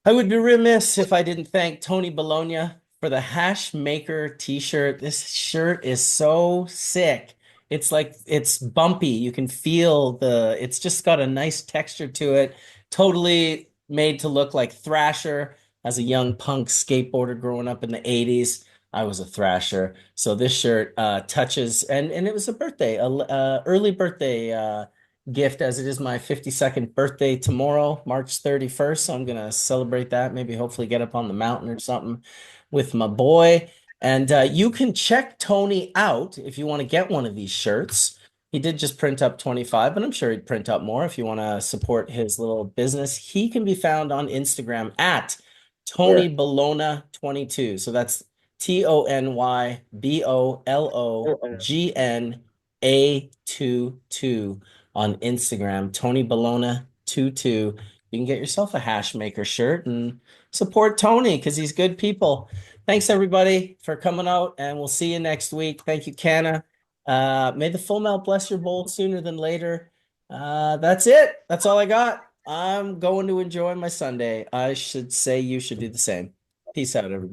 I would be remiss if I didn't thank Tony Bologna for the Hash Maker t-shirt. This shirt is so sick. It's like it's bumpy. You can feel it's just got a nice texture to it. Totally made to look like Thrasher. As a young punk skateboarder growing up in the 80s, I was a Thrasher. So this shirt touches, and it was a birthday, early birthday gift, as it is my 52nd birthday tomorrow, March 31st. So I'm going to celebrate that, maybe hopefully get up on the mountain or something with my boy. And you can check Tony out if you want to get one of these shirts. He did just print up 25, but I'm sure he'd print up more if you want to support his little business. He can be found on Instagram at Tony Bologna 22. So that's TonyBologna22 on Instagram, Tony Bologna 22. You can get yourself a Hash Maker shirt and support Tony because he's good people. Thanks everybody for coming out, and we'll see you next week. Thank you, Canna. May the full melt bless your bowl sooner than later. That's it. That's all I got. I'm going to enjoy my Sunday. I should say you should do the same. Peace out, everybody.